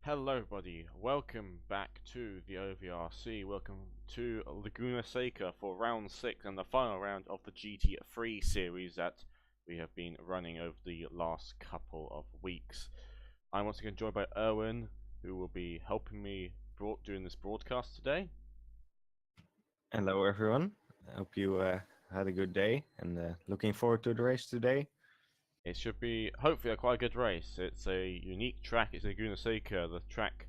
Hello everybody, welcome back to the OVRC, welcome to Laguna Seca for round 6 and the final round of the GT3 series that we have been running over the last couple of weeks. I'm once again joined by Erwin, who will be helping me doing this broadcast today. Hello everyone, I hope you had a good day and looking forward to the race today. It should be hopefully quite a good race. It's a unique track, it's Laguna Seca. The track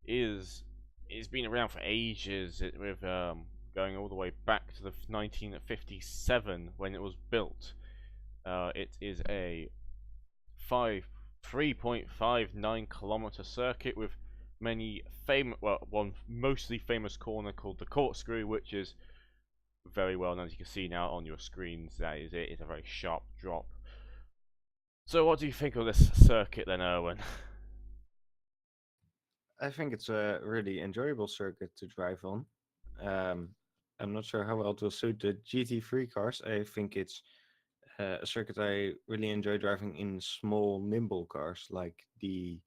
it's been around for ages. With going all the way back to the 1957 when it was built. It is a 3.59 kilometer circuit with many one mostly famous corner called the corkscrew, which is very well known, as you can see now on your screens. That is it. It's a very sharp drop. So what do you think of this circuit then, Erwin? I think it's a really enjoyable circuit to drive on. Um, I'm not sure how well it will suit the GT3 cars. I think it's a circuit I really enjoy driving in small, nimble cars like the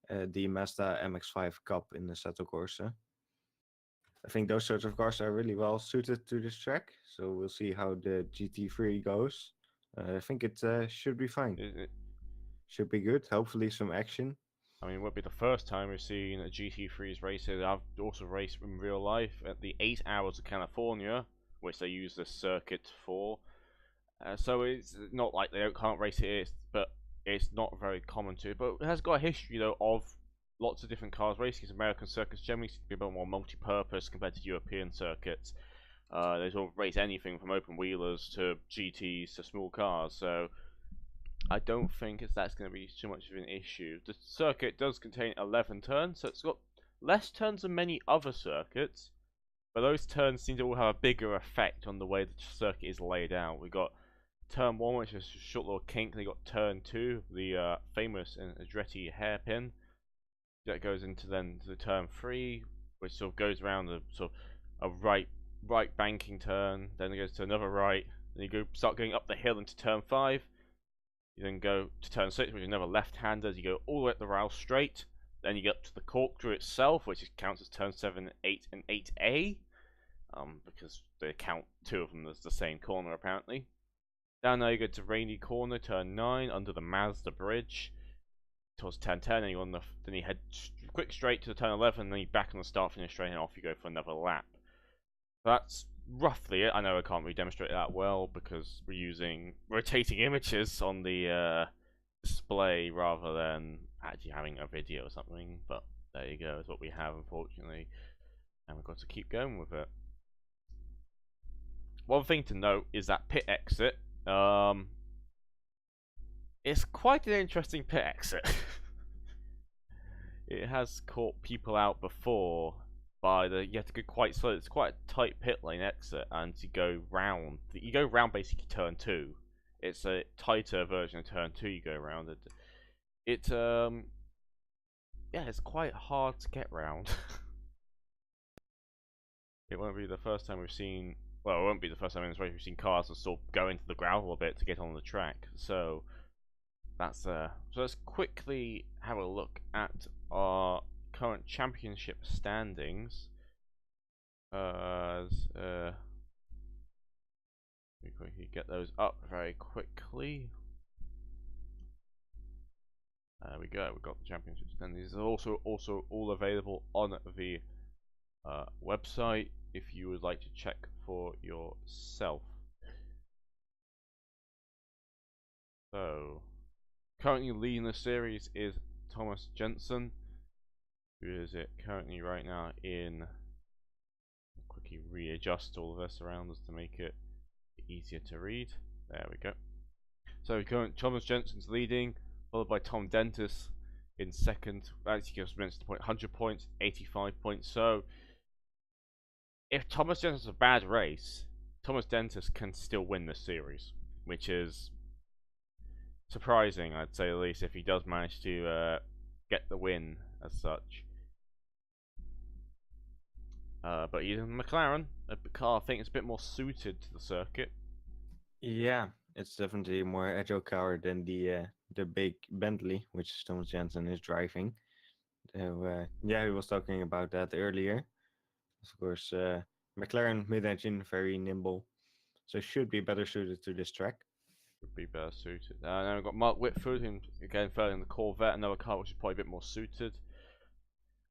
Mazda MX-5 Cup in the Assetto Corsa. I think those sorts of cars are really well suited to this track, so we'll see how the GT3 goes. I think it should be fine. Should be good. Hopefully some action. I mean, it won't be the first time we've seen a GT3's races. I've also raced in real life at the 8 Hours of California, which they use this circuit for. So it's not like they can't race it, but it's not very common to. But it has got a history though of lots of different cars racing. Because American circuits generally seem to be a bit more multi-purpose compared to European circuits. They sort of race anything from open wheelers to GTs to small cars. So I don't think that's going to be too much of an issue. The circuit does contain 11 turns, so it's got less turns than many other circuits, but those turns seem to all have a bigger effect on the way the circuit is laid out. We got turn 1, which is a short little kink, then you got turn 2, the famous Andretti hairpin. That goes into then to the turn 3, which sort of goes around a sort of a right banking turn, then it goes to another right, then you start going up the hill into turn 5. You then go to turn 6, which is another left-hander. You go all the way up the rail straight. Then you get up to the corkscrew itself, which counts as turn 7, 8, and 8A. Because they count 2 of them as the same corner, apparently. Down there you go to Rainy Corner, turn 9, under the Mazda Bridge. Towards turn 10, and then you head quick straight to the turn 11, and then you back on the start-finish straight, and off you go for another lap. That's roughly it. I know I can't really demonstrate that well because we're using rotating images on the display rather than actually having a video or something, but there you go, is what we have, unfortunately, and we've got to keep going with it. One thing to note is that pit exit, it's quite an interesting pit exit. It has caught people out before. You have to go quite slow. It's quite a tight pit lane exit, and you go round. You go round basically turn 2. It's a tighter version of turn 2. You go around it. Yeah, it's quite hard to get round. It won't be the first time we've seen. Well, it won't be the first time in this race we've seen cars that sort of go into the gravel a bit to get on the track. So that's so let's quickly have a look at our current championship standings. We quickly get those up very quickly. There we go. We've got the championship standings. These are also all available on the website if you would like to check for yourself. So, currently leading the series is Thomas Jensen. Who is it currently right now in? Quickly readjust all of this around us to make it easier to read. There we go. So Thomas Jensen's leading, followed by Tom Dentis in second. As he just mentioned, 100 points, 85 points. So if Thomas Dentis has a bad race, Thomas Dentis can still win this series, which is surprising, I'd say, at least, if he does manage to get the win as such. But he's in McLaren, a car I think is a bit more suited to the circuit. Yeah, it's definitely a more agile car than the big Bentley, which Thomas Jensen is driving. Yeah, he was talking about that earlier. Of course, McLaren mid-engine, very nimble, so should be better suited to this track. Would be better suited. Now we've got Mark Whitford, who again third in the Corvette, another car which is probably a bit more suited.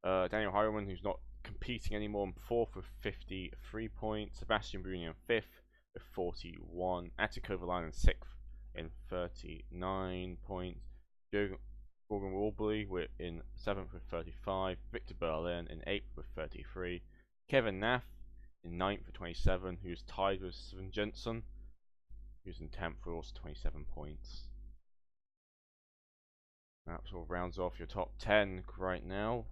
Daniel Hireman, who's not competing anymore, in fourth with 53 points. Sebastian Bruni in fifth with 41. Attic Kovalainen in sixth in 39 points. Morgan Warbley in seventh with 35. Victor Berlin in eighth with 33. Kevin Nath in ninth with 27, who's tied with Sven Jensen, who's in 10th with also 27 points. That sort of rounds off your top 10 right now,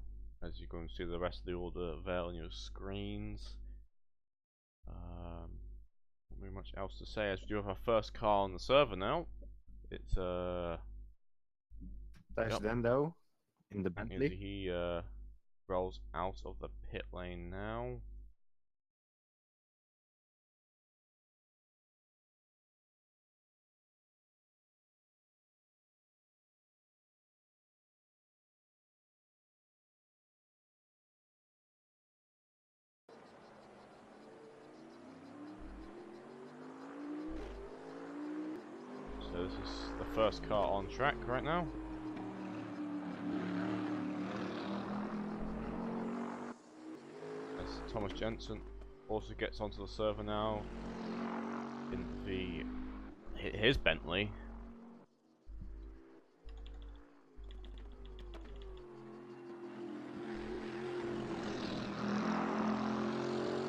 as you can see the rest of the order there on your screens. Not very much else to say, as we do have our first car on the server now. It's Thijs Dendo in the Bentley. He rolls out of the pit lane now. So this is the first car on track right now. As Thomas Jensen also gets onto the server now in his Bentley.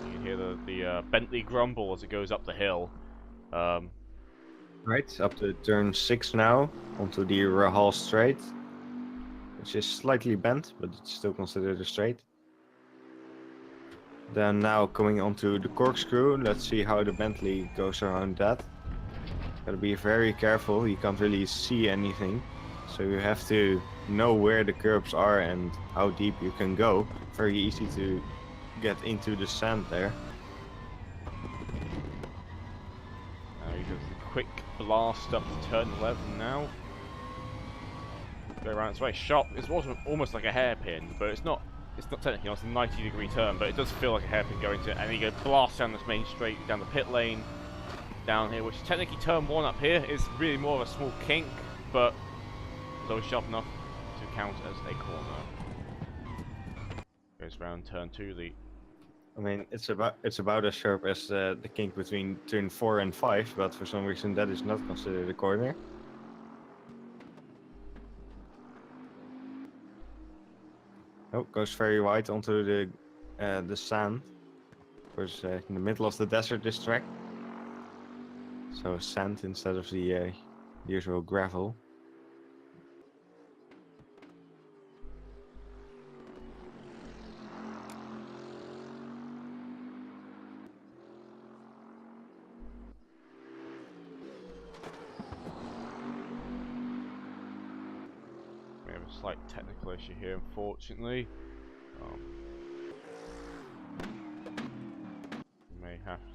You can hear the Bentley grumble as it goes up the hill. Right, up to turn 6 now, onto the Rahal straight, which is slightly bent, but it's still considered a straight. Then now coming onto the corkscrew, let's see how the Bentley goes around that. Gotta be very careful, you can't really see anything, so you have to know where the curbs are and how deep you can go. Very easy to get into the sand there. He does the quick blast up to turn 11 now. Go around, it's very sharp. It's almost like a hairpin, but it's not technically, it's a 90-degree turn, but it does feel like a hairpin going to it. And then you go blast down this main straight, down the pit lane, down here, which is technically turn 1 up here. Is really more of a small kink, but it's always sharp enough to count as a corner. Goes around turn 2, I mean, it's about as sharp as the kink between turn 4 and 5, but for some reason that is not considered a corner. Oh, goes very wide onto the sand. Of course, in the middle of the desert, this track. So sand instead of the usual gravel. we have a slight technical issue here, unfortunately. We may have to.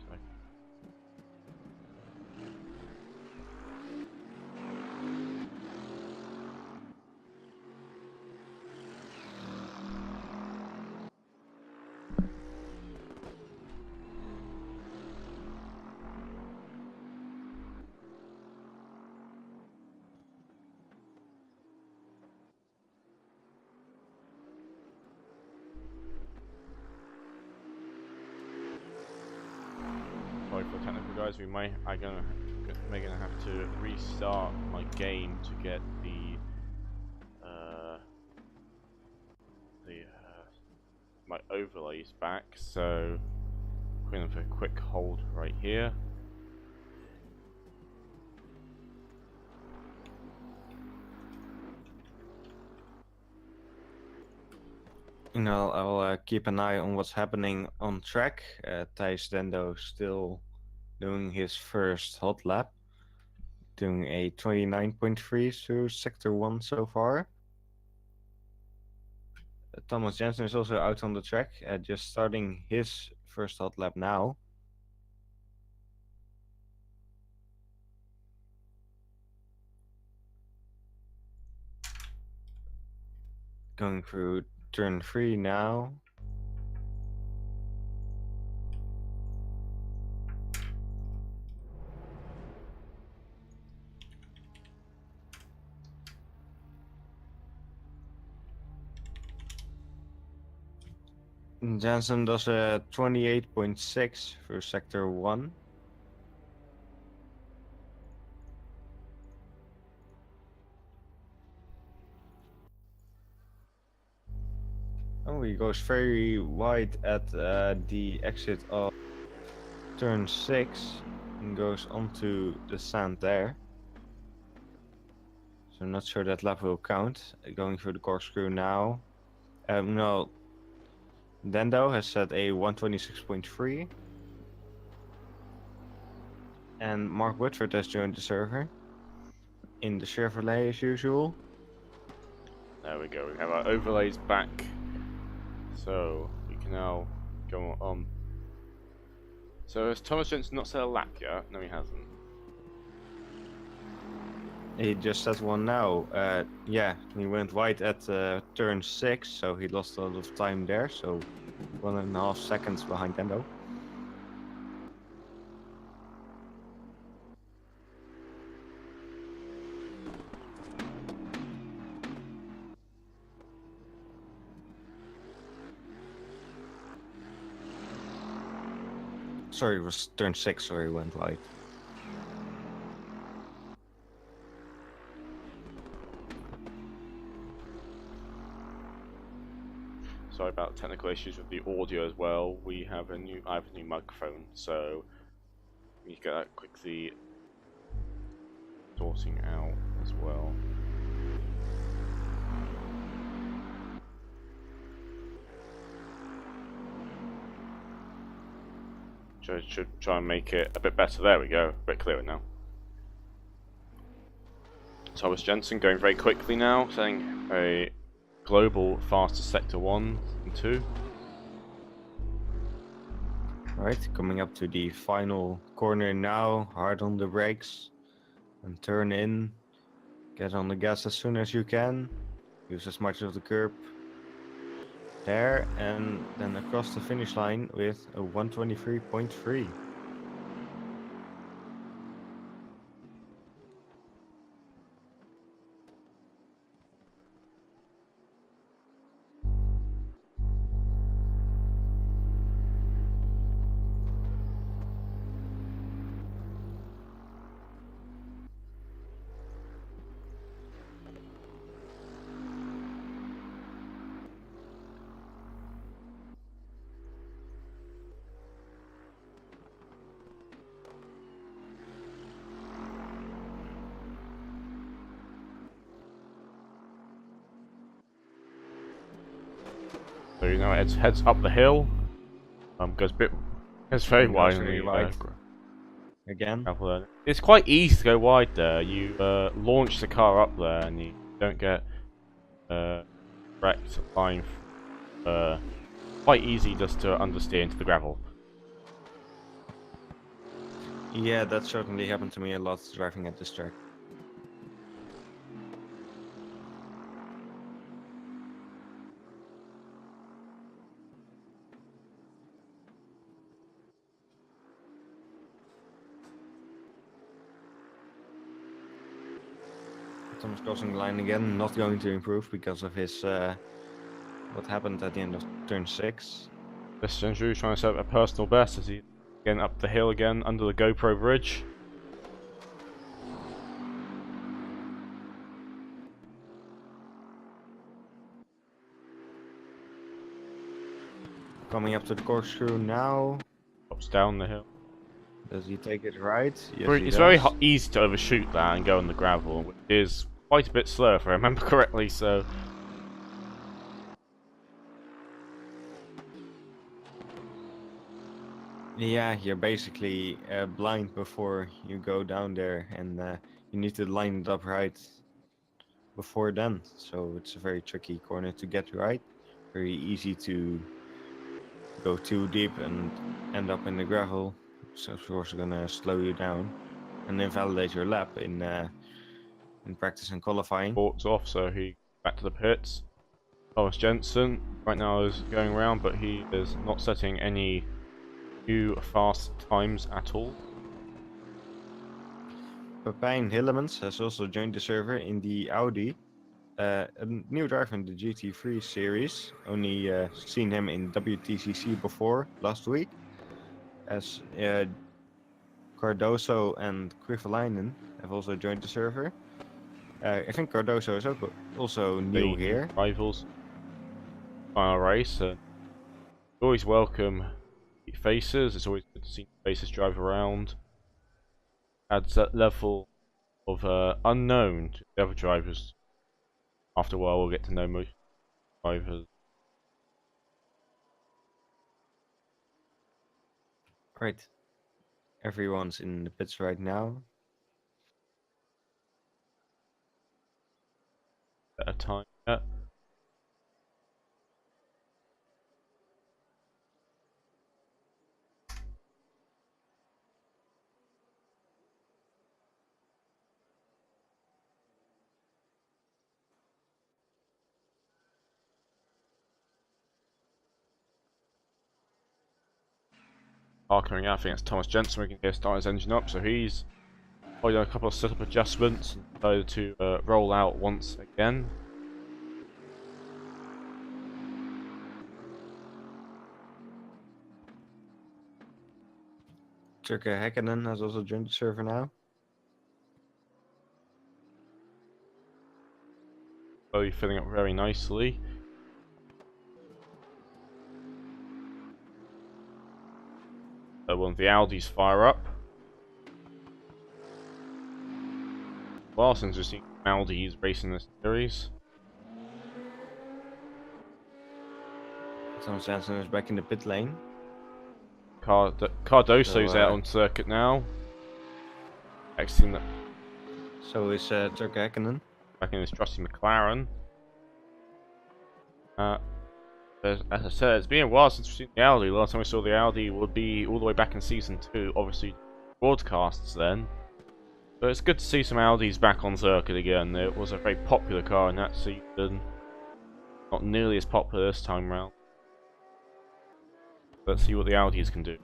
Sorry for the technical guys, we may gonna have to restart my game to get my overlays back, so we're gonna have a quick hold right here. You know, I'll keep an eye on what's happening on track. Thijs Dendo still doing his first hot lap, doing a 29.3 through sector 1 so far. Thomas Jensen is also out on the track, just starting his first hot lap now. Going through turn 3 now. Jansen does a 28.6 for sector 1. Oh, he goes very wide at the exit of turn 6 and goes onto the sand there. So I'm not sure that lap will count. Going through the corkscrew now. No, Dendo has set a 126.3. And Mark Woodford has joined the server. In the Chevrolet as usual. There we go. We have our overlays back. So we can now go on. So has Thomas Jensen not set a lap yet? No, he hasn't. He just set one now. Yeah, he went wide at turn 6, so he lost a lot of time there. So 1.5 seconds behind Dendo. Sorry, it was turn 6, so he went wide. Sorry about technical issues with the audio as well. I have a new microphone, so we get that quickly sorting out as well. Should try and make it a bit better. There we go, a bit clearer now. Thomas Jensen going very quickly now, setting a global fastest sector 1 and 2. Right, coming up to the final corner now, hard on the brakes and turn in. Get on the gas as soon as you can. Use as much of the curb there, and then across the finish line with a 123.3. So you know it heads up the hill. Goes a bit. It's very Goes wide. very wide. Again. It's quite easy to go wide there. You launch the car up there and you don't get wrecked flying. Quite easy just to understeer into the gravel. Yeah, that certainly happened to me a lot driving at this track. Thomas crossing the line again, not going to improve because of his what happened at the end of turn 6. This Andrew trying to set up a personal best as he getting up the hill again under the GoPro bridge. Coming up to the corkscrew now. Drops down the hill. Does he take it right? Yes, It's he very does. easy to overshoot that and go on the gravel, which is quite a bit slow if I remember correctly, so... Yeah, you're basically blind before you go down there, and you need to line it up right before then. So it's a very tricky corner to get right. Very easy to go too deep and end up in the gravel. So of course gonna slow you down and invalidate your lap in practice and qualifying. Ports off, so he back to the pits. Thomas Jensen right now is going around, but he is not setting any new fast times at all. Pepijn Hillemans has also joined the server in the Audi. A new driver in the GT3 series. Only seen him in WTCC before last week. As Cardoso and Krivalainen have also joined the server. I think Cardoso is also new here. Rivals. Final race. Always welcome faces. It's always good to see faces drive around. Adds that level of unknown to the other drivers. After a while, we'll get to know most drivers. Right. Everyone's in the pits right now. At a time. Yeah. Coming out, I think it's Thomas Jensen. We can hear start his engine up, so he's probably done a couple of setup adjustments and decided to roll out once again. Turkey Häkkinen has also joined the server now. Slowly filling up very nicely. One of the Audis fire up. Well, since we've seen Audis racing this series. Thomas Jensen is back in the pit lane. Cardoso's out on circuit now. Exiting that. So is Turkey Häkkinen. Back in his trusty McLaren. As I said, it's been a while since we've seen the Audi. Last time we saw the Audi would be all the way back in Season 2. Obviously, broadcasts then. But it's good to see some Audis back on circuit again. It was a very popular car in that season. Not nearly as popular this time round. Let's see what the Audis can do.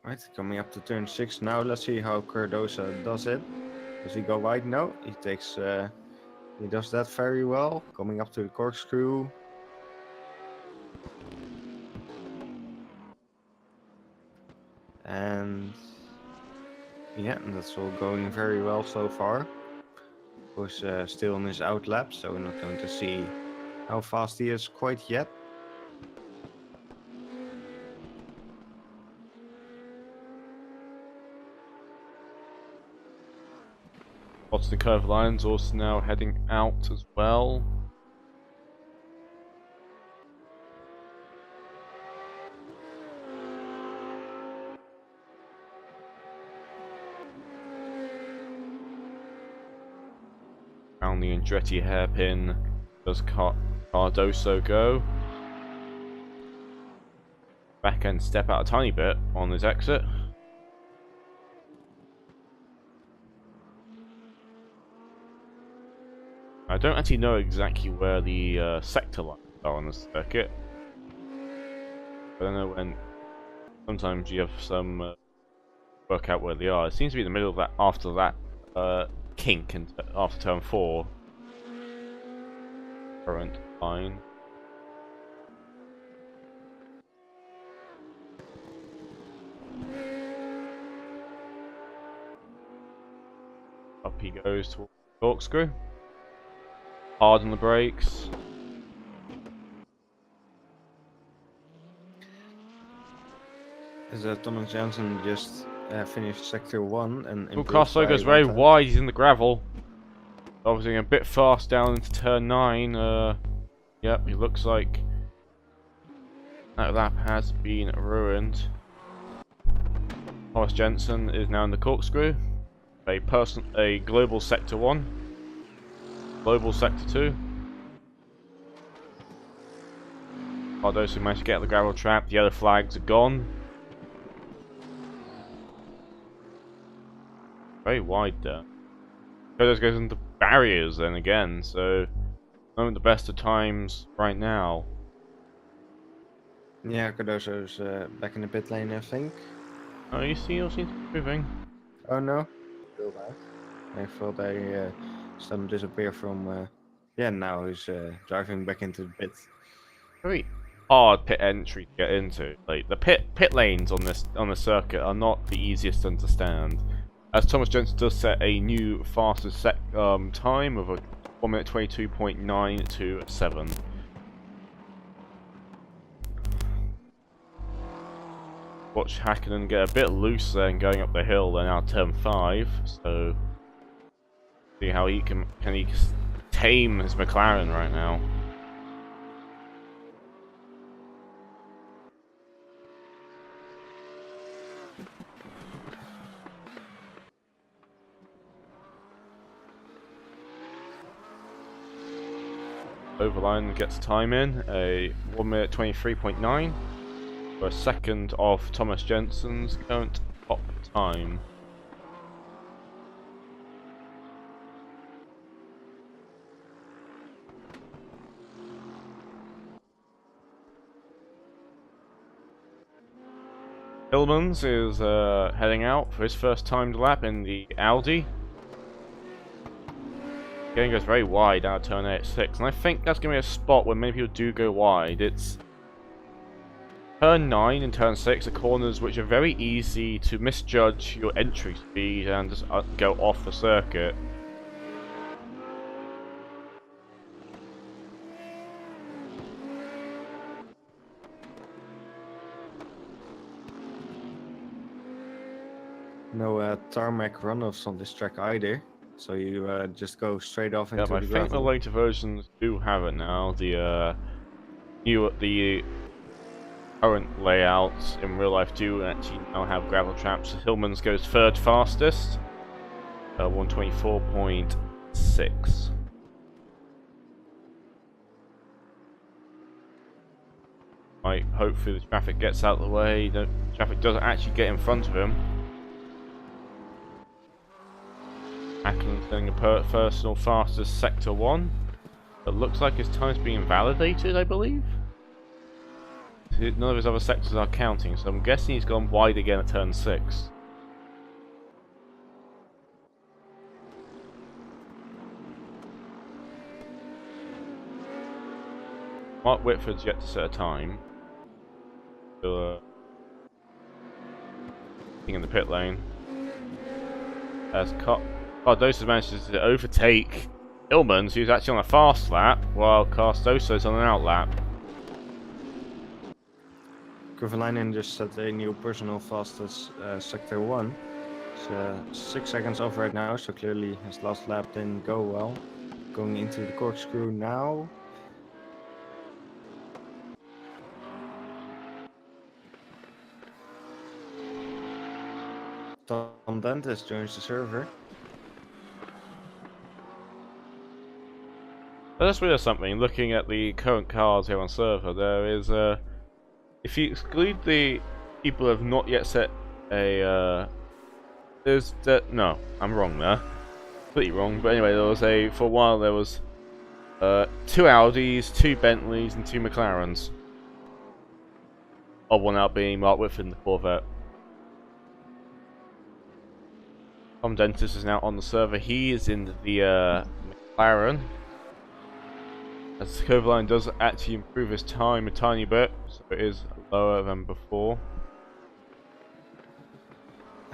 Right, coming up to turn 6 now. Let's see how Cardoso does it. Does he go wide? No, he takes. He does that very well. Coming up to the corkscrew. And yeah, that's all going very well so far. Of course, still on his out lap, so we're not going to see how fast he is quite yet. Lots of the curved lines also now heading out as well. Around the Andretti hairpin does Cardoso go. Back end step out a tiny bit on his exit. I don't actually know exactly where the sector lines are on the circuit. I don't know when. Sometimes you have some work out where they are. It seems to be in the middle of that, after that kink, and after turn 4. Current line. Up he goes towards the corkscrew. Hard on the brakes. As Thomas Jensen just finished sector 1 and Cardoso goes very wide. He's in the gravel. Obviously a bit fast down into turn 9. Yep, it looks like that lap has been ruined. Thomas Jensen is now in the corkscrew. A global sector 1. Global sector 2. Cardoso managed to get out the gravel trap. The other flags are gone. very wide there. Cardoso goes into barriers then again, so not the best of times right now. Yeah, Cardoso's back in the pit lane, I think. Oh, you see, all seems to be moving. Oh no, still back. I thought I saw him disappear from. Yeah, now he's driving back into the pit. Very hard pit entry to get into. Like the pit lanes on the circuit are not the easiest to understand. As Thomas Jensen does set a new fastest time of a 1 minute 22.927. Watch Hakkinen get a bit loose then going up the hill. They're now turn 5, so see how he can he tame his McLaren right now. Overline gets time in, a 1 minute 23.9 for a second of Thomas Jensen's current top time. Hillmans is heading out for his first timed lap in the Audi. Getting goes very wide out of turn 6, and I think that's going to be a spot where many people do go wide. It's turn 9 and turn 6 are corners which are very easy to misjudge your entry speed and just go off the circuit. No tarmac runoffs on this track either, so you just go straight off into the I think gravel. the later versions do have it now. The current layouts in real life do actually now have gravel traps. Hillman's goes third fastest, 124.6. Right, hopefully the traffic gets out of the way. The traffic doesn't actually get in front of him. Hakkinen getting a personal fastest sector 1. It looks like his time's being validated, I believe. None of his other sectors are counting, so I'm guessing he's gone wide again at turn 6. Mark Whitford's yet to set a time. Still in the pit lane. As Cardoso manages to overtake Hillmans, who's actually on a fast lap, while Cardoso's on an out lap. Kovalainen just set a new personal fastest sector 1. It's 6 seconds off right now, so clearly his last lap didn't go well. Going into the corkscrew now. Tom Dantes joins the server. Let's realize something. Looking at the current cars here on server, there is if you exclude the people who have not yet set a no, I'm wrong there, completely wrong. But anyway, there was for a while there was 2 Audis, 2 Bentleys, and 2 McLarens. Odd one out being Mark Whitford in the Corvette. Tom Dentis is now on the server. He is in the McLaren. As Kovalainen does actually improve his time a tiny bit, so it is lower than before.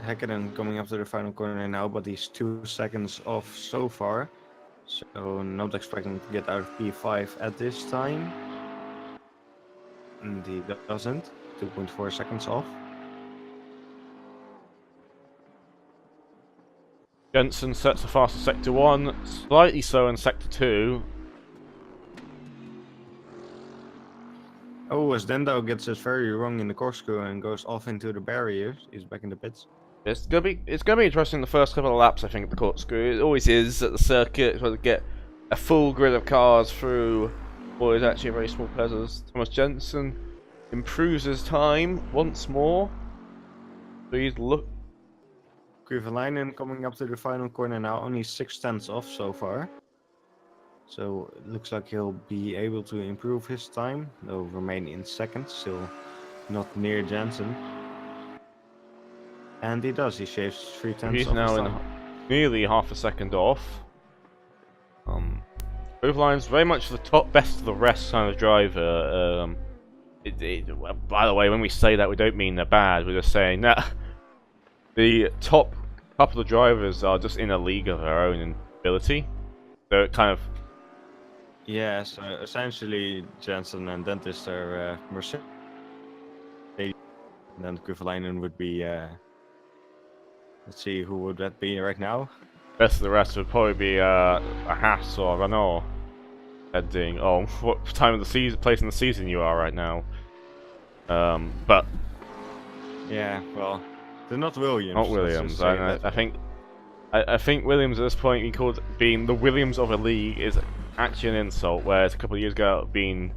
Hakkinen coming up to the final corner now, but he's 2 seconds off so far. So not expecting to get out of P5 at this time. And he doesn't. 2.4 seconds off. Jensen sets the fastest sector 1, slightly slower in sector 2. Oh, as Dendo gets it very wrong in the corkscrew and goes off into the barriers. He's back in the pits. It's gonna be interesting the first couple of laps, I think, at the corkscrew. It always is at the circuit, where to get a full grid of cars through what is actually a very small presence. Thomas Jensen improves his time once more. So he's Kovalainen coming up to the final corner now, only 6 tenths off so far. So it looks like he'll be able to improve his time, though remain in second, still not near Jensen. And he does, he shaves 3 tenths He's off his now in time. nearly half a second off. Kovalainen's very much the top, best of the rest kind of driver. Well, by the way, when we say that, we don't mean they're bad. We're just saying that the top couple of drivers are just in a league of their own in ability. So it kind of... Yeah, so essentially Jensen and Dentist are Mercedes. And then Kovalainen would be, let's see, who would that be right now? Best of the rest would probably be a Haas or a Renault. Heading, oh, what time of the season, place in the season you are right now. But yeah, well, they're not Williams. Not Williams. I think Williams at this point, being called being the Williams of a league, is actually an insult. Whereas a couple of years ago, being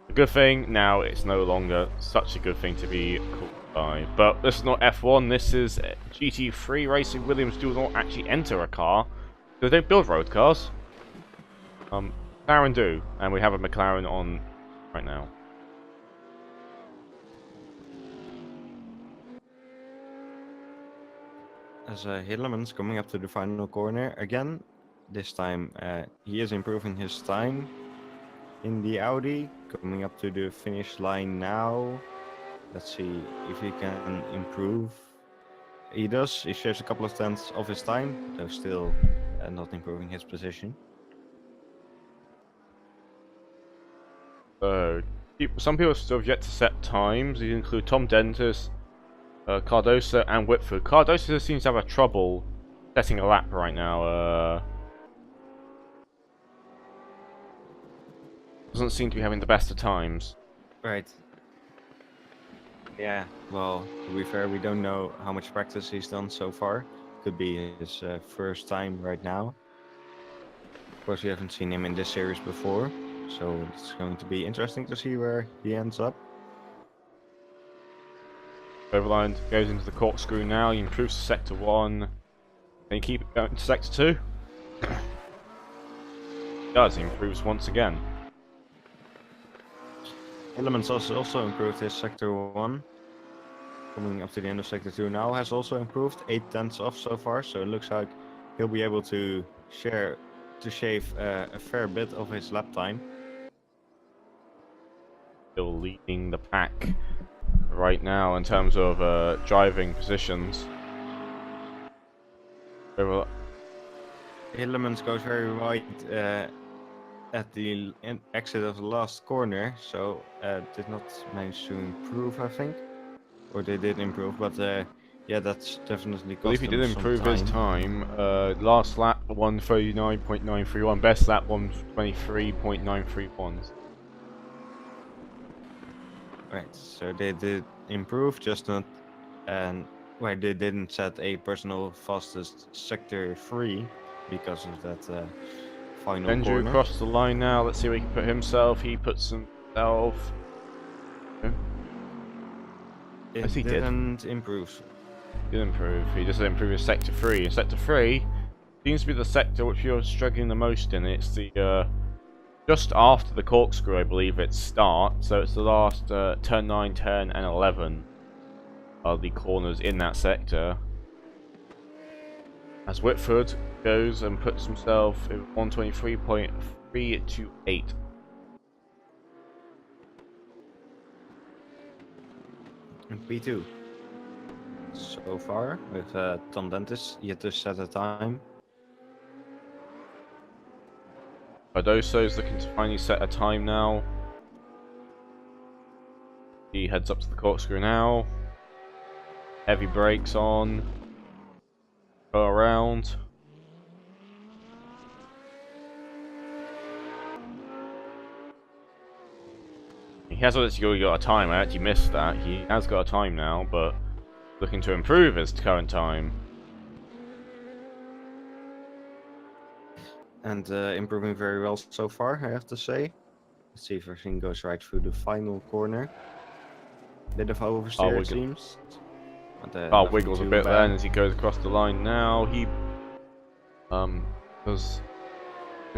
a good thing, now it's no longer such a good thing to be called by. But this is not F1. This is GT3 racing. Williams do not actually enter a car. They don't build road cars. McLaren do, and we have a McLaren on right now. As Hillemans coming up to the final corner again. This time he is improving his time in the Audi, coming up to the finish line now. Let's see if he can improve. He does, he shaves a couple of tenths of his time, though still not improving his position. So, some people still have yet to set times. These include Tom Dentist, Cardoso, and Whitford. Cardoso seems to have a trouble setting a lap right now. Doesn't seem to be having the best of times. Right. Yeah, well, to be fair, we don't know how much practice he's done so far. Could be his first time right now. Of course, we haven't seen him in this series before, so it's going to be interesting to see where he ends up. Overline goes into the corkscrew now. He improves to sector 1. Then keep it going to sector 2. He does. He improves once again. Elements also improved his sector 1. Coming up to the end of sector 2 now has also improved 8 tenths off so far, so it looks like he'll be able to shave a fair bit of his lap time. Still leading the pack right now in terms of driving positions. Hillemans goes very wide at the exit of the last corner, so did not manage to improve, I think. Or they did improve, but yeah, that's definitely cost I believe he did improve some his time. Last lap 139.931, best lap 123.931. Right, so they did improve, just not, and well, they didn't set a personal fastest sector 3 because of that final Andrew corner. across the line now. Let's see where he can put himself. He puts himself. It he didn't improve. He did improve. He just improved his sector 3. And sector 3 seems to be the sector which you're struggling the most in. It's the just after the corkscrew, I believe it starts. So it's the last turn 9, 10, and 11 are the corners in that sector. As Whitford goes and puts himself in 123.328. And P2 so far with Tom Dentist yet to set a time. Cardoso's looking to finally set a time now. He heads up to the corkscrew now. Heavy brakes on. Go around. He has actually got a time. I actually missed that. He has got a time now, but looking to improve his current time. And improving very well so far, I have to say. Let's see if everything goes right through the final corner. Bit of oversteer, it seems. Nothing wiggles a too bit bad. then as he goes across the line now. He does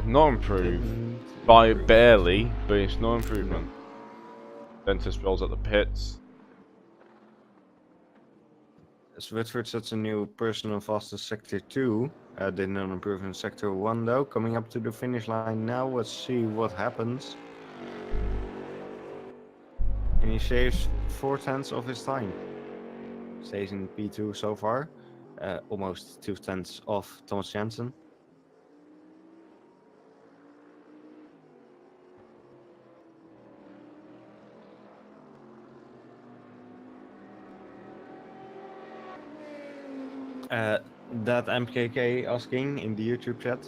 not improve Didn't by improve. barely, but it's no improvement. Dentist rolls at the pits. Switchford sets a new personal fastest sector 2. Did not improve in sector 1 though. Coming up to the finish line now. Let's see what happens. And he shaves 4/10 of his time. Stays in P2 so far. Almost 2/10 of Thomas Jensen. That MKK asking in the YouTube chat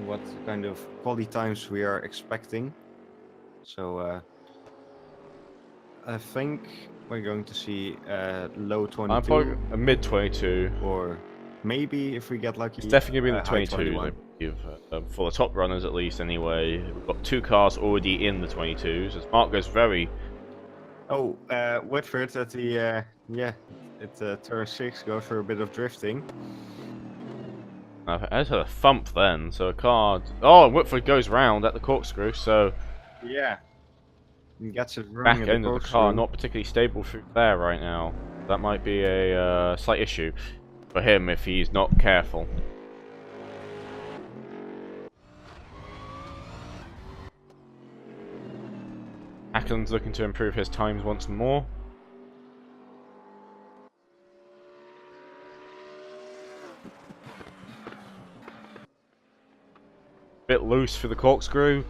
what kind of quality times we are expecting. So I think we're going to see low 22. I'm probably a mid 22. Or maybe if we get lucky, It's definitely going to be in the high 22s, I believe. For the top runners at least anyway. We've got 2 cars already in the 22s. As Mark goes very... Oh, Whitford at the, turn 6 goes for a bit of drifting. I just had a thump then, so a car... Oh, Whitford goes round at the corkscrew, so... Yeah. And gets it running Back at end the of the car, corkscrew. not particularly stable through there right now. That might be a slight issue for him if he's not careful. Ackland's looking to improve his times once more. Bit loose for the corkscrew.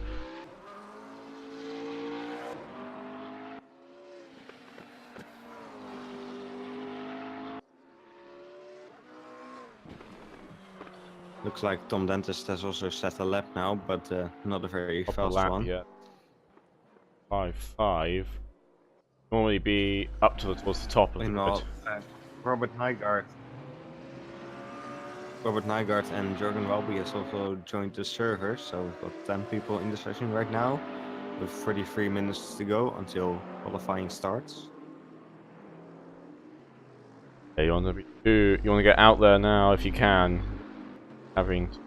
Looks like Tom Dentist has also set a lap now, but not a very fast Lap, one. yeah. 5.5. Normally be up towards the top of the grid. Robert Nygaard and Jurgen Welby has also joined the server, so we've got 10 people in the session right now, with 33 minutes to go until qualifying starts. Yeah, you want to get out there now if you can, having to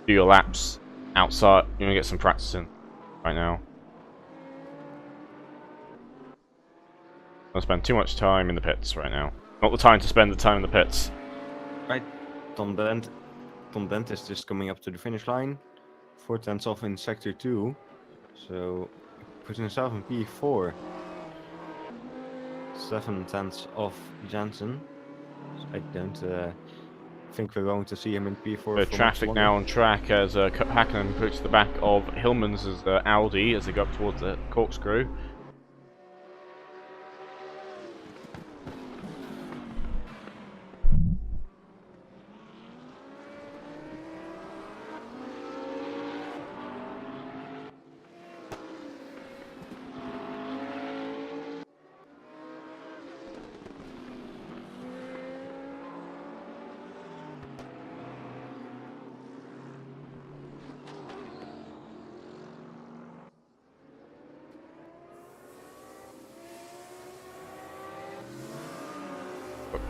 do your laps outside. You want to get some practice in right now. Don't spend too much time in the pits right now. Not the time to spend the time in the pits. Right, Tom Dentist is coming up to the finish line, 4/10 off in sector 2, so putting himself in P4. 7/10 off Jensen. So I don't think we're going to see him in P4 for much Traffic longer. now on track as Hakkinen approaches the back of Hillman's Audi as they go up towards the corkscrew.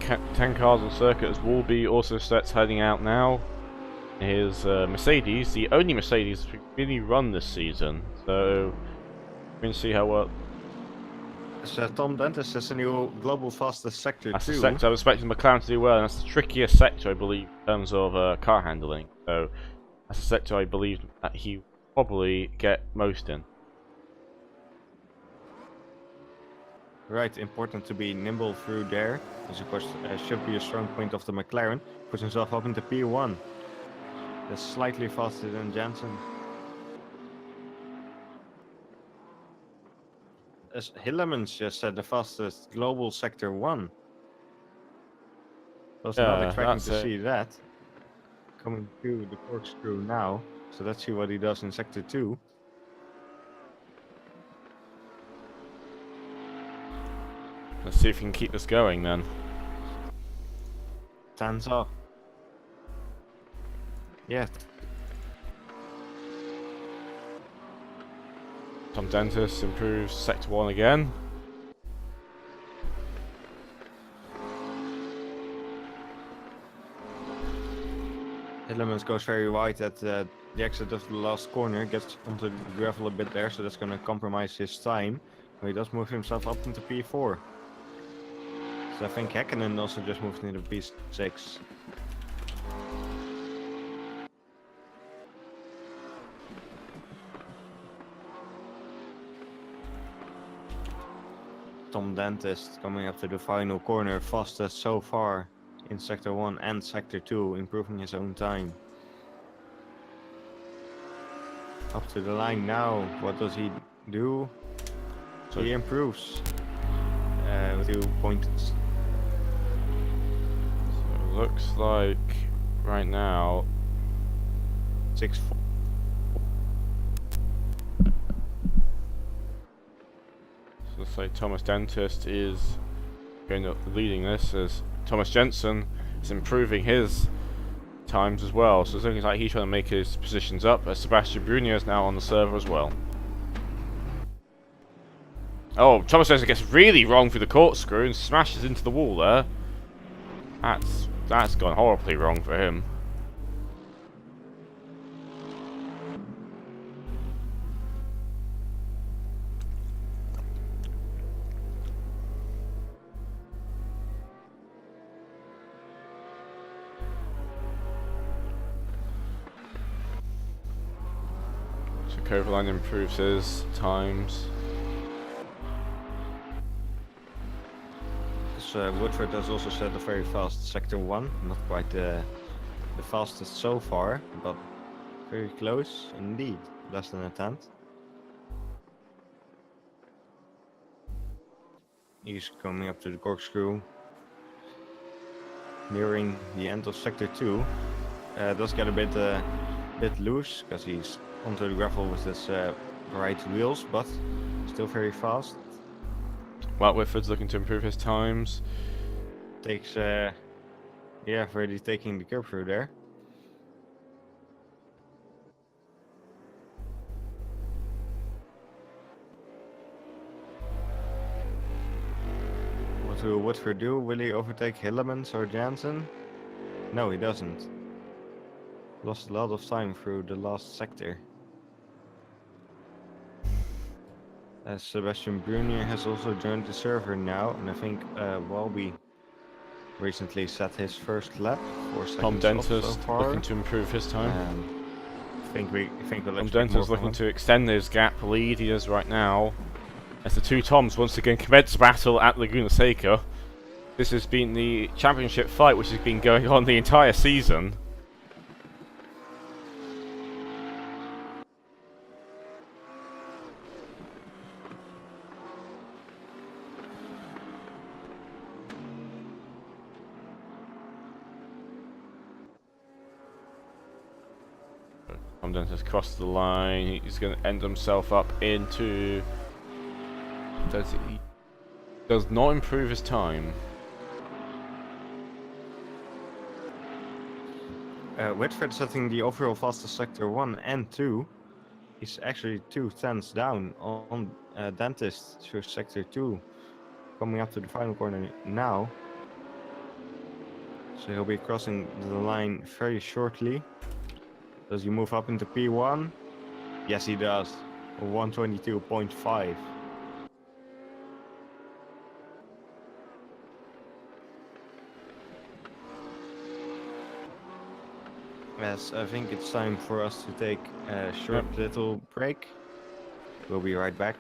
Got 10 cars on circuit as Wolby also starts heading out now. His Mercedes, the only Mercedes to really run this season, so we're going to see how well. So Tom Dentist has a new global fastest sector That's 2. the sector I was expecting McLaren to do well, and that's the trickiest sector I believe in terms of car handling. So that's the sector I believe that he will probably get most in. Right, important to be nimble through there. This of course should be a strong point of the McLaren. Puts himself up into P1. That's slightly faster than Jensen. As Hillemans just said, the fastest global sector 1. Was not expecting to see that. Coming through the corkscrew now. So let's see what he does in sector 2. Let's see if we can keep this going then. Stands off. Yeah. Tom Dentist improves sector 1 again. Hillemans goes very wide at the exit of the last corner, gets onto the gravel a bit there, so that's going to compromise his time. But he does move himself up into P4. So I think Häkkinen also just moved into P6. Tom Dentist coming up to the final corner, fastest so far in Sector 1 and Sector 2, improving his own time. Up to the line now, what does he do? So he improves with 2 points. So it looks like right now 6-4. So let's say Thomas Dentist is going up leading this as Thomas Jensen is improving his times as well. So it's looking like he's trying to make his positions up as Sebastian Brunier is now on the server as well. Oh, Thomas Jensen gets really wrong through the corkscrew and smashes into the wall there. That's gone horribly wrong for him. Coverline improves his times. So Woodford has also set a very fast Sector 1, not quite the fastest so far, but very close indeed, less than a tenth. He's coming up to the corkscrew, nearing the end of Sector 2. Does get a bit loose because he's onto the gravel with his right wheels, but still very fast. Well, Whitford's looking to improve his times. Takes, really taking the curb through there. What will Woodford do? Will he overtake Hillemans or Jansen? No, he doesn't. Lost a lot of time through the last sector. Sebastian Brunier has also joined the server now, and I think Walby recently set his first lap for Tom seconds Dentist so far. looking to improve his time. I think we'll Tom expect Dentist more looking from to extend his gap lead he is right now. As the two Toms once again commence battle at Laguna Seca. This has been the championship fight which has been going on the entire season. Tom Dentist crossed the line. He's going to end himself up into. He does not improve his time. Whitford setting the overall fastest Sector 1 and 2. He's actually 2 tenths down on Dentist through Sector 2. Coming up to the final corner now. So he'll be crossing the line very shortly. Does he move up into P1? Yes, he does. 122.5. Yes, I think it's time for us to take a short little break. We'll be right back.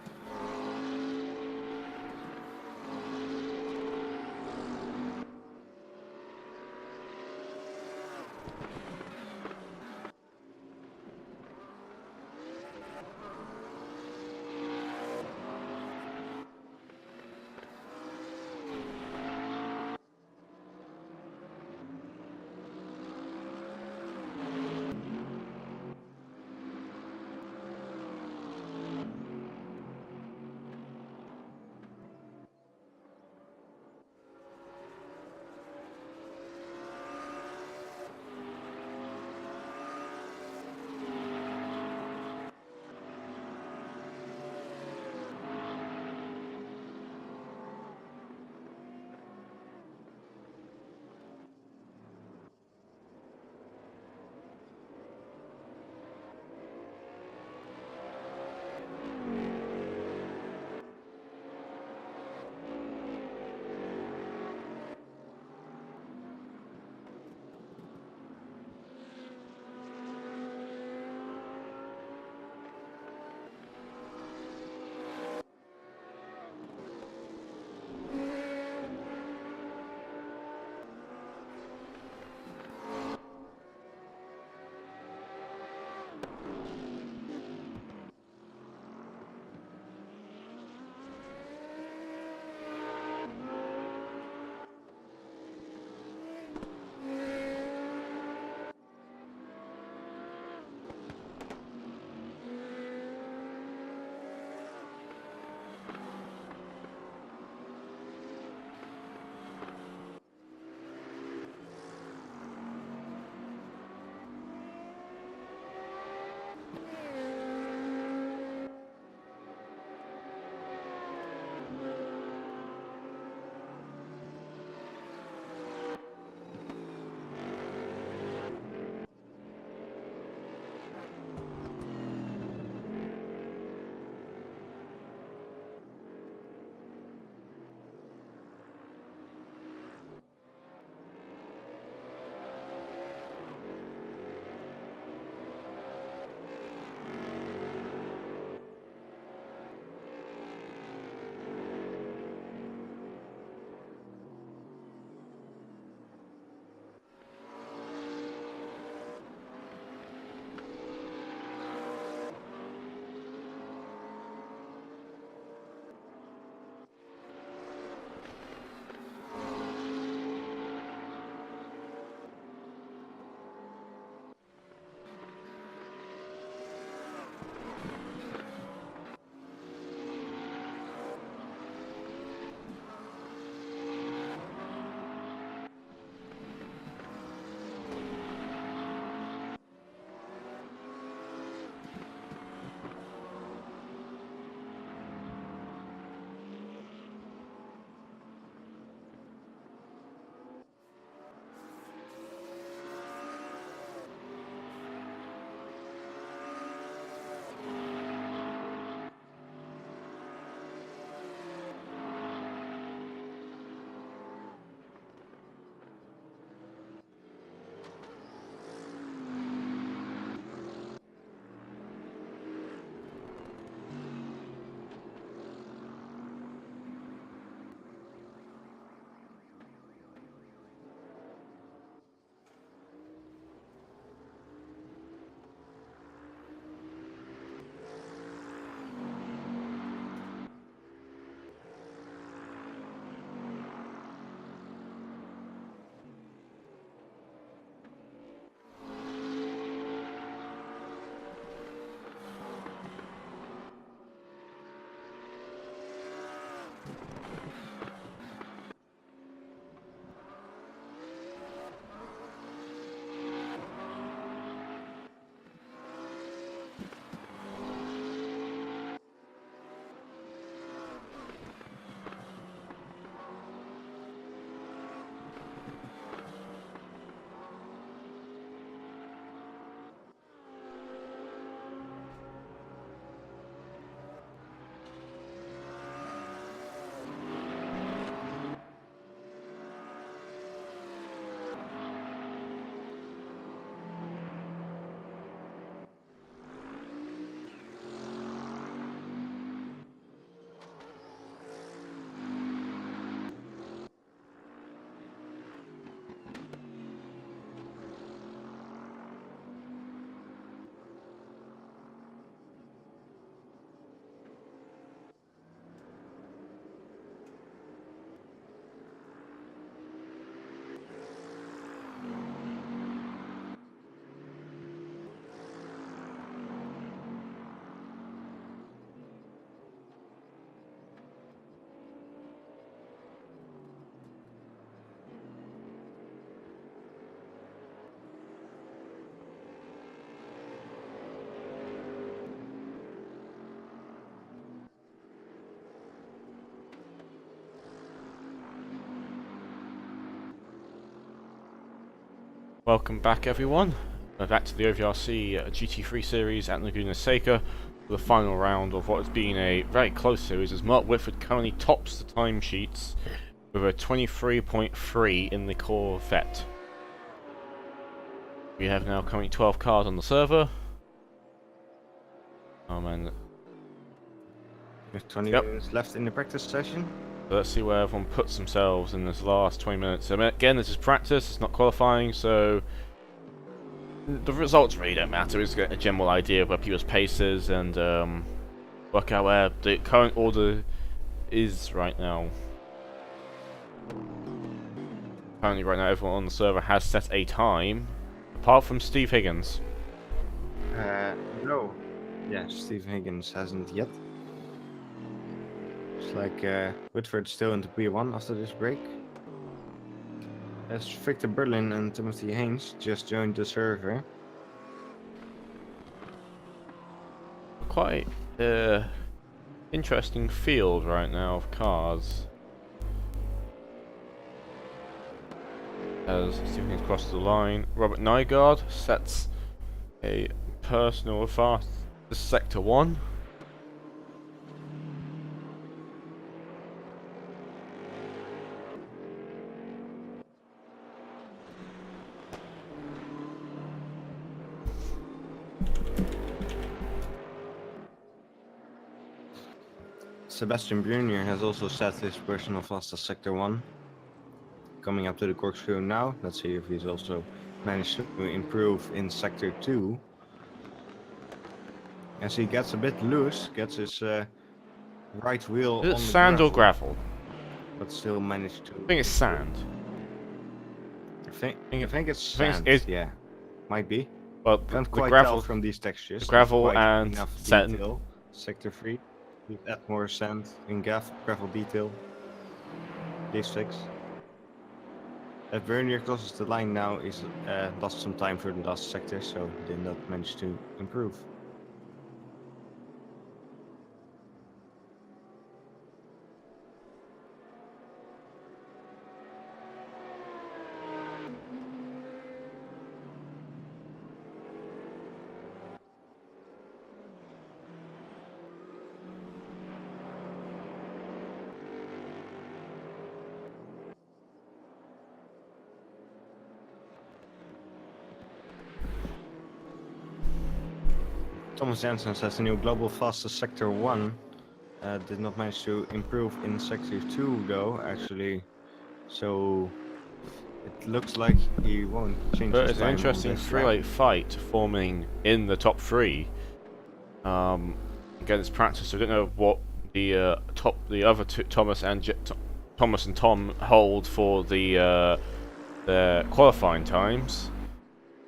Welcome back, everyone. We're back to the OVRC GT3 series at Laguna Seca for the final round of what has been a very close series, as Mark Whitford currently tops the timesheets with a 23.3 in the Corvette. We have now currently 12 cars on the server. And There's 20 minutes left in the practice session. So let's see where everyone puts themselves in this last 20 minutes. So again, this is practice, it's not qualifying, so the results really don't matter. We just get a general idea of where people's pace is and work out where the current order is right now. Apparently right now everyone on the server has set a time, apart from Steve Higgins. No. Yeah, Steve Higgins hasn't yet. It's like Whitford's still into P1 after this break. As Victor Berlin and Timothy Haynes just joined the server. Quite interesting field right now of cars. As Steve Higgins crosses the line, Robert Nygaard sets a personal fast Sector 1. Sebastian Brunier has also set his personal fastest Sector 1. Coming up to the corkscrew now. Let's see if he's also managed to improve in Sector 2. As he gets a bit loose, gets his right wheel on the Sand or gravel? But still managed to... I think it's sand. I think it's sand, yeah. Might be. Well, Can't the quite gravel, tell from these textures. the gravel Quite and enough sand. detail. Sector 3. We add more sand in gravel detail. These six. As Bernier crosses the line now, he's lost some time for the last sector, so did not manage to improve. Thomas Janssen sets a new global fastest Sector 1. Did not manage to improve in Sector 2 though, actually. So it looks like he won't change But his it's an time interesting on this three-way fight forming in the top three. Again, it's practice, so I don't know what the other two, Thomas and Tom hold for the their qualifying times.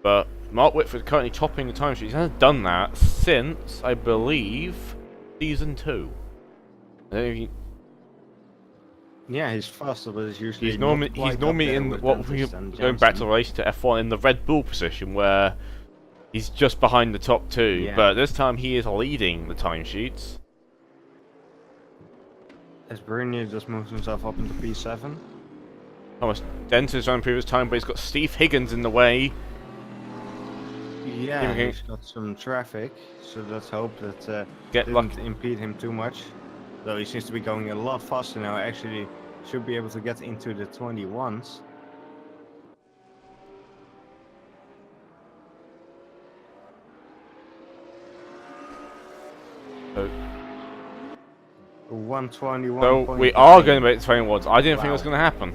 But Mark Whitford currently topping the time sheet. He hasn't done that since, I believe, season 2. I don't know if he, Yeah, he's faster, but it's usually he's normally in what we going back to the relation to F1 in the Red Bull position where he's just behind the top two. Yeah. But this time he is leading the timesheets. As Bernier just moves himself up into P7. Thomas Denton's on previous time, but he's got Steve Higgins in the way. Yeah, he's got some traffic, so let's hope that didn't impede him too much. Though he seems to be going a lot faster now. Actually, should be able to get into the 21s. So 121. So we are going to make the 21s. I didn't think it was going to happen.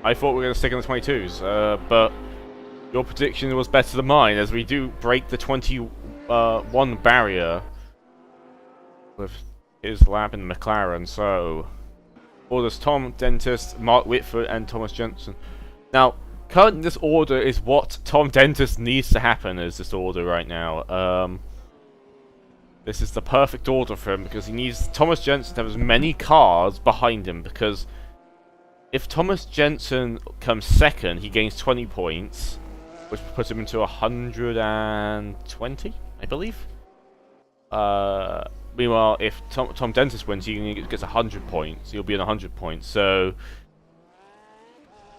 I thought we were going to stick in the 22s, but your prediction was better than mine, as we do break the 21 barrier with his lap in the McLaren. So orders Tom Dentist, Mark Whitford, and Thomas Jensen. Now, currently this order is what Tom Dentist needs to happen. Is this order right now? This is the perfect order for him because he needs Thomas Jensen to have as many cars behind him. Because if Thomas Jensen comes second, he gains 20 points, which puts him into 120, I believe. Meanwhile, if Tom Dentist wins, he gets 100 points. He'll be on 100 points. So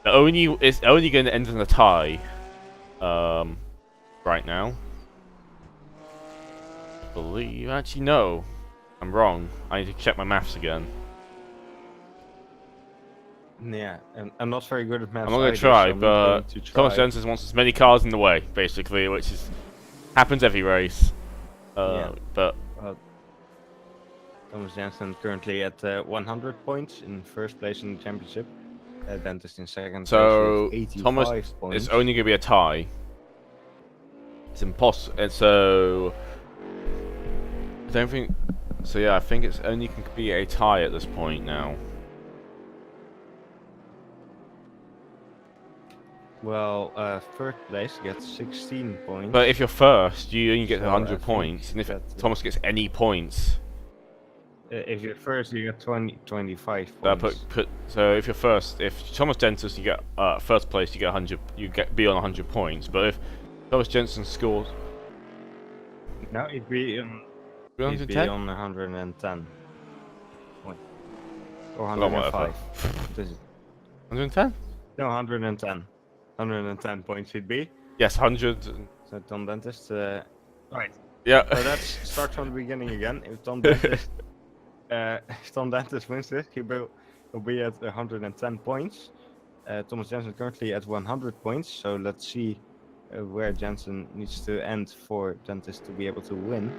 it's only going to end in a tie. right now. I believe, actually no, I'm wrong. I need to check my maths again. Yeah, and I'm not very good at maths I'm not going to either, try, so I'm not but going to Thomas try. Jensen wants as many cars in the way, basically, which is happens every race. Yeah. But Thomas Jensen currently at 100 points in first place in the championship. Dentist in second place so with 85 Thomas points. is only going to be a tie. It's impossible. And so I don't think. So yeah, I think it's only can be a tie at this point now. Well, third place gets 16 points. But if you're first, you only get So 100 I points, and if that, Thomas gets any points, if you're first, you get 25 that points. so if you're first, if Thomas Jensen you get first place, you get 100, you get be on 100 points. But if Thomas Jensen scores, No, it'd be on 110 points. Or Oh, whatever. 105. 110? No, 110. 110 points it'd be. Yes, 100. So Tom Dentist. Right. Yeah. So let's start from the beginning again. If Tom Dentist, if Tom Dentist wins this, he will be at 110 points. Thomas Jensen currently at 100 points. So let's see where Jensen needs to end for Dentist to be able to win.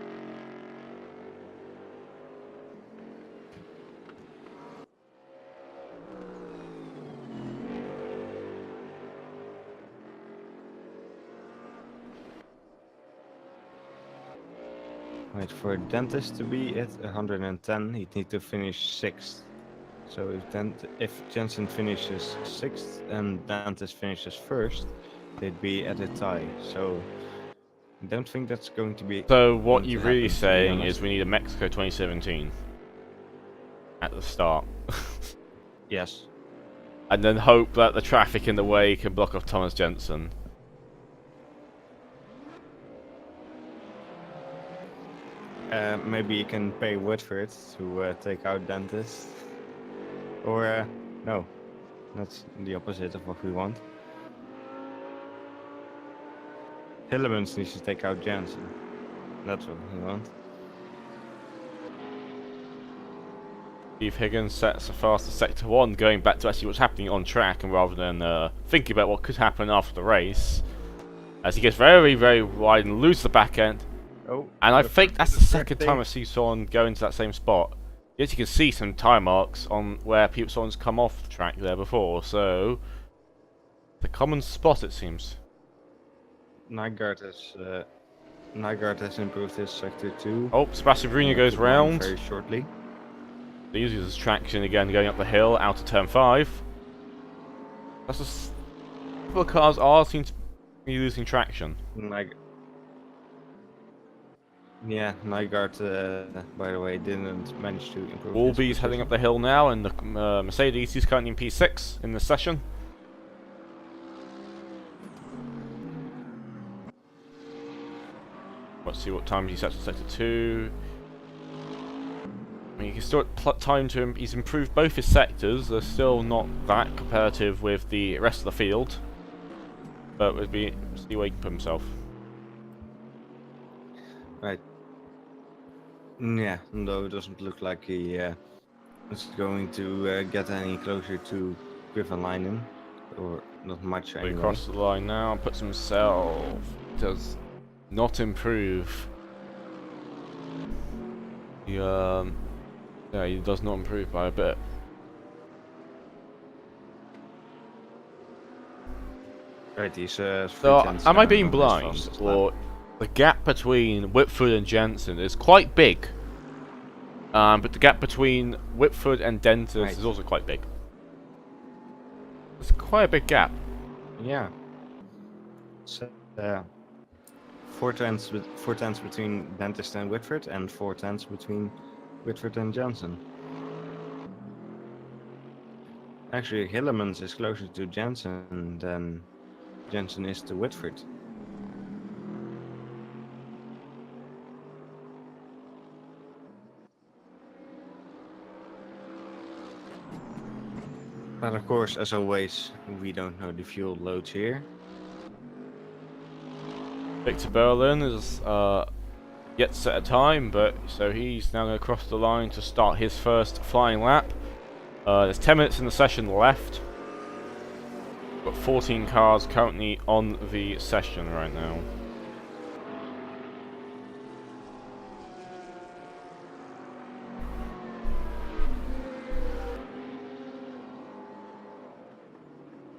Right, for Dentist to be at 110, he'd need to finish 6th. So if Jensen finishes 6th and Dentist finishes 1st, they'd be at a tie. So I don't think that's going to be. So what you're really saying is we need a Mexico 2017 at the start. Yes. And then hope that the traffic in the way can block off Thomas Jensen. Maybe you can pay Woodford to take out Dentist. Or, no. That's the opposite of what we want. Hillemans needs to take out Jensen. That's what we want. Steve Higgins sets a faster Sector 1, going back to actually what's happening on track, and rather than thinking about what could happen after the race. As he gets very, very wide and loses the back end. Oh, and I think that's the second time I see someone go into that same spot. Yes, you can see some tire marks on where someone's come off the track there before, so the common spot it seems. Nygaard has improved his sector 2. Oh, Sebastian Brunner goes round. Very shortly. He uses traction again going up the hill out of turn 5. That's just a couple of cars seem to be losing traction. Nygaard, by the way, didn't manage to improve. Wolby's heading up the hill now, and the Mercedes is currently in P6 in this session. Let's see what time he sets for Sector 2. I mean, he can still time to him. He's improved both his sectors. They're still not that competitive with the rest of the field, but we'll see where he can put himself. Right. Yeah, though it doesn't look like he is going to get any closer to Griffenleinen, or not much anyway. He crosses the line now, puts himself, does not improve. He he does not improve by a bit. Right, he's so am I being blind, or the gap between Whitford and Jensen is quite big? But the gap between Whitford and Dentist is also quite big. It's quite a big gap. Yeah. So, 4 tenths between Dentist and Whitford, and 4 tenths between Whitford and Jensen. Actually, Hillemans is closer to Jensen than Jensen is to Whitford. But of course, as always, we don't know the fuel loads here. Victor Berlin is yet to set a time, but so he's now going to cross the line to start his first flying lap. There's 10 minutes in the session left. Got 14 cars currently on the session right now.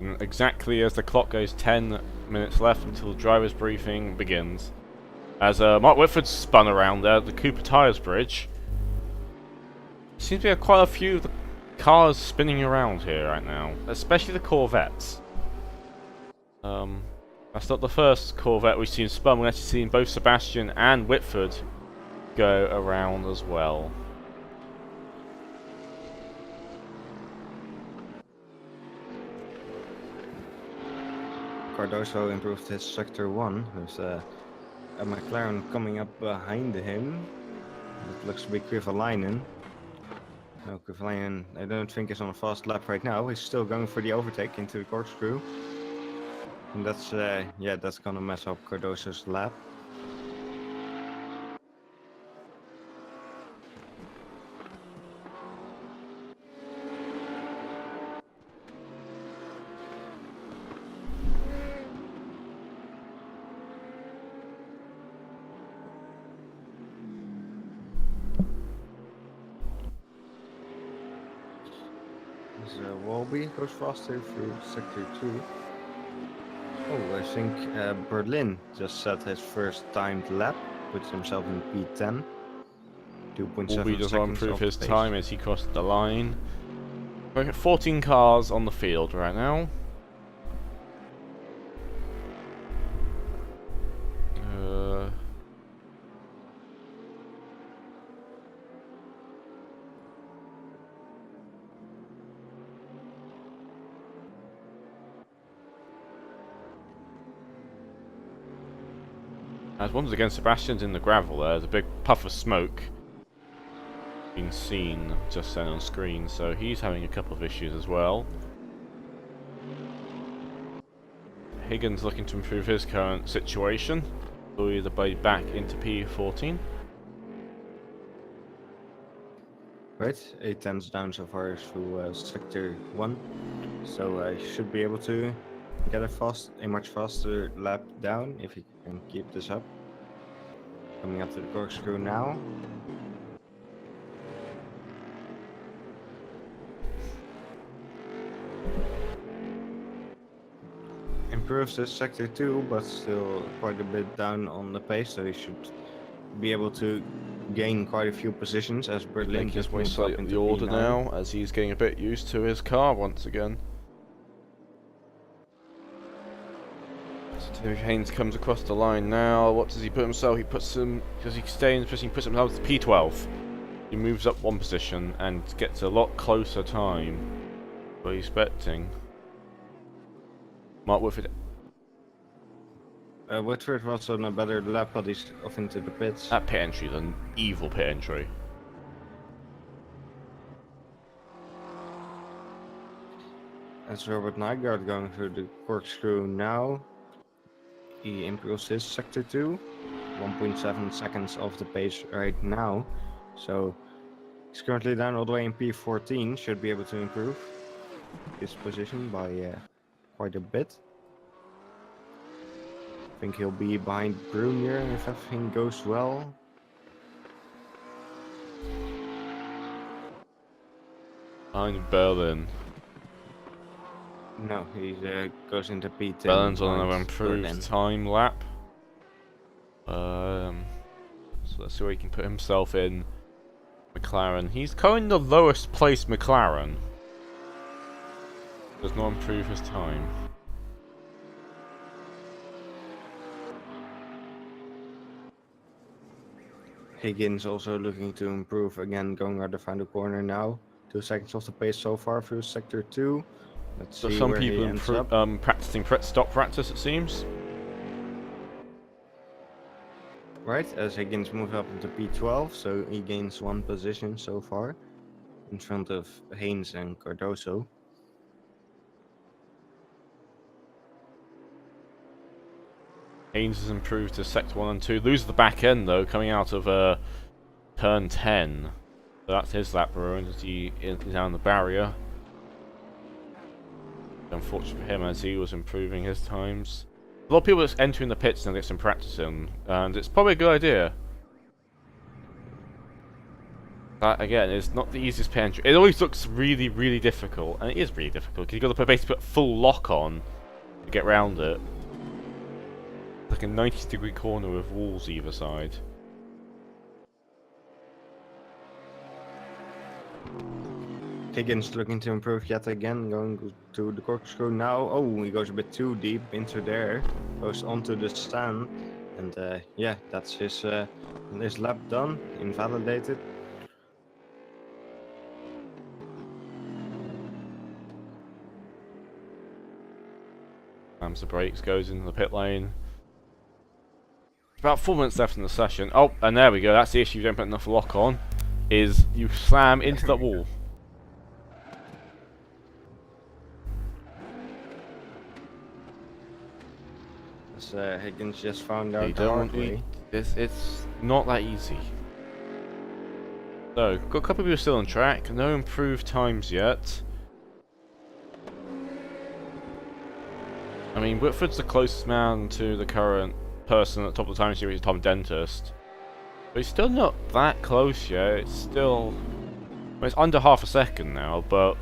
And exactly as the clock goes, 10 minutes left until the driver's briefing begins. As Mark Whitford's spun around there, the Cooper Tires bridge. Seems to be quite a few of the cars spinning around here right now, especially the Corvettes. That's not the first Corvette we've seen spun. We've actually seen both Sebastian and Whitford go around as well. Cardoso improved his sector 1. There's a McLaren coming up behind him. It looks to be Kovalainen. No, Kovalainen, I don't think is on a fast lap right now. He's still going for the overtake into the corkscrew. And that's, yeah, that's gonna mess up Cardoso's lap. Walby goes faster through sector 2. Oh, I think Berlin just set his first timed lap, puts himself in P10. 2.7 Walby does not seconds improve off his pace. time as he crossed the line. We've got 14 cars on the field right now. As once again, Sebastian's in the gravel there. There's a big puff of smoke being seen just then on screen, so he's having a couple of issues as well. Higgins looking to improve his current situation. He'll either be back into P14. Right, 8 tenths down so far through sector 1. So I should be able to get a much faster lap down if he can keep this up. Coming up to the corkscrew now. Improves this sector 2, but still quite a bit down on the pace, so he should be able to gain quite a few positions as Berlin Making his just way moves up slightly into order P9. now as he's getting a bit used to his car once again. So Timothy Haynes comes across the line now. What does he put himself? He puts him, does he stay in the position? He puts himself to P12. He moves up one position and gets a lot closer time. What are you expecting? Mark Whitford. Whitford was on a better lap, but he's off into the pits. That pit entry is an evil pit entry. That's Robert Nygaard going through the corkscrew now. He improves his sector 2. 1.7 seconds off the pace right now. So he's currently down all the way in P14. Should be able to improve his position by quite a bit. I think he'll be behind Brunier if everything goes well. Behind Berlin. No, he goes into P10. Berlin's on another behind improved Berlin. time lap. So let's see where he can put himself in. McLaren. He's currently the lowest placed McLaren. Does not improve his time. Higgins also looking to improve again, going out the final corner now. 2 seconds off the pace so far through sector 2. Let's So see some where he people ends up. practicing stop practice, it seems. Right, as Higgins moves up into P12, so he gains 1 position so far in front of Haynes and Cardoso. Haynes has improved to sector 1 and 2. Loses the back end though, coming out of turn 10. So that's his lap ruined as he is down the barrier. Unfortunate for him as he was improving his times. A lot of people just entering the pits and get some practice in, and it's probably a good idea. But again, it's not the easiest pit entry. It always looks really, really difficult, and it is really difficult because you've got to basically put full lock on to get around it. It's like a 90-degree corner with walls either side. Higgins looking to improve yet again, going to the corkscrew now. Oh, he goes a bit too deep into there, goes onto the stand, and yeah, that's his lap done, invalidated. Slams the brakes, goes into the pit lane. About 4 minutes left in the session. Oh, and there we go. That's the issue. You don't put enough lock on. Is you slam into that wall. Higgins just found out You the hard don't. way. It's not that easy. So, got a couple of people still on track. No improved times yet. I mean, Whitford's the closest man to the current person at the top of the time series, Tom Dentist. But he's still not that close yet. It's still... well, it's under half a second now, but...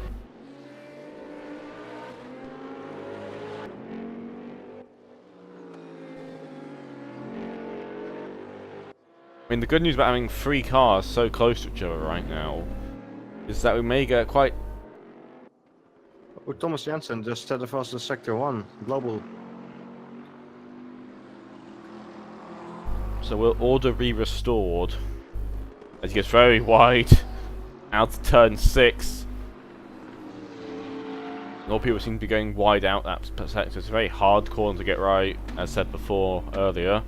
I mean, the good news about having 3 cars so close to each other right now is that we may get quite... Oh, Thomas Jensen just set us the sector 1 global. So we'll order be restored as he gets very wide out to turn 6. A lot of people seem to be going wide out that sector. It's a very hard corner to get right, as said before earlier.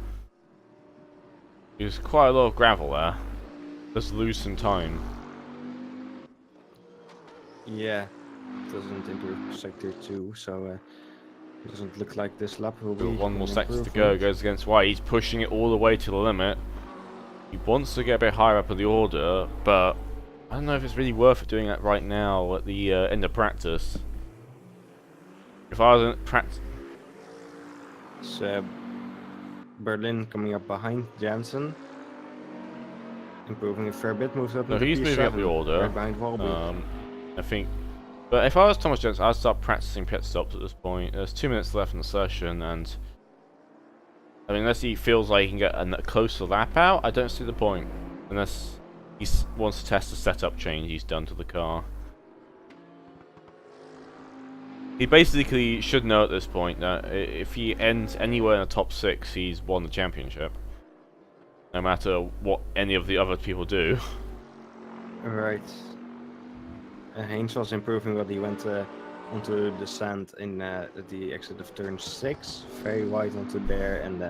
There's quite a lot of gravel there. Just lose some time. Yeah, doesn't improve sector 2, so it doesn't look like this lap will be. One more an sector to go. improvement. Goes against White. He's pushing it all the way to the limit. He wants to get a bit higher up in the order, but I don't know if it's really worth it doing that right now at the end of practice. If I was in practice, It's Berlin coming up behind Jansen, improving a fair bit. Moves up. no, into he's moving up the P7, order. right behind Walby. I think. But if I was Thomas Jones, I'd start practicing pit stops at this point. There's 2 minutes left in the session, and I mean, unless he feels like he can get a closer lap out, I don't see the point. Unless he wants to test the setup change he's done to the car. He basically should know at this point that if he ends anywhere in the top 6, he's won the championship. No matter what any of the other people do. Right. Haynes was improving, but he went onto the sand in at the exit of turn 6, very wide onto there, and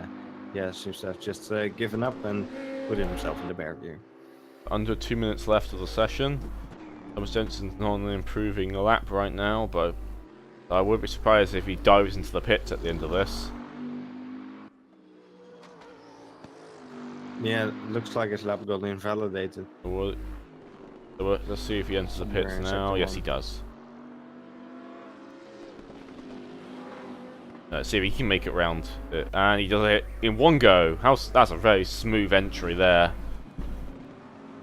yeah, seems to have just given up and put himself in the barrier. Under 2 minutes left of the session. Thomas Jensen's not only improving a lap right now, but I wouldn't be surprised if he dives into the pits at the end of this. Yeah, looks like his lap got invalidated. Let's see if he enters the pits We're in now. sector Yes, 1. he does. Let's see if he can make it round it. And he does it in one go. That's a very smooth entry there.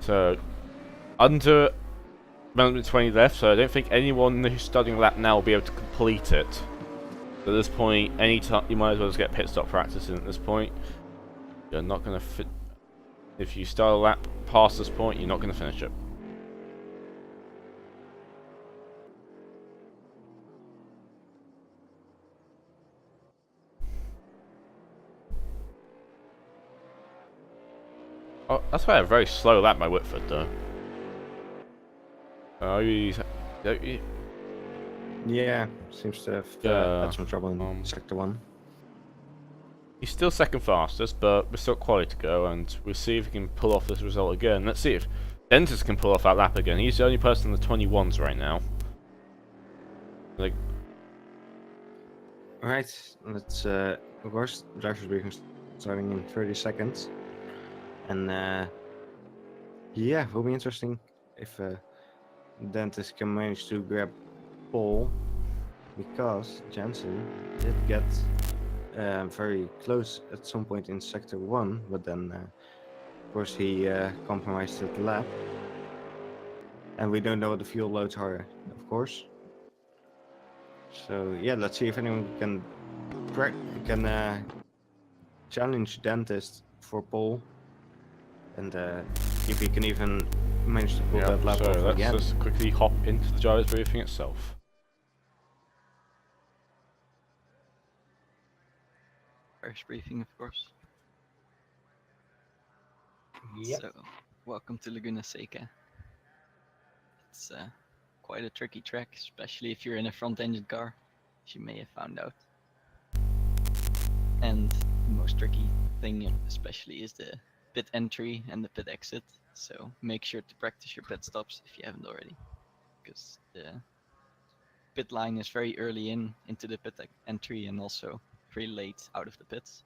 So, under 20 left, so I don't think anyone who's studying lap now will be able to complete it. At this point, any time you might as well just get pit stop practice in at this point. You're not going to fit. If you start a lap past this point, you're not going to finish it. Oh, that's why a very slow lap by Whitford, though. Yeah, seems to have had some trouble in sector 1. He's still second fastest, but we've still got quality to go, and we'll see if he can pull off this result again. Let's see if Dentist can pull off that lap again. He's the only person in the 21s right now. Like, Alright, let's of course, driver's briefing starting in 30 seconds. And yeah, will be interesting if Dentist can manage to grab pole, because Jensen did get very close at some point in sector 1, but then of course he compromised at the lap. And we don't know what the fuel loads are, of course. So yeah, let's see if anyone can challenge Dentist for pole, and if he can even manage to pull that lap so off let's again. just quickly hop into the driver's briefing itself. First briefing, of course. Yep. So, welcome to Laguna Seca. It's quite a tricky track, especially if you're in a front-engine car, as you may have found out. And the most tricky thing, especially, is the pit entry and the pit exit. So make sure to practice your pit stops if you haven't already, because the pit line is very early into the pit entry and also very late out of the pits.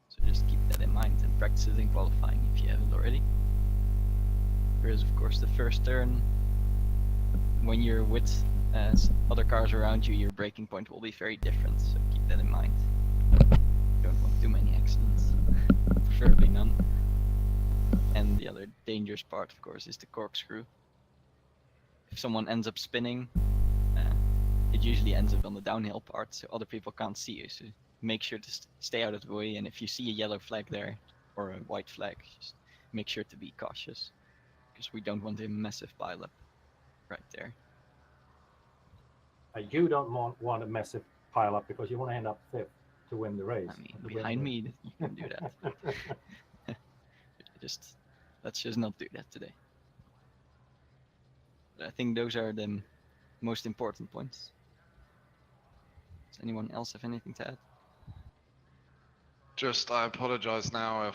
So just keep that in mind and practice it in qualifying if you haven't already. There is of course the first turn. When you're with other cars around you, your braking point will be very different, so keep that in mind. Don't want too many accidents, preferably none. And the other dangerous part, of course, is the corkscrew. If someone ends up spinning, it usually ends up on the downhill part, so other people can't see you. So make sure to stay out of the way, and if you see a yellow flag there, or a white flag, just make sure to be cautious, because we don't want a massive pileup right there. You don't want a massive pile up because you want to end up fifth to win the race. I mean, behind me, you can do that. Let's just not do that today. But I think those are the most important points. Does anyone else have anything to add? Just, I apologize now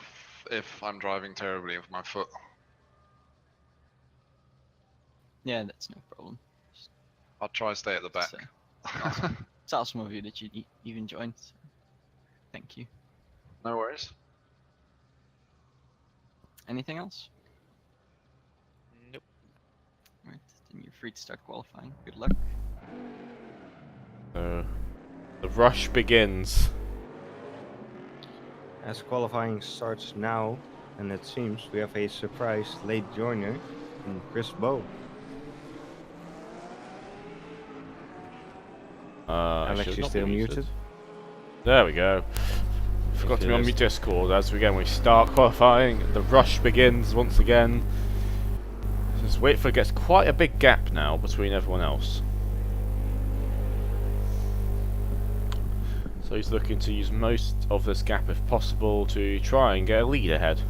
if I'm driving terribly with my foot. Yeah, that's no problem. I'll try to stay at the back. It's awesome of you that you even joined. So thank you. No worries. Anything else? Nope. Right, then you're free to start qualifying. Good luck. The rush begins. As qualifying starts now, and it seems we have a surprise late joiner in Chris Bow. Alex, you're still muted. There we go. Forgot to be on my Discord as we start qualifying. The rush begins once again. Just wait for it gets quite a big gap now between everyone else. So he's looking to use most of this gap if possible to try and get a lead ahead.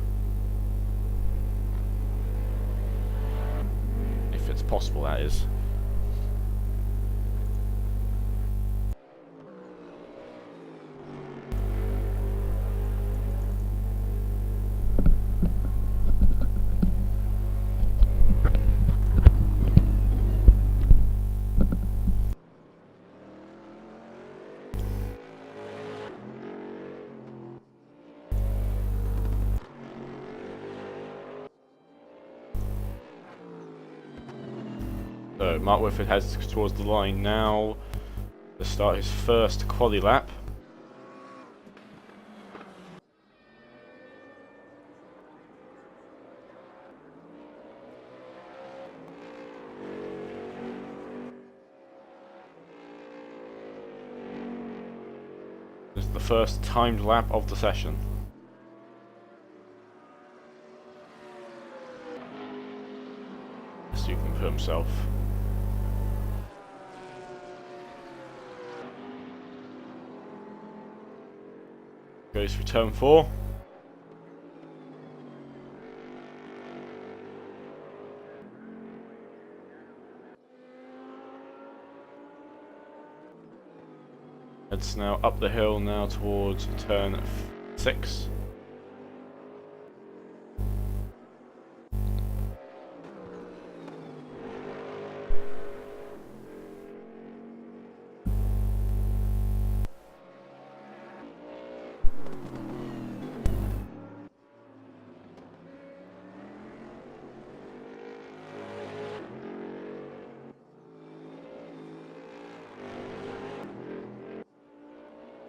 If it's possible, that is. So Mark Whitford heads towards the line now to start his first quali lap. This is the first timed lap of the session. Speaking for himself. Goes for turn 4. It's now up the hill now towards turn 6.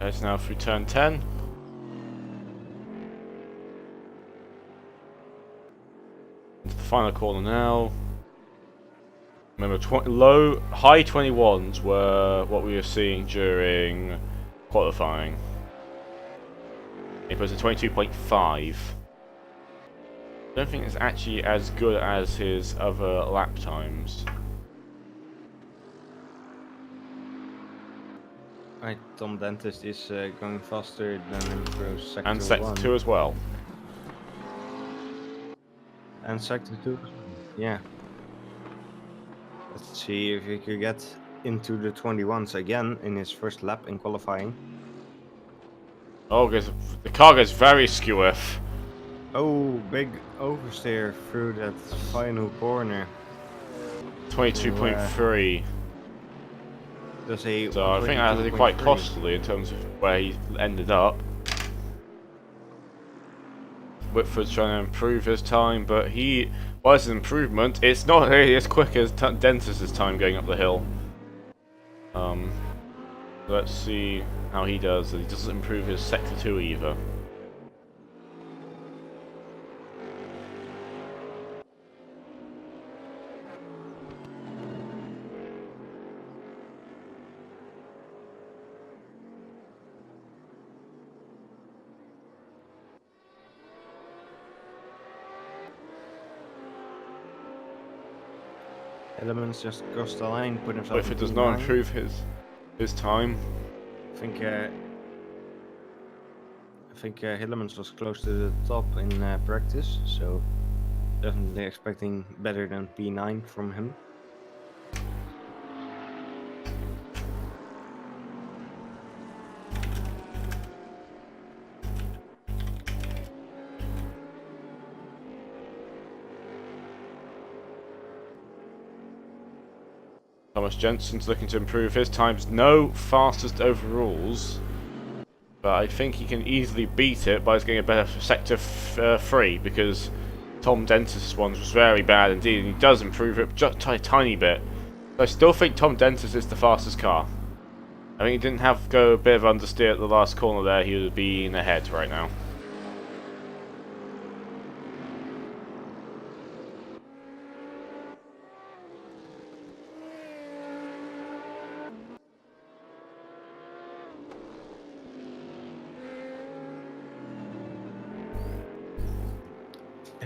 It's now through turn 10. Into the final corner now. Remember, high 21s were what we were seeing during qualifying. It was a 22.5. I don't think it's actually as good as his other lap times. Right, Tom Dentist is going faster than him through sector And sector 1. 2 as well. And sector 2. Yeah. Let's see if he could get into the 21s again in his first lap in qualifying. Oh, the car goes very skew. Oh, big oversteer through that final corner. 22.3. Does a So I think that's quite 22.3. costly in terms of where he ended up. Whitford's trying to improve his time, but well, it's an improvement. It's not really as quick as Dentist's time going up the hill. Let's see how he does. He doesn't improve his sector 2 either. Elements just crossed the line, put himself Whitford in does not P9. improve his time. I think Hillemans was close to the top in practice, so definitely expecting better than P9 from him. Thomas Jensen's looking to improve his times. No fastest overalls, but I think he can easily beat it by getting a better sector 3, because Tom Dentist's ones was very bad indeed, and he does improve it just a tiny bit. But I still think Tom Dentist is the fastest car. I think he didn't have to go a bit of understeer at the last corner there. He would be in ahead right now.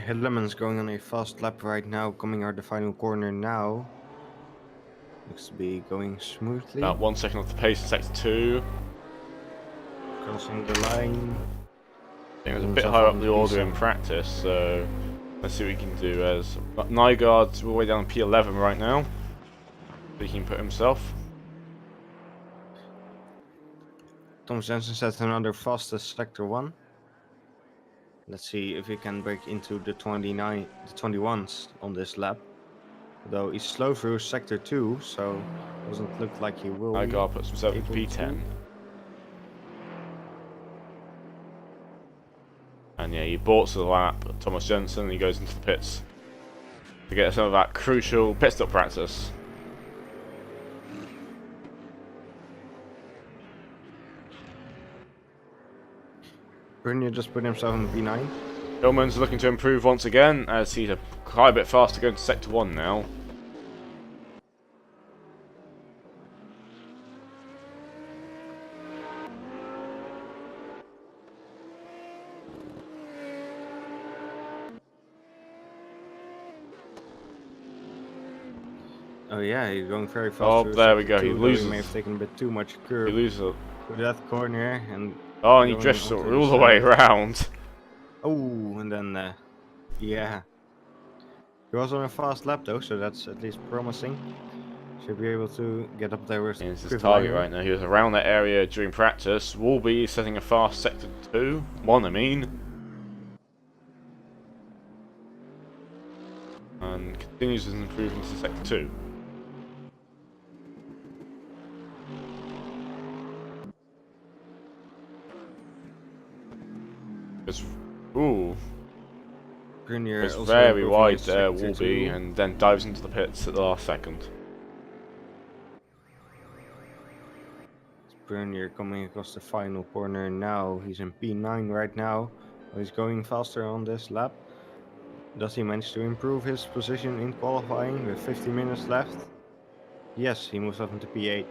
Hillemans going on a fast lap right now, coming out the final corner now. Looks to be going smoothly. About 1 second off the pace in sector 2. Crossing the line. I think it was a bit higher up the order in practice, so let's see what he can do. As Nygaard's all the way down to P11 right now. He can put himself. Tom Jensen sets another fastest sector 1. Let's see if he can break into the 21s on this lap. Though he's slow through sector 2, so doesn't look like he will. Nygaard puts himself in able P10. to. And yeah, he balks the lap, Thomas Jensen, and he goes into the pits to get some of that crucial pit stop practice. Bernier just put himself in P9. Hillman's looking to improve once again, as he's quite a bit faster going to sector 1 now. Oh yeah, he's going very fast. Oh, through there we sector go. He 2, though loses. He may have taken a bit too much He curve loses it. to that corner, and Oh, and he going drifts onto all the way side. around. Oh, and then yeah, he was on a fast lap though, so that's at least promising. Should be able to get up there with. It's his Chris target Lyon. right now. He was around that area during practice. Wolby setting a fast sector 1, I mean. And continues his improvements to sector 2. Ooh, Bernier it's also very improving wide his there, sector Wolby, 2. and then dives into the pits at the last second. Bernier coming across the final corner now. He's in P9 right now. He's going faster on this lap. Does he manage to improve his position in qualifying with 50 minutes left? Yes, he moves up into P8.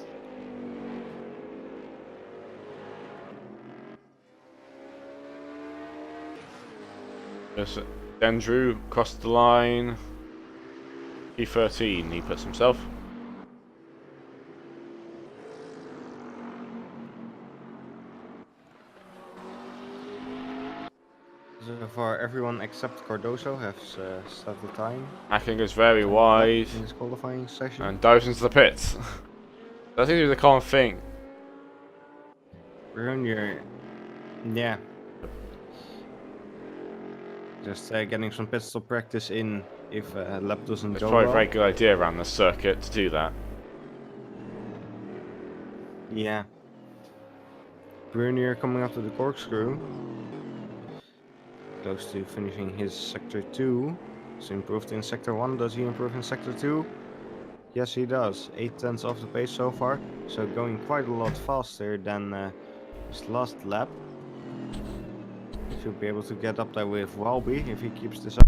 Yes, Andrew crossed the line. P13, he puts himself. So far, everyone except Cardoso has set the time. Hacking is very wide In his qualifying session. and dives into the pits. That seems to be the common thing. Bernier, yeah. Just getting some pit stop practice in if lap doesn't It's go probably well. a very good idea around the circuit to do that. Yeah. Bernier coming up to the corkscrew. Close to finishing his sector 2. He's improved in sector 1. Does he improve in sector 2? Yes, he does. 8/10 off the pace so far. So going quite a lot faster than his last lap. He should be able to get up there with Walby if he keeps this up.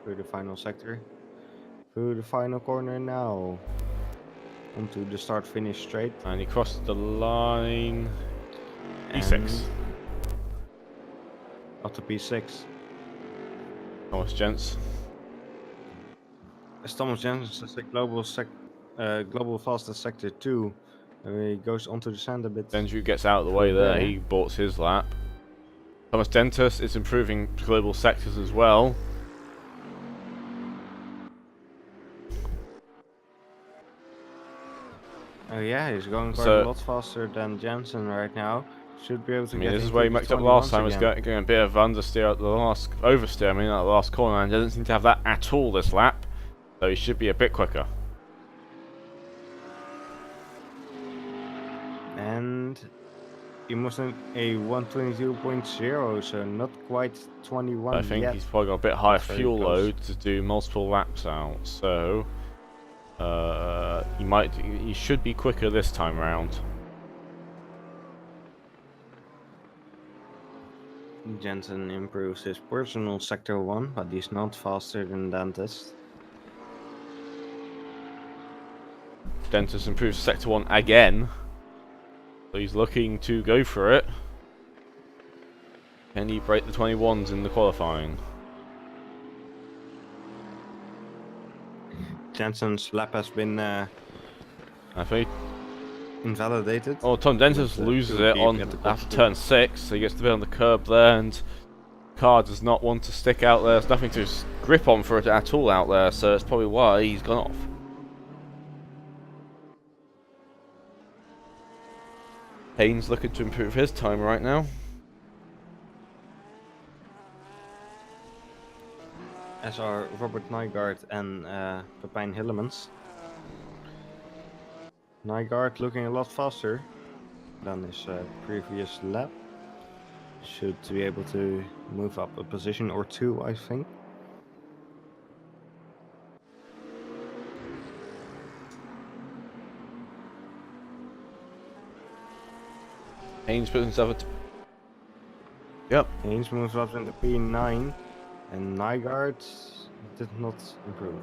Through the final sector. Through the final corner now. Onto the start-finish straight. And he crossed the line. P6. And up to P6. Thomas Gents. As Thomas Jensen says, the global fastest sector 2. He goes onto the sand a bit. Andrew gets out of the way there. He bought his lap. Thomas Dentus is improving global sectors as well. Oh yeah, he's going quite So- a lot faster than Jensen right now. Should be able to I get mean, this is into where he the mucked up 20 last time. once Was again. getting a bit of understeer at the last oversteer. I mean, at the last corner, and doesn't seem to have that at all this lap. So he should be a bit quicker. And he must have a 122.0, so not quite 21 I think yet. he's probably got a bit higher That's very fuel close. load to do multiple laps out. So he should be quicker this time around. Jensen improves his personal sector 1, but he's not faster than Dentist. Dentus improves sector 1 again. So he's looking to go for it. Can he break the 21s in the qualifying? Jensen's lap has been I think. invalidated. Oh, Tom Dentus With, loses to it be on at the after corkscrew. turn 6, so he gets to be on the curb there, and car does not want to stick out there. There's nothing to grip on for it at all out there, so that's probably why he's gone off. Haynes looking to improve his time right now. As are Robert Nygaard and Pepijn Hillemans. Nygaard looking a lot faster than his previous lap. Should be able to move up a position or two, I think. Haynes puts himself at... Yep. Haynes moves up into P9 and Nygaard did not improve.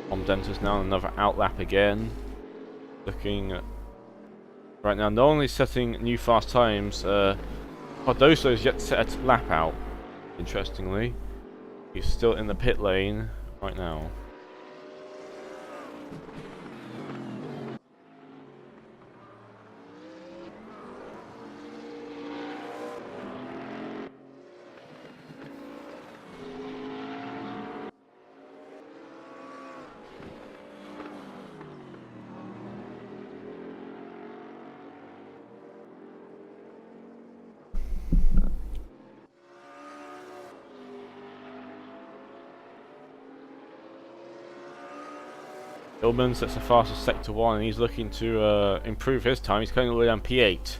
Tom Dentus now on another outlap again. Looking at... Right now, not only setting new fast times, Cardoso is yet to set a lap out, interestingly. He's still in the pit lane right now. Hillman sets the fastest sector 1 and he's looking to improve his time. He's going all the way down P8.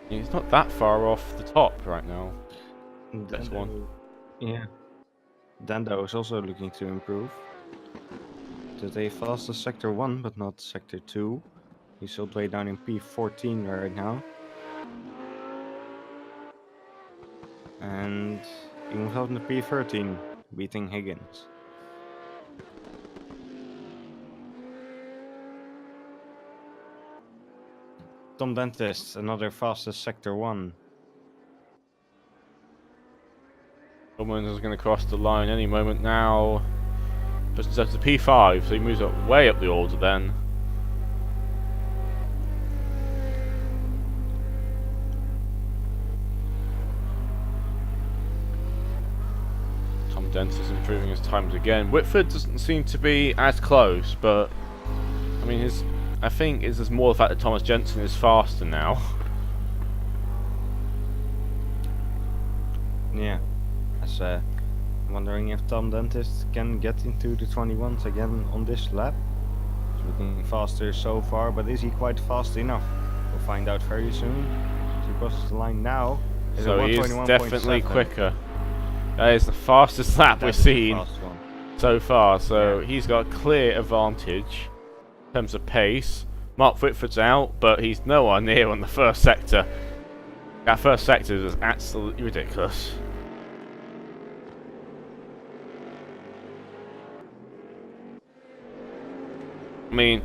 He's not that far off the top right now. That's one. Yeah. Dando is also looking to improve. did a fastest sector 1, but not sector 2. He's still way down in P14 right now. And he moves out in the P13, beating Higgins. Tom Dentist, another fastest sector 1. Someone is going to cross the line any moment now. Just up to P5, so he moves up way up the order then. Tom Dentist is improving his times again. Whitford doesn't seem to be as close, but I mean, I think it's just more the fact that Thomas Jensen is faster now. Yeah. I'm wondering if Tom Dentist can get into the 21s again on this lap. He's looking faster so far, but is he quite fast enough? We'll find out very soon. He crosses the line now. So he is definitely quicker. That is the fastest lap we've seen so far. So he's got a clear advantage in terms of pace. Mark Whitford's out, but he's nowhere near on the first sector. That first sector is absolutely ridiculous. I mean,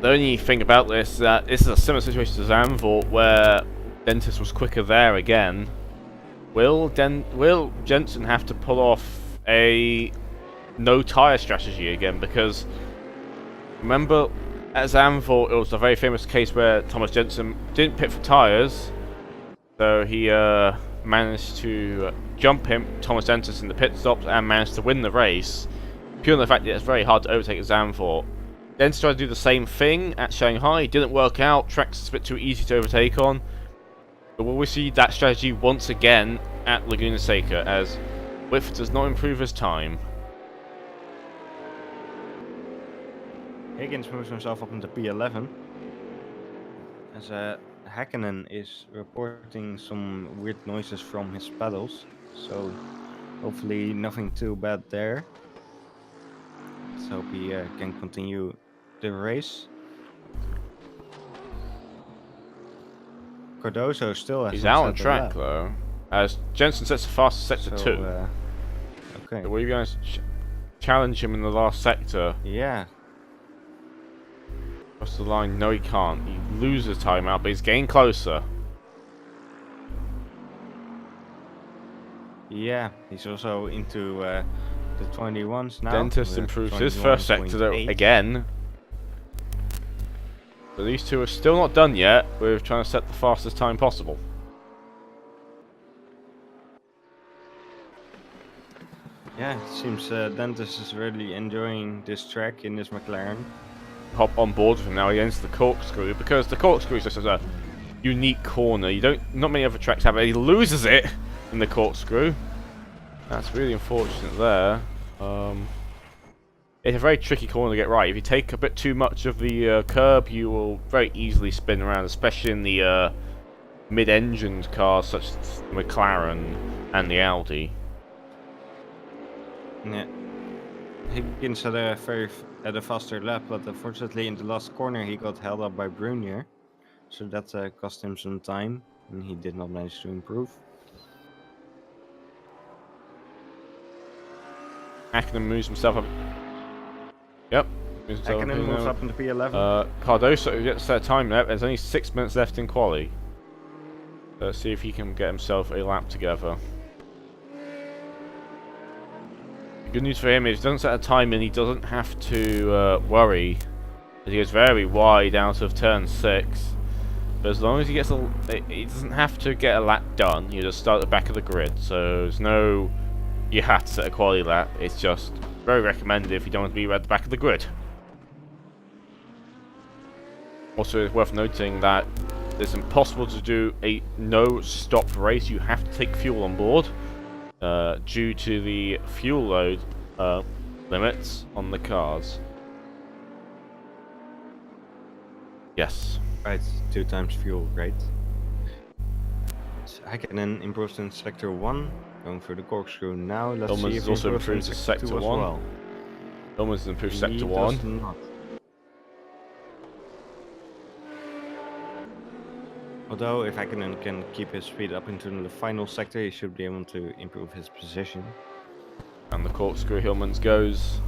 the only thing about this is that this is a similar situation to Zandvoort, where Dentist was quicker there again. Will Jensen have to pull off a no tyre strategy again? Because remember, at Zandvoort, it was a very famous case where Thomas Jensen didn't pit for tyres, so he managed to jump Thomas Dentist in the pit stops and managed to win the race. Purely on the fact that it's very hard to overtake at Zandvoort. Dentist tried to do the same thing at Shanghai. It didn't work out. Track's a bit too easy to overtake on. But will we see that strategy once again at Laguna Seca, as Whitford does not improve his time? Higgins moves himself up into P11. As Häkkinen is reporting some weird noises from his pedals. So hopefully nothing too bad there. Let's hope he can continue the race. Cardoso still has He's out on track though, as Jensen sets the fastest sector 2. Okay. So were you going to challenge him in the last sector? Yeah. Across the line? No, he can't. He loses time out, but he's getting closer. Yeah, he's also into the 21s now. Dentist improves his first sector though, again. So these two are still not done yet with trying to set the fastest time possible. Yeah, it seems Dentist is really enjoying this track in this McLaren. Hop on board with him now against the corkscrew, because the corkscrew is just a unique corner. Not many other tracks have it. He loses it in the corkscrew. That's really unfortunate there. It's a very tricky corner to get right. If you take a bit too much of the curb, you will very easily spin around, especially in the mid-engined cars such as the McLaren and the Audi. Yeah. Higgins had a faster lap, but unfortunately in the last corner he got held up by Brunier, so that cost him some time, and he did not manage to improve. Häkkinen moves himself up. Yep. Häkkinen moves up into P11. Cardoso gets that time left. There's only 6 minutes left in quali. Let's see if he can get himself a lap together. The good news for him is he doesn't set a time and he doesn't have to worry. He goes very wide out of turn 6. But as long as he gets he doesn't have to get a lap done. You just start at the back of the grid. So there's no, you have to set a quality lap. It's just very recommended if you don't want to be at the back of the grid. Also, it's worth noting that it's impossible to do a no-stop race. You have to take fuel on board due to the fuel load limits on the cars. Yes. Right, 2 times fuel, right? Häkkinen improves in sector 1, going through the corkscrew now. Let's see if he also improves in improves in sector 2 sector as 1. well. Hillman's improved He sector does 1. not. Although, if Hakkinen can keep his speed up into the final sector, he should be able to improve his position. And the corkscrew Hillman's goes.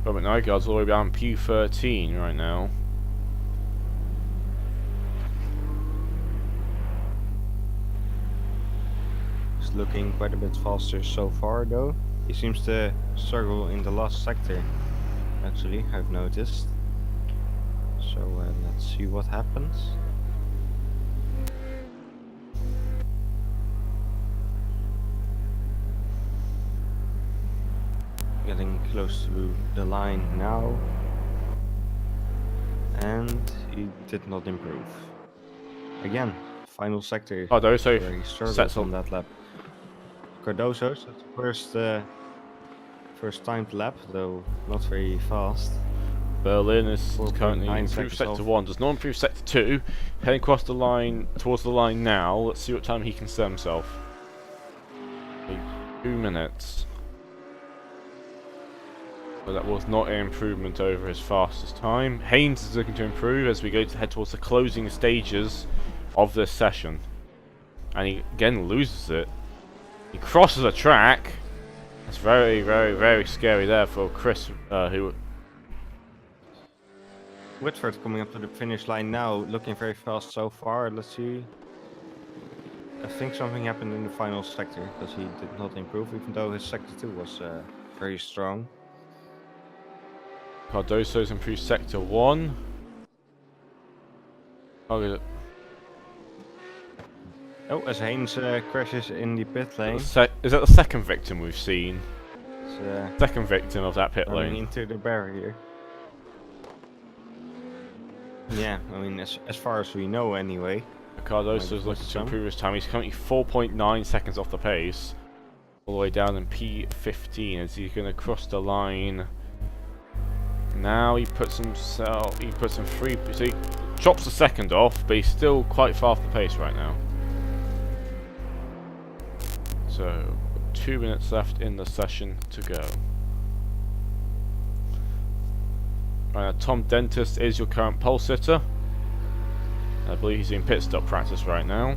Robert Nygaard's all the way down P13 right now. He's looking quite a bit faster so far, though. He seems to struggle in the last sector, actually, I've noticed. So let's see what happens. Getting close to the line now. And he did not improve. Again, final sector. Cardoso where he struggled sets on up. that lap. Cardoso's first timed lap, though not very fast. Berlin is 4.9 currently improved seconds sector off. 1, does not improve sector 2. Heading across the line, towards the line now. Let's see what time he can set himself. 2 minutes. But that was not an improvement over his fastest time. Haynes is looking to improve as we head towards the closing stages of this session. And he again loses it. He crosses a track. That's very, very, very scary there for Chris, who... Whitford coming up to the finish line now, looking very fast so far. Let's see. I think something happened in the final sector because he did not improve, even though his sector 2 was very strong. Cardoso's improved sector 1. Oh, as Haynes crashes in the pit lane. Is that the second victim we've seen? It's, Second victim of that pit running lane. into the barrier. Yeah, I mean, as far as we know anyway. Cardoso's Maybe looking to some. improve his time. He's currently 4.9 seconds off the pace. All the way down in P15 as he's going to cross the line. Now he puts him free. So he chops a second off, but he's still quite far off the pace right now. So, 2 minutes left in the session to go. Tom Dentist is your current pole sitter. I believe he's in pit stop practice right now.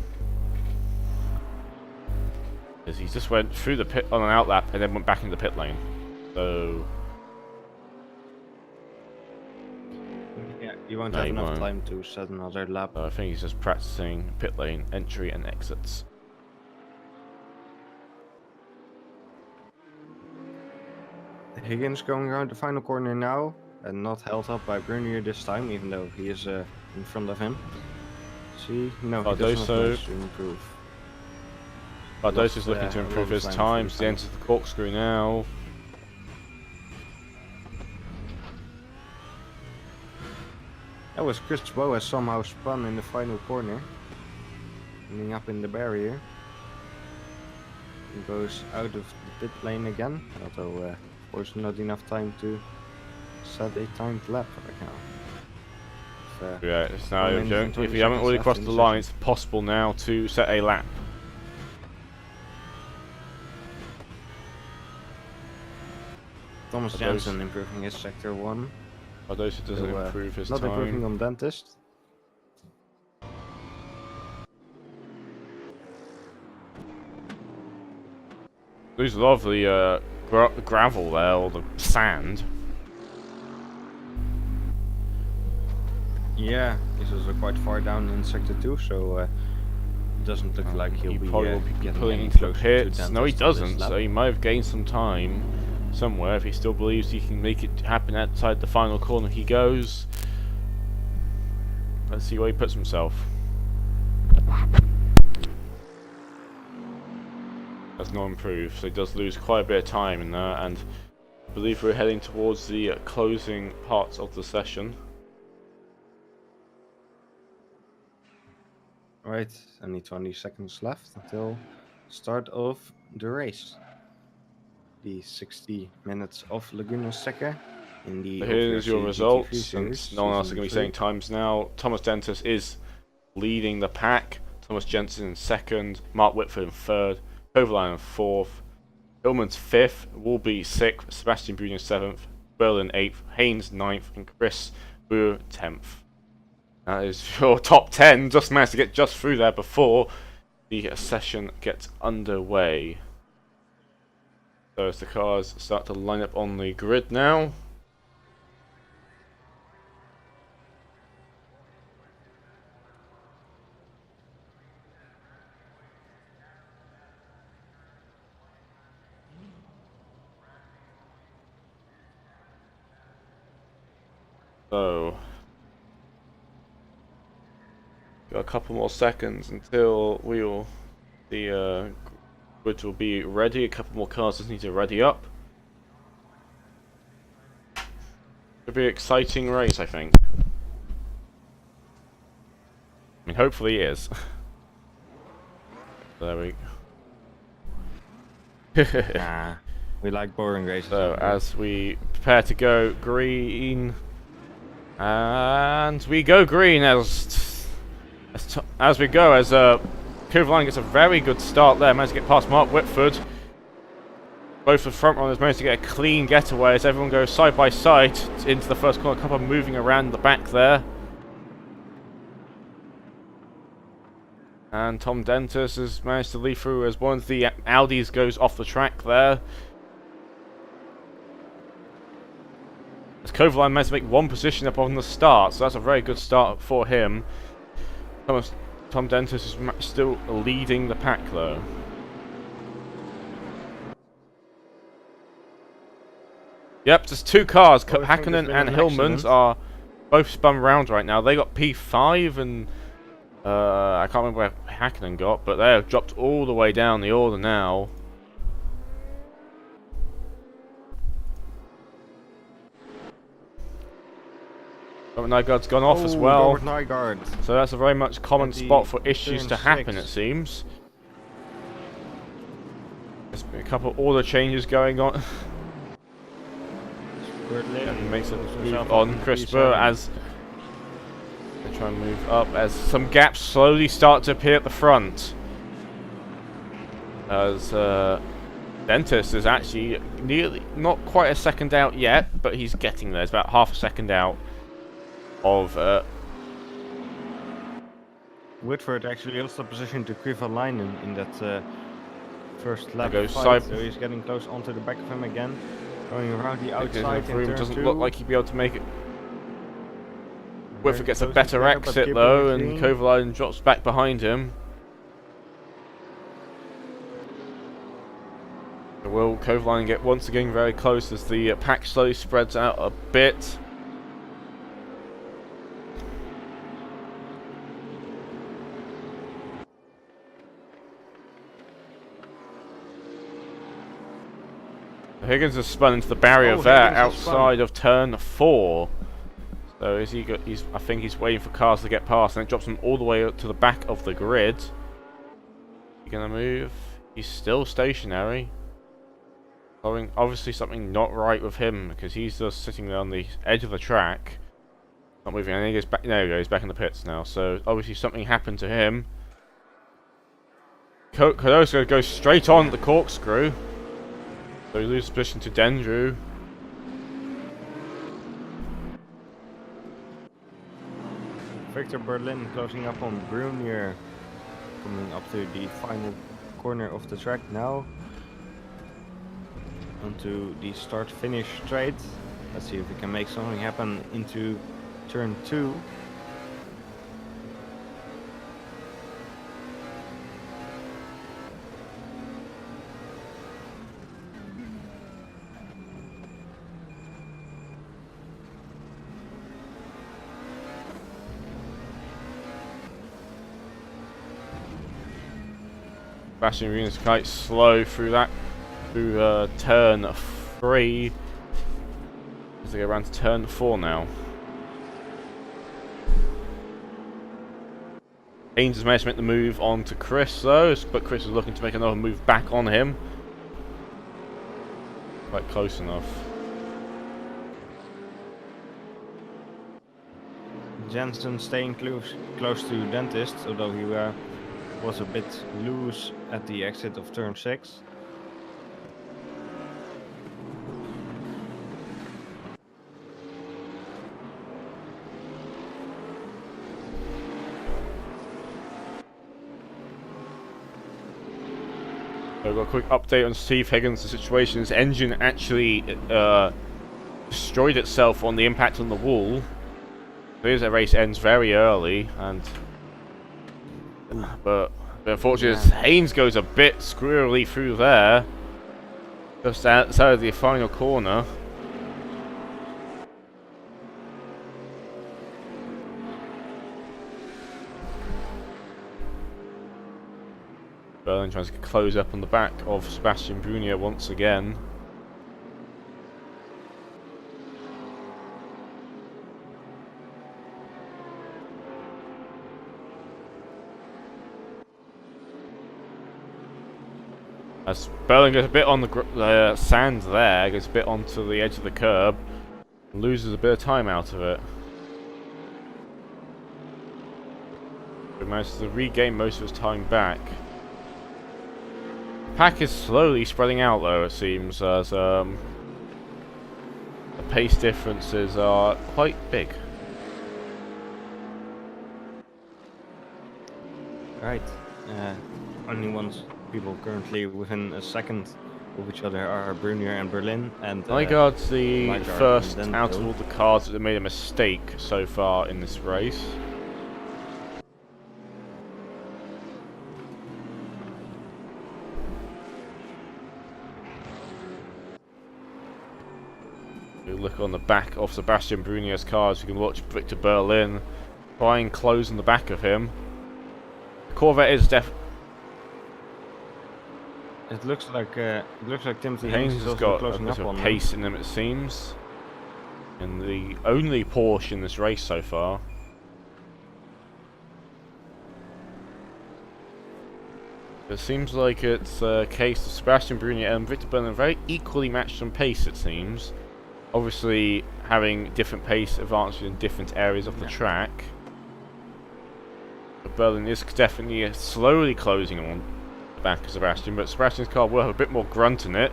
As he just went through the pit on an outlap and then went back into the pit lane. So Yeah, you won't No, have he enough won't. time to set another lap. I think he's just practicing pit lane entry and exits. Higgins going around the final corner now, and not held up by Brunier this time, even though he is in front of him. See, no, he does not Cardoso. manage to improve. Cardoso's looking to a improve lot his of time times. for He the enters the corkscrew now. That was Chris Boas somehow spun in the final corner, ending up in the barrier. He goes out of the pit lane again, although of course not enough time to set a timed lap right now. Yeah, it's now 1 minute and if 20 you haven't seconds already left crossed in the the line, session. it's possible now to set a lap. Thomas Cardoso. Jensen improving his sector 1. Cardoso doesn't So, improve his not improving time. on Dentist. There's a lot of the gravel there, or the sand. Yeah, he's also quite far down in sector 2, so it doesn't look like he'll He be probably will be getting pulling any into the closer to pits. No, he Dentist on this doesn't. lap. So he might have gained some time somewhere if he still believes he can make it happen outside the final corner. He goes. Let's see where he puts himself. has not improved, so he does lose quite a bit of time in there, and I believe we're heading towards the closing parts of the session. Right, only 20 seconds left until start of the race. The 60 minutes of Laguna Seca in the So here's your OVRC results, GT3 series. since no one else is Season going to be 3. saying times now. Thomas Dentis is leading the pack, Thomas Jensen in second, Mark Whitford in third, Kovalainen in fourth, Hillman's fifth, Woolby sixth, Sebastian Bunin seventh, Berlin eighth, Haynes ninth, and Chris Boer 10th. That is your top 10. Just managed to get just through there before the session gets underway. So as the cars start to line up on the grid now. So got a couple more seconds until the grid will be ready. A couple more cars just need to ready up. It'll be an exciting race, I think. I mean, hopefully it is. There we go. Nah, we like boring races. So as we prepare to go green, and we go green as we go, as Kovalainen gets a very good start there, managed to get past Mark Whitford. Both the front runners managed to get a clean getaway as everyone goes side by side into the first corner. A couple moving around the back there. And Tom Dentis has managed to lead through as one of the Audis goes off the track there. As Kovalainen managed to make one position up on the start, so that's a very good start for him. Tom Dentis is still leading the pack though. Yep, just two cars. Well, I think there's Hakkinen been and an Hillmans accident. are both spun round right now. They got P5 and I can't remember where Hakkinen got, but they have dropped all the way down the order now. Robert Nygaard's gone off as well. Robert Nygaard. So that's a very much common At the spot for issues turn to happen, 6. it seems. There's been a couple of order changes going on. And makes a move on CRISPR as they try and move up as some gaps slowly start to appear at the front. As Dentis is actually nearly, not quite a second out yet, but he's getting there. It's about half a second out of Whitford actually lost the position to Kovalainen in that first lap goes fight, side- so he's getting close onto the back of him again. Going around the because outside of in room. turn Doesn't 2. look like he'd be able to make it. Very Whitford gets a close better together, but exit keeping though, it and clean. Kovalainen drops back behind him. So will Kovalainen get once again very close as the pack slowly spreads out a bit? Higgins has spun into the barrier Oh, there Higgins has spun. outside of turn 4. So is he? I think he's waiting for cars to get past, and it drops him all the way up to the back of the grid. He's gonna move. He's still stationary. Obviously something not right with him because he's just sitting there on the edge of the track, not moving. And he goes back. There we go. He's back in the pits now. So obviously something happened to him. Cardoso goes straight on the corkscrew. So he loses position to Dendrew. Victor Berlin closing up on Brunier, coming up to the final corner of the track now. Onto the start-finish straight. Let's see if we can make something happen into turn 2. Sebastian Brunia's quite slow through that, through turn 3. As they go around to turn 4 now. Haynes has managed to make the move on to Chris though, but Chris is looking to make another move back on him. Quite close enough. Jensen staying close to Dentist, although he was a bit loose at the exit of turn 6. So I've got a quick update on Steve Higgins' situation. His engine actually destroyed itself on the impact on the wall. The race ends very early, and but unfortunately, Haynes goes a bit squirrely through there, just outside of the final corner. Berlin tries to close up on the back of Sebastian Brunia once again. As Berlin goes a bit on the sand there, goes a bit onto the edge of the curb, and loses a bit of time out of it. But manages to regain most of his time back. The pack is slowly spreading out though, it seems, as the pace differences are quite big. Right. Only ones people currently within a second of each other are Brunier and Berlin, and Nygaard's the Nygaard first and out of Dento. all the cars that have made a mistake so far in this race. We look on the back of Sebastian Brunier's car as we can watch Victor Berlin try and close on the back of him. The Corvette is It looks like Timothy Haynes is has also got a closing bit up of on them. pace in them, it seems. And the only Porsche in this race so far. It seems like it's a case of Sebastian Brunier and Victor Berlin very equally matched on pace, it seems. Obviously, having different pace advantages in different areas of the track. But Berlin is definitely slowly closing on the back of Sebastian, but Sebastian's car will have a bit more grunt in it.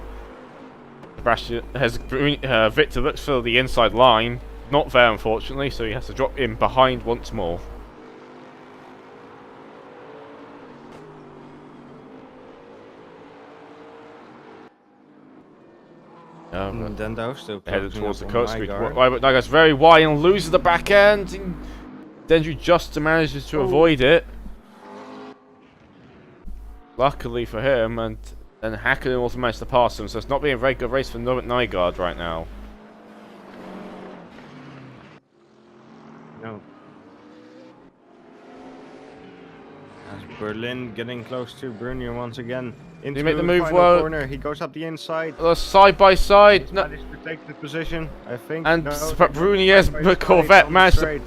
Sebastian has Victor looks for the inside line, not there unfortunately, so he has to drop in behind once more. Dento still Headed closing towards the up coast on street. Nygaard. Nygaard's very wide and loses the back end. Dendry just manages to avoid it. Luckily for him, and Hakkinen also managed to pass him, so it's not being a very good race for Nygaard right now. No. As Berlin getting close to Brunier once again. Into make the move final well? corner. He goes up the inside. Side by side, He's no, managed to take the position, I think. and No, Brunier's side by side Corvette on the managed to. straight.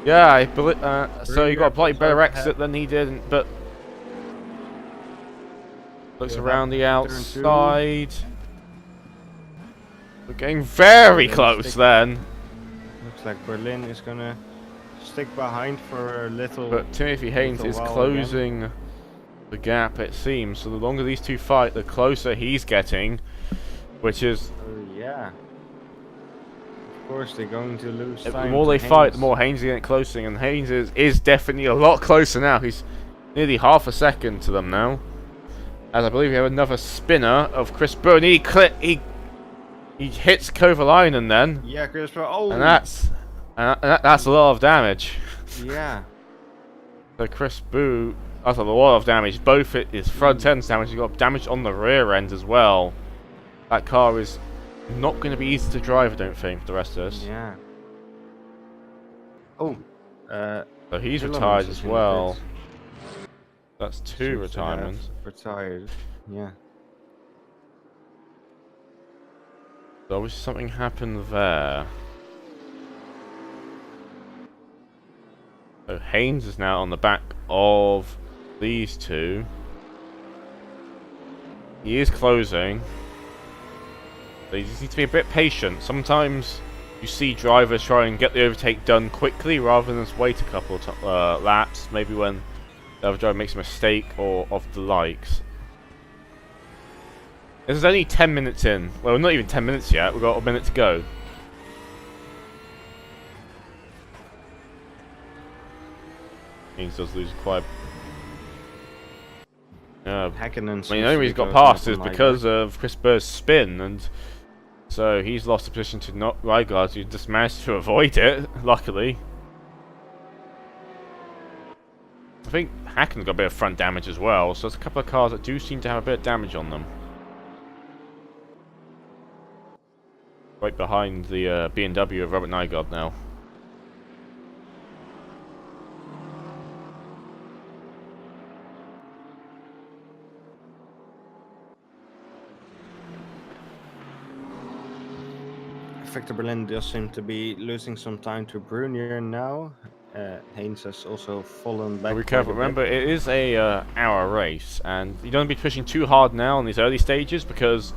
Yeah, I believe, so he got a Brunier slightly better pulls exit ahead. than he did, but looks Yeah, around the turn two. outside. We're getting very Berlin close stick- then. Looks like Berlin is gonna stick behind for a little. But Timothy Haynes little is while closing the gap, it seems. So the longer these two fight, the closer he's getting, which is Yeah. Of course, they're going to lose the time. more to they fight, the Haynes. more Haynes is getting closer, and Haynes is definitely a lot closer now. He's nearly half a second to them now. As I believe we have another spinner of Chris Byrne. He hits Kovalainen then, Yeah, Crisper. Oh, and that's a lot of damage. yeah. So Chris Boo, that's a lot of damage. Both his front end's damage. He's got damage on the rear end as well. That car is not going to be easy to drive, I don't think, for the rest of us. Yeah. Oh. So he's Tillemans retired is as in the well. pits. That's 2 seems to have retirements. Retired. Yeah. So obviously something happened there. So Haynes is now on the back of these two. He is closing. So you just need to be a bit patient. Sometimes you see drivers try and get the overtake done quickly rather than just wait a couple of laps. Maybe when the other driver makes a mistake or of the likes. This is only 10 minutes in. Well, not even 10 minutes yet. We've got a minute to go. Haynes does lose quite. Hakkinen. I mean, the only reason he's got past is because of Chris Burr's spin, and so he's lost the position to not Rygaard, who just managed to avoid it, luckily. I think Hakken's got a bit of front damage as well, so there's a couple of cars that do seem to have a bit of damage on them. Right behind the BMW of Robert Nygaard now. Victor Berlin does seem to be losing some time to Brunier now. Haynes has also fallen back. Be careful. Remember, it is a hour race, and you don't be pushing too hard now in these early stages, because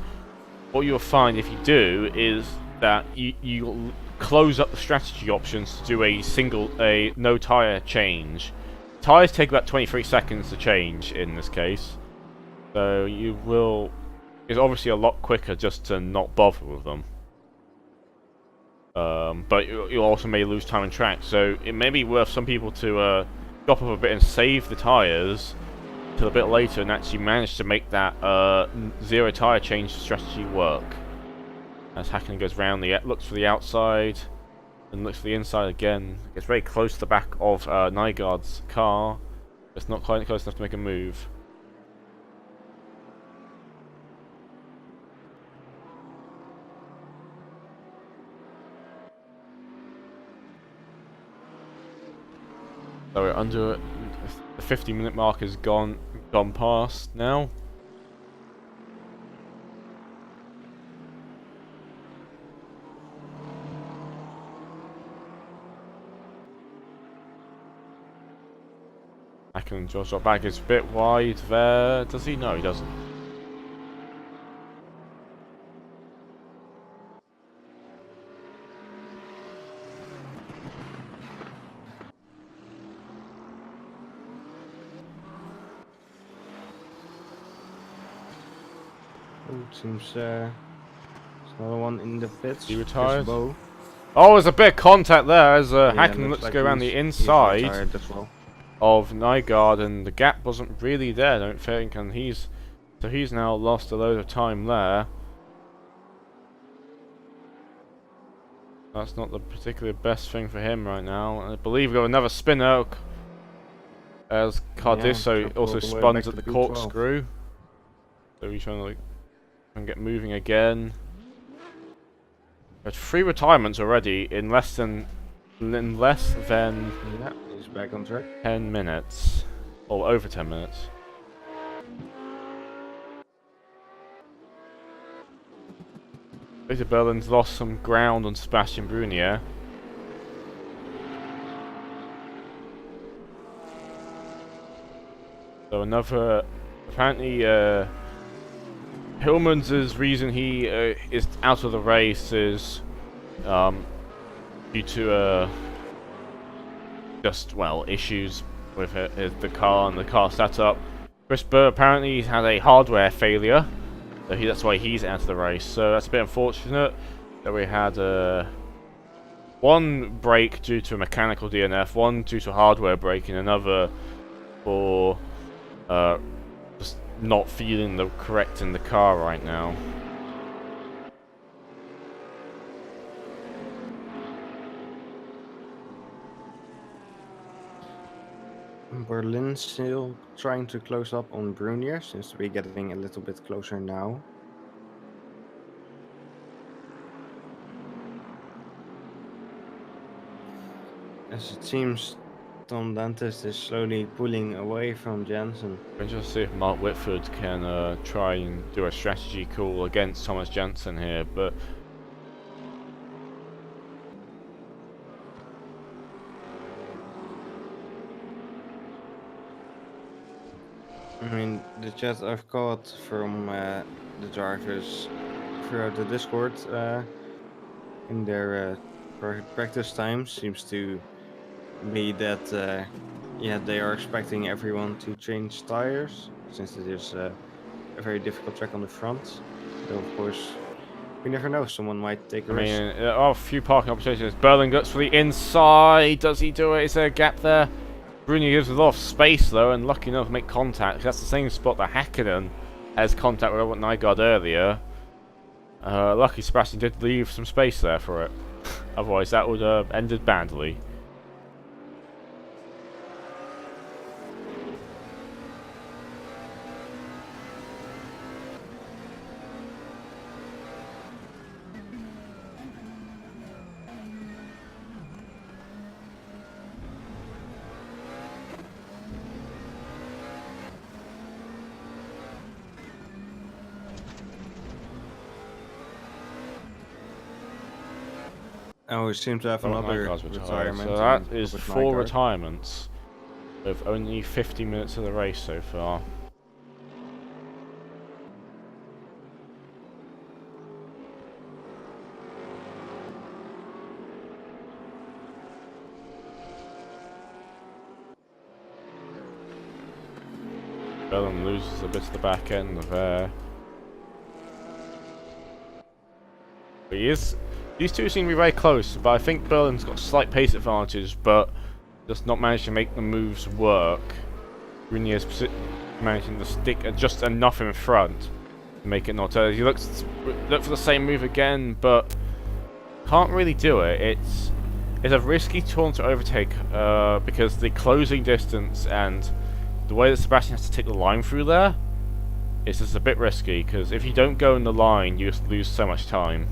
what you'll find if you do is that you'll close up the strategy options to do a no tire change. Tires take about 23 seconds to change in this case, so it's obviously a lot quicker just to not bother with them. But you also may lose time on track, so it may be worth some people to drop off a bit and save the tyres till a bit later and actually manage to make that zero tyre change strategy work. As Hakkinen goes round, looks for the outside and looks for the inside again. Gets very close to the back of Nygaard's car. It's not quite close enough to make a move. So we're under the 50-minute mark has gone past now. I can just drop back. It's a bit wide there. Does he? No, he doesn't. It seems there's another one in the pits. He retired. Bo. Oh, there's a bit of contact there as Yeah, Hakkinen looks like to go around the he's inside retired as well. of Nygaard, and the gap wasn't really there, I don't think, and he's now lost a load of time there. That's not the particularly best thing for him right now. I believe we've got another spinner as Cardisso jump also all the way spun back to to the P12. corkscrew. So he's trying to try and get moving again. There's 3 retirements already in less than Yeah, he's back on track. 10 minutes. Or over 10 minutes. Peter Berlin's lost some ground on Sebastian Brunier. So another... Apparently, Hillman's reason he is out of the race is due to just, well, issues with the car and the car setup. Chris Burr apparently had a hardware failure, so that's why he's out of the race. So that's a bit unfortunate that we had one break due to a mechanical DNF, one due to hardware break, and another for just not feeling the correct in the car right now. Berlin still trying to close up on Brunier. Seems to be getting a little bit closer now. As it seems Tom Dentist is slowly pulling away from Jensen. We'll just see if Mark Whitford can try and do a strategy call against Thomas Jensen here, but I mean, the chat I've caught from the drivers throughout the Discord in their practice time seems to be that yeah, they are expecting everyone to change tires since it is a very difficult track on the front. Though of course, we never know. Someone might take a I risk. mean, a few parking opportunities. Berlin guts for the inside. Does he do it? Is there a gap there? Bruni gives a lot of space though, and lucky enough to make contact. That's the same spot that Hakkinen has contact with Nygaard earlier. Lucky Sebastian did leave some space there for it. Otherwise, that would have ended badly. Oh, we seem to have another Nygaard's retired. retirement. So that in is Robert 4 Nygaard. retirements with only 50 minutes of the race so far. Berlin loses a bit of the back end of there. But these two seem to be very close, but I think Berlin's got a slight pace advantage, but just not managed to make the moves work. Brunier's managing to stick just enough in front to make it not. He looks for the same move again, but can't really do it. It's a risky turn to overtake because the closing distance and the way that Sebastian has to take the line through there is just a bit risky, because if you don't go in the line, you just lose so much time.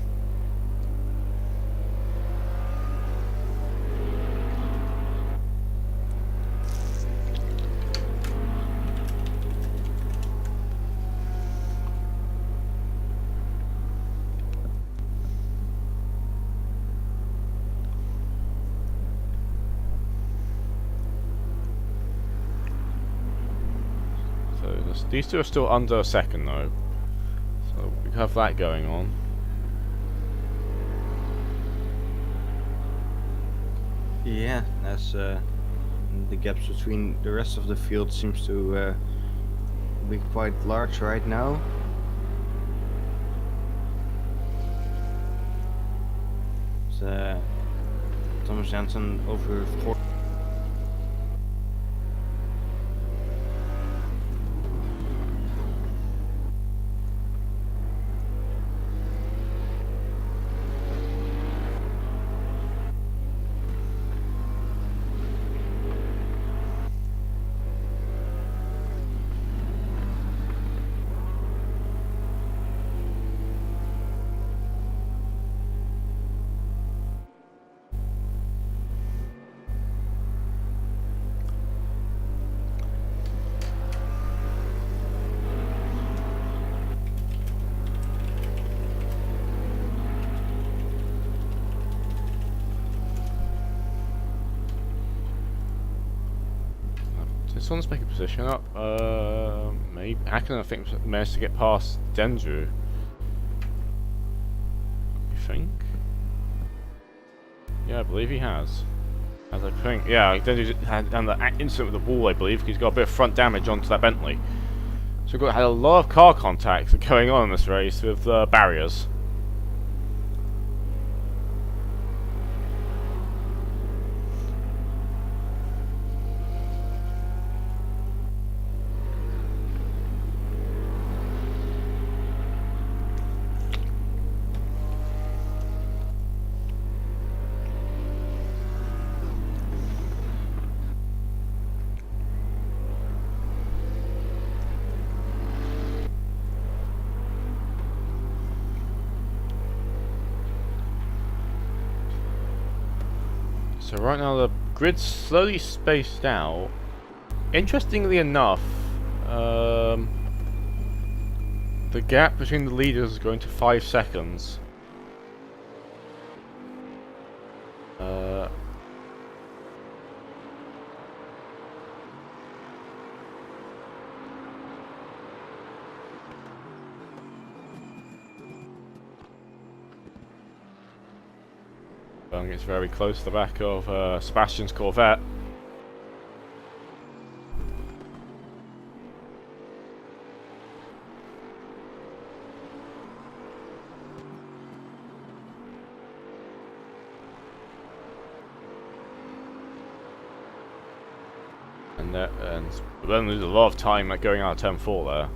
These two are still under a second though, so we have that going on. Yeah, as the gaps between the rest of the field seems to be quite large right now. It's, Thomas Jensen over 4. This one's making position up. Maybe Hakkinen, I think, managed to get past Dendrew. You think? Yeah, I believe he has. As I think, yeah, Dendrew had the incident with the wall, I believe. He's got a bit of front damage onto that Bentley. So we've had a lot of car contacts going on in this race with barriers. So right now the grid's slowly spaced out. Interestingly enough, the gap between the leaders is going to 5 seconds. It's very close to the back of Sebastian's Corvette. And then there's a lot of time going out of turn 4 there.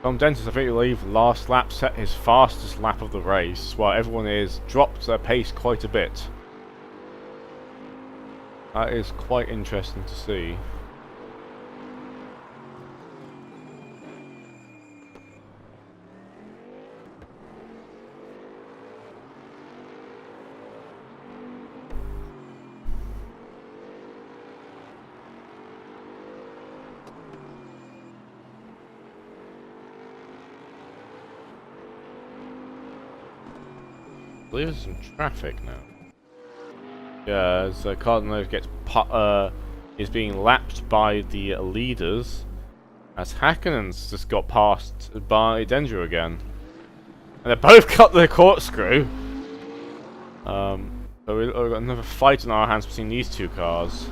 Tom Dentist, I think, believe last lap set his fastest lap of the race, while everyone is dropped their pace quite a bit. That is quite interesting to see. I believe there's some traffic now. Yeah, as Cardinal gets is being lapped by the leaders, as Hakkonen's just got passed by Dendro again, and they both cut the corkscrew. So we've got another fight on our hands between these two cars.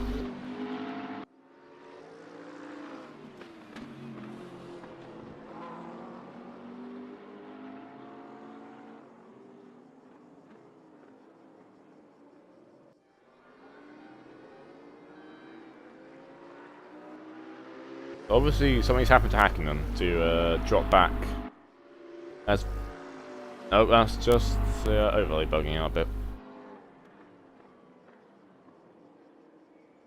Obviously, something's happened to Hakkonen to drop back. As oh, that's just overly bugging out a bit.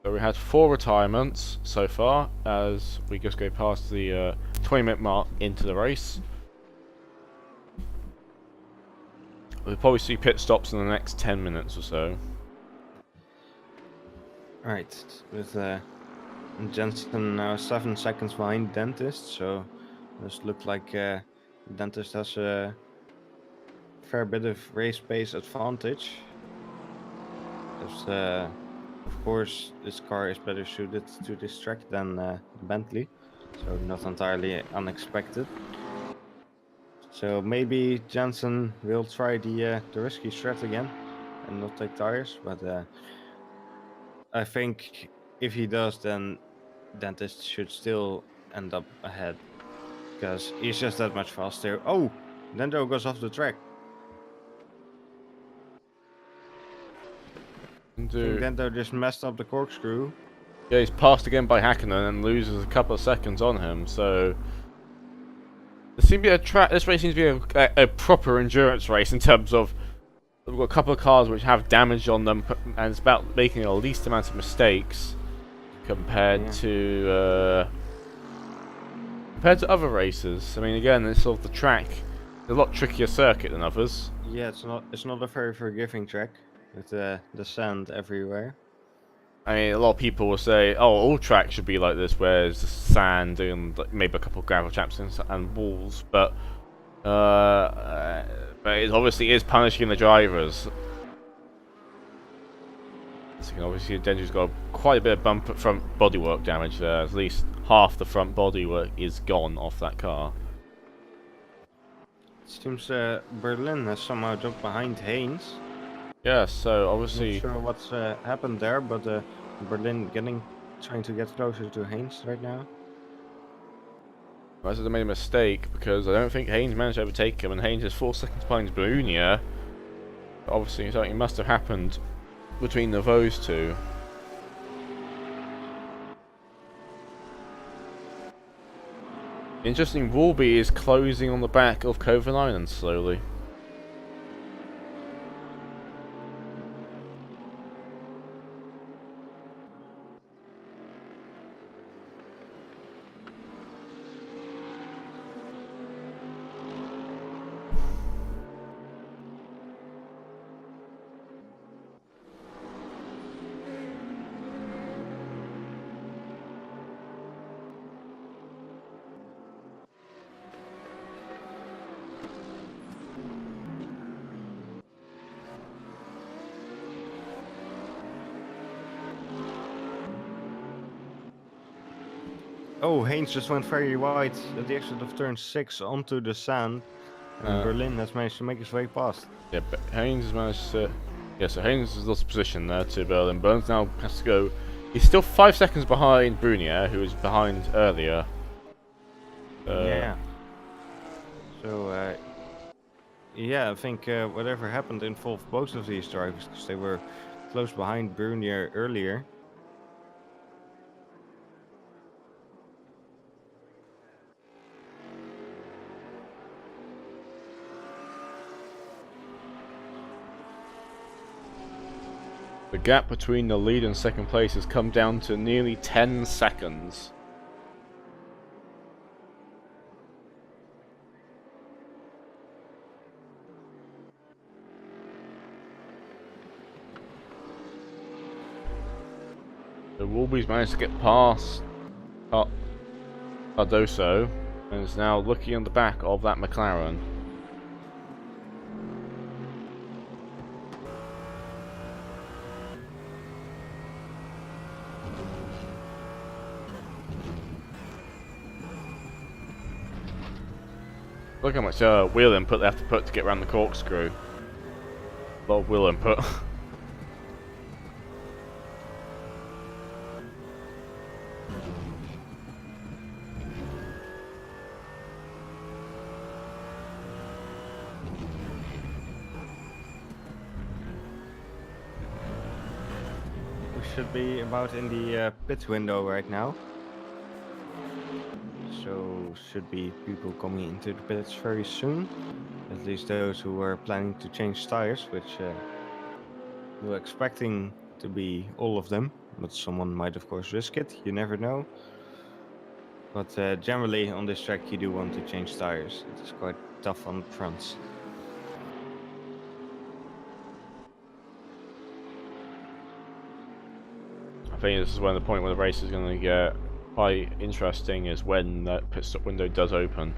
So we had 4 retirements so far, as we just go past the 20-minute mark into the race. We'll probably see pit stops in the next 10 minutes or so. Right, with Jensen now 7 seconds behind Dentist, so this looks like Dentist has a fair bit of race pace advantage. As, of course, this car is better suited to this track than the Bentley, so not entirely unexpected. So maybe Jensen will try the risky strat again and not take tires, but I think if he does, then Dentist should still end up ahead because he's just that much faster. Oh, Dendro goes off the track. I think Dendro just messed up the corkscrew. Yeah, he's passed again by Hakkonen and loses a couple of seconds on him. So there seems to be a track. This race seems to be a proper endurance race in terms of we've got a couple of cars which have damage on them, and it's about making the least amount of mistakes compared to other races. I mean, again, it's sort of the track, a lot trickier circuit than others. Yeah, it's not a very forgiving track with the sand everywhere. I mean, a lot of people will say, "Oh, all tracks should be like this, where there's sand and maybe a couple of gravel traps and walls," but it obviously is punishing the drivers. So obviously, Dendro's got quite a bit of bump front bodywork damage there. At least half the front bodywork is gone off that car. Seems Berlin has somehow jumped behind Haynes. Yeah, so obviously, Not sure what's happened there, but Berlin trying to get closer to Haynes right now. I made a mistake because I don't think Haynes managed to overtake him, and Haynes is 4 seconds behind Blunia. Obviously, something must have happened between those two. Interesting, Wolby is closing on the back of Kovalainen slowly. Oh, Haynes just went very wide at the exit of turn 6 onto the sand. And Berlin has managed to make his way past. Yeah, but Haynes has managed to... Yeah, so Haynes has lost position there to Berlin. Burns now has to go... He's still 5 seconds behind Brunier, who was behind earlier. Yeah. So, yeah, I think whatever happened involved both of these drivers, because they were close behind Brunier earlier. The gap between the lead and second place has come down to nearly 10 seconds. The Wolby's managed to get past Cardoso and is now looking on the back of that McLaren. Look how much wheel input they have to put to get around the corkscrew. A lot of wheel input. We should be about in the pit window right now. So should be people coming into the pits very soon. At least those who were planning to change tires, which we're expecting to be all of them. But someone might of course risk it, you never know. But generally on this track you do want to change tires. It is quite tough on the fronts. I think this is when the point where the race is going to get quite interesting, is when that pit stop window does open.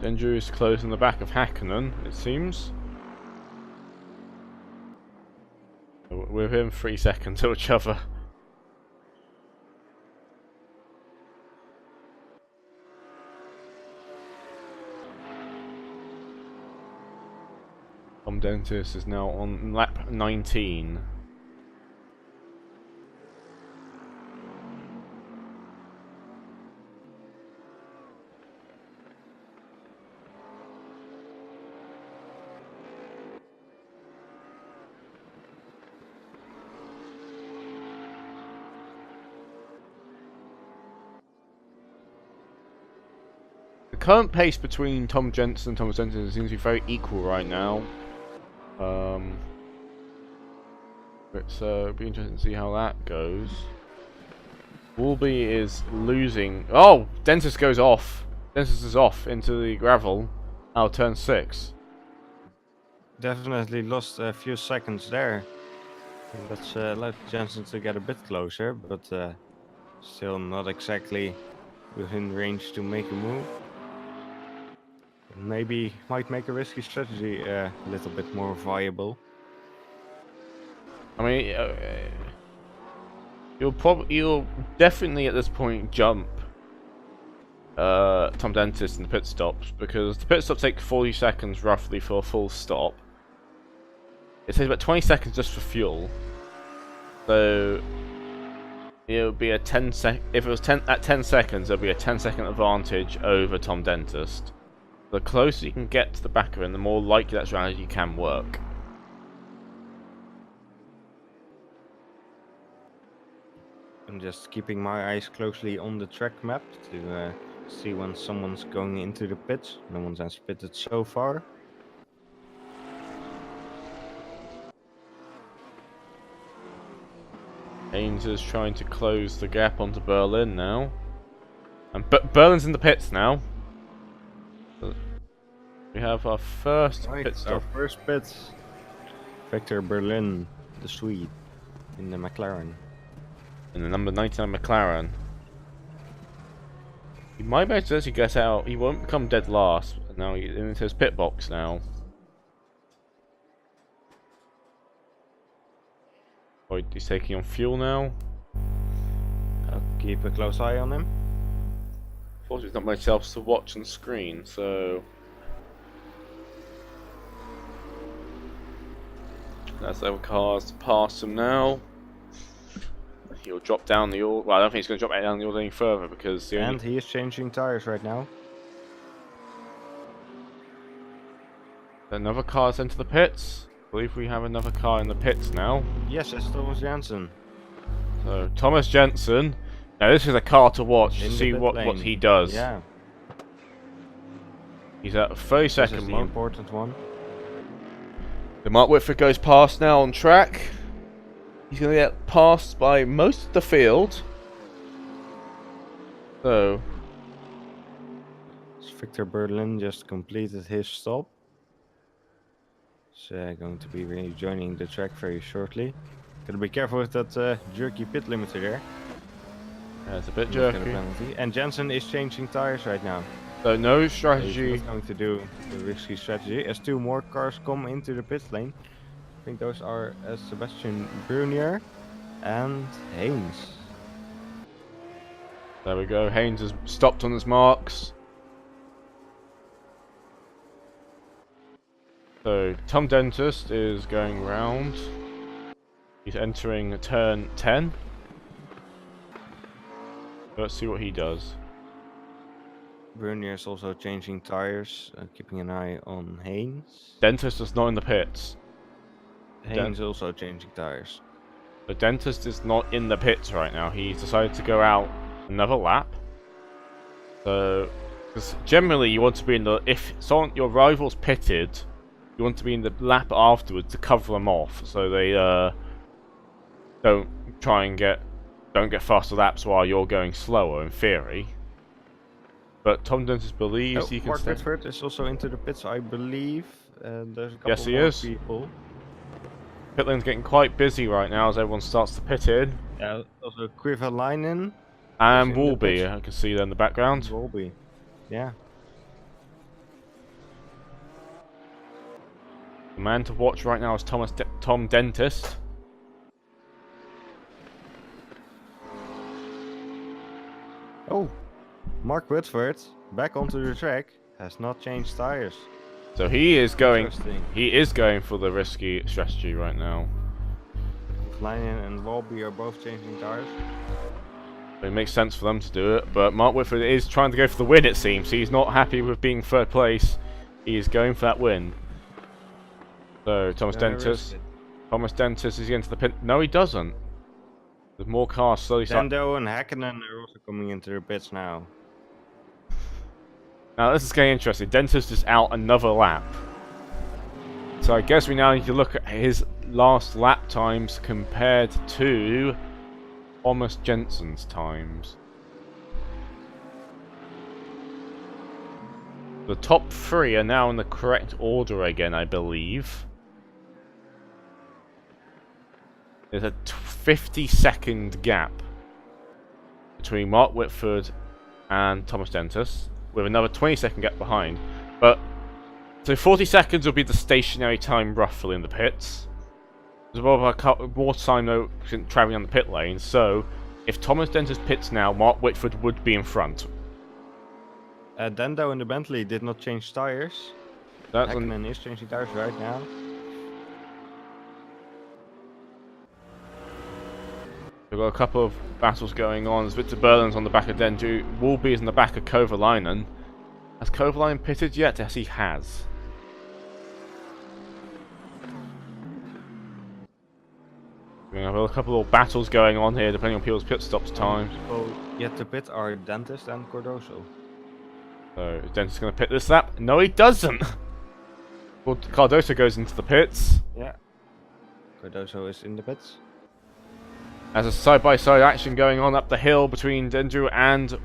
Andrew is close in the back of Hakkinen, it seems. We're within 3 seconds of each other. Tom Dentist is now on lap 19. The current pace between Tom Jensen and Thomas Denton seems to be very equal right now. It'll be interesting to see how that goes. Woolby is losing. Oh! Dentist goes off. Dentist is off into the gravel. Out turn 6. Definitely lost a few seconds there. That's allowed Jensen to get a bit closer, but still not exactly within range to make a move. Maybe might make a risky strategy a little bit more viable. I mean, you'll definitely at this point jump Tom Dentist in the pit stops, because the pit stops take 40 seconds roughly for a full stop. It takes about 20 seconds just for fuel. So it would be a 10 sec. If it was 10 at 10 seconds, there'll be a 10-second advantage over Tom Dentist. The closer you can get to the back of him, the more likely that strategy can work. I'm just keeping my eyes closely on the track map to see when someone's going into the pits. No one has pitted so far. Haynes is trying to close the gap onto Berlin now. And Berlin's in the pits now. We have our first pit stop. Our first pit. Victor Berlin, the Swede, in the McLaren. In the number 99 McLaren. He might be able to actually get out. He won't become dead last. Now he's into his pit box now. Oh, he's taking on fuel now. I'll keep a close eye on him. Unfortunately, there's not much else to watch on screen, so... That's other cars past him now. He'll drop down the order. Well, I don't think he's going to drop down the order any further because the And he is changing tires right now. another car's into the pits. I believe we have another car in the pits now. Yes, it's Thomas Jansen. So Thomas Jensen. Now this is a car to watch to In the see pit what lane. he does. Yeah, He's at a 32nd this is the mark. important one. The Mark Whitford goes past now on track. He's going to get passed by most of the field. So, Victor Berlin just completed his stop. He's going to be rejoining the track very shortly. Gotta be careful with that jerky pit limiter there. that's a bit Not get a jerky. penalty. And Jensen is changing tires right now. So no He's strategy. not going to do the risky strategy. As two more cars come into the pit lane. I think those are Sebastian Brunier and Haynes. There we go. Haynes has stopped on his marks. So Tom Dentist is going round. He's entering turn 10. Let's see what he does. Brunier is also changing tires, keeping an eye on Haynes. Dentist is not in the pits. Haynes also changing tires. The Dentist is not in the pits right now. He's decided to go out another lap. So, because generally you want to be in the... If your rival's pitted, you want to be in the lap afterwards to cover them off. So they don't get faster laps while you're going slower, in theory. But Tom Dentist believes he can Mark stay. Whitford is also into the pits, I believe. There's a couple Yes, he more is. people. Pit lane's getting quite busy right now as everyone starts to pit in. Also Krivalainen. And in the Woolby, pits. I can see there in the background. Wolby. Yeah. The man to watch right now is Tom Dentist. Oh, Mark Whitford, back onto the track, has not changed tires. So he is going. Interesting. He is going for the risky strategy right now. Krivalainen and Wolby are both changing tires. It makes sense for them to do it, but Mark Whitford is trying to go for the win. It seems he's not happy with being third place. He is going for that win. So Thomas Very Dentist. risky. Thomas Dentist is into the pit. No, he doesn't. There's more cars slowly start. Dendo and Hakkinen are also coming into the pits now. Now this is getting interesting. Dentist is out another lap. So I guess we now need to look at his last lap times compared to Thomas Jensen's times. The top three are now in the correct order again, I believe. There's a 50-second gap between Mark Whitford and Thomas Dentist, with another 20-second gap behind. But so 40 seconds will be the stationary time roughly in the pits. There's more time though traveling on the pit lane. So if Thomas Dentist pits now, Mark Whitford would be in front. Dendo and the Bentley did not change tires. That's Hakkinen is changing tires right now. We've got a couple of battles going on. There's Victor Berlin's on the back of Denju. Woolby is in the back of Kovalainen. Has Kovalainen pitted yet? Yes, he has. We have a couple of battles going on here, depending on people's pit stops time. People yet to pit are Dentist and Cordoso. So, is Dentist going to pit this lap? No, he doesn't! Well, Cardoso goes into the pits. Yeah. Cordoso is in the pits. There's a side-by-side action going on up the hill between Denju and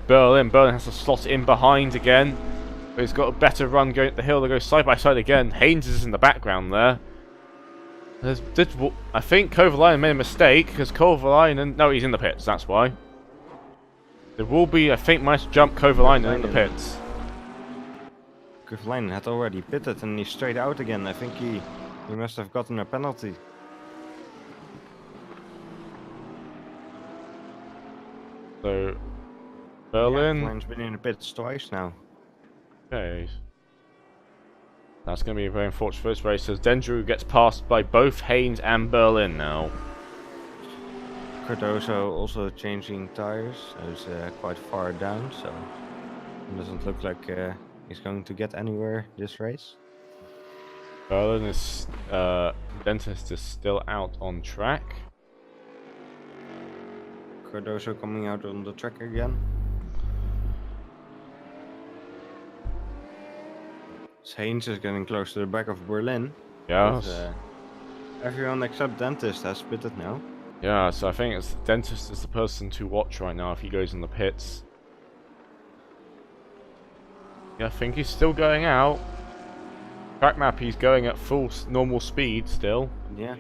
Berlin. Berlin has to slot in behind again. But he's got a better run going up the hill. They go side-by-side again. Haynes is in the background there. I think Kovalainen made a mistake, because Kovalainen... No, he's in the pits, that's why. There will be a faint might jump Kovalainen in the Kovalainen. pits. Kovalainen had already pitted and he's straight out again. I think he must have gotten a penalty. So, Berlin. Kovalainin's been in the pits twice now. Okay. That's going to be very unfortunate for this race, as Dendrew gets passed by both Haynes and Berlin now. Cardoso also changing tires. He's quite far down, so it doesn't look like he's going to get anywhere this race. Berlin is, Dentist is still out on track. Cardoso coming out on the track again. Haynes is getting close to the back of Berlin. Yes. But, everyone except Dentist has pitted now. Yeah, so I think it's Dentist is the person to watch right now if he goes in the pits. Yeah, I think he's still going out. Track map, he's going at full normal speed still. Yeah.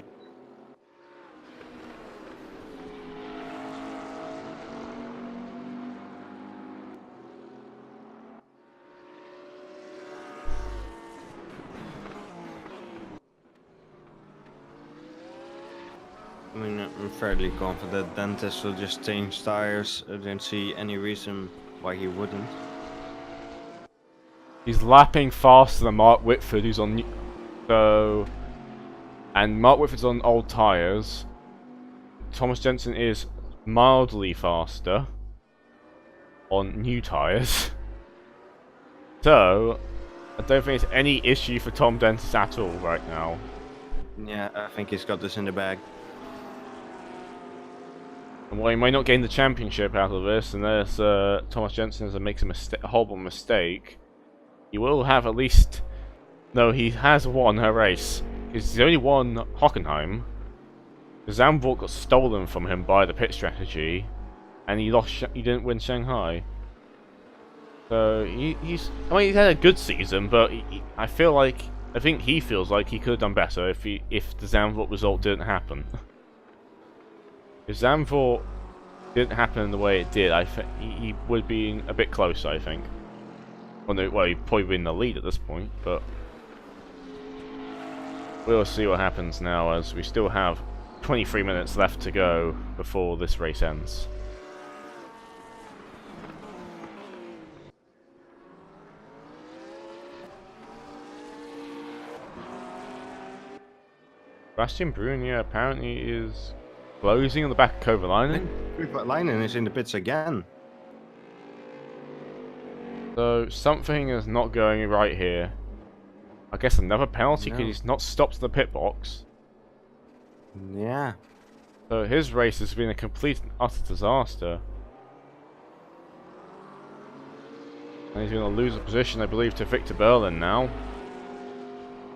I mean, I'm fairly confident Dentist will just change tires. I don't see any reason why he wouldn't. He's lapping faster than Mark Whitford, who's on and Mark Whitford's on old tires. Thomas Jensen is mildly faster on new tires. So I don't think it's any issue for Tom Dentist at all right now. Yeah, I think he's got this in the bag. And while he might not gain the championship out of this, unless Thomas Jensen makes a horrible mistake, he will have at least... No, he has won a race. He's only won Hockenheim. Zandvoort got stolen from him by the pit strategy, and he didn't win Shanghai. So he's he's had a good season, but I think he feels like he could have done better if the Zandvoort result didn't happen. If Zandvoort didn't happen in the way it did, I think he would be a bit closer, I think. Well, he'd probably be in the lead at this point, but we'll see what happens now, as we still have 23 minutes left to go before this race ends. Bastian Brun, yeah, apparently is closing on the back of Kovalainen. Kovalainen is in the pits again. So something is not going right here. I guess another penalty because No. he's not stopped in the pit box. Yeah. So his race has been a complete and utter disaster. And he's going to lose a position, I believe, to Victor Berlin now.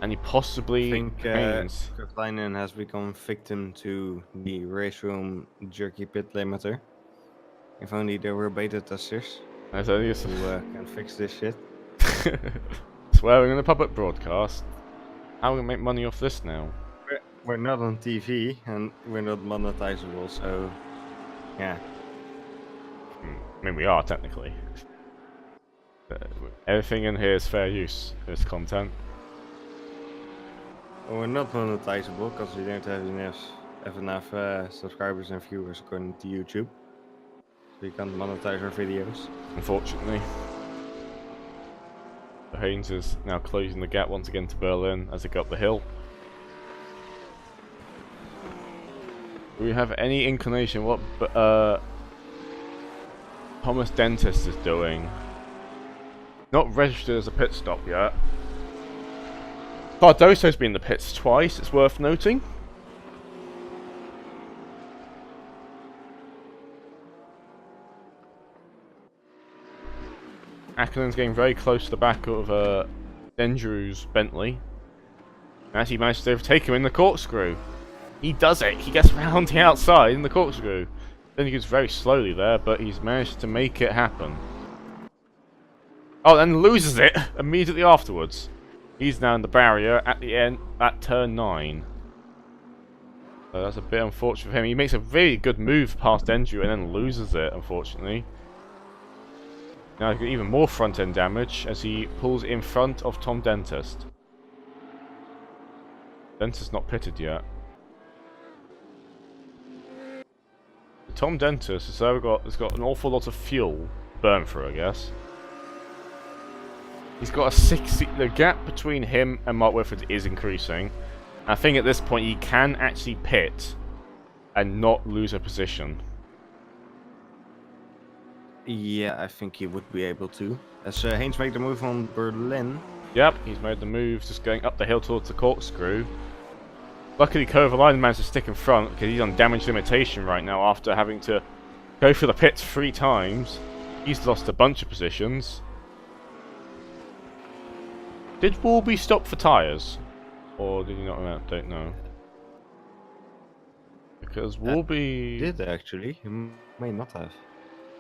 And he possibly I think gains. Kovalainen has become victim to the race room jerky pit limiter. If only there were beta testers As only who can fix this shit. swearing in a public broadcast. How are we going to make money off this now? We're not on TV and we're not monetizable, so yeah. I mean, we are technically. Everything in here is fair use. This content. Well, we're not monetizable because we don't have enough subscribers and viewers according to YouTube. So we can't monetize our videos. Unfortunately. Haynes is now closing the gap once again to Berlin as they go up the hill. Do we have any inclination what Thomas Dentist is doing? Not registered as a pit stop yet. Cardoso's been in the pits twice, it's worth noting. Ackerland's getting very close to the back of Dendrew's Bentley. And as he manages to overtake him in the corkscrew. He does it! He gets round the outside in the corkscrew. Then he goes very slowly there, but he's managed to make it happen. Oh, and loses it immediately afterwards. He's now in the barrier at the end, at turn 9. So that's a bit unfortunate for him. He makes a very good move past Dendrew and then loses it, unfortunately. Now he's got even more front end damage as he pulls in front of Tom Dentist. Dentist's not pitted yet. Tom Dentist has got an awful lot of fuel to burn through, I guess. He's got a 60. The gap between him and Mark Whitford is increasing. I think at this point he can actually pit and not lose a position. Yeah, I think he would be able to. As Haynes make the move on Berlin. Yep, he's made the move, just going up the hill towards the corkscrew. Luckily, Kovalainen managed to stick in front because he's on damage limitation right now after having to go through the pits 3 times. He's lost a bunch of positions. Did Warby stop for tyres? Or did he not? I don't know. Because Warby... Did actually. He may not have.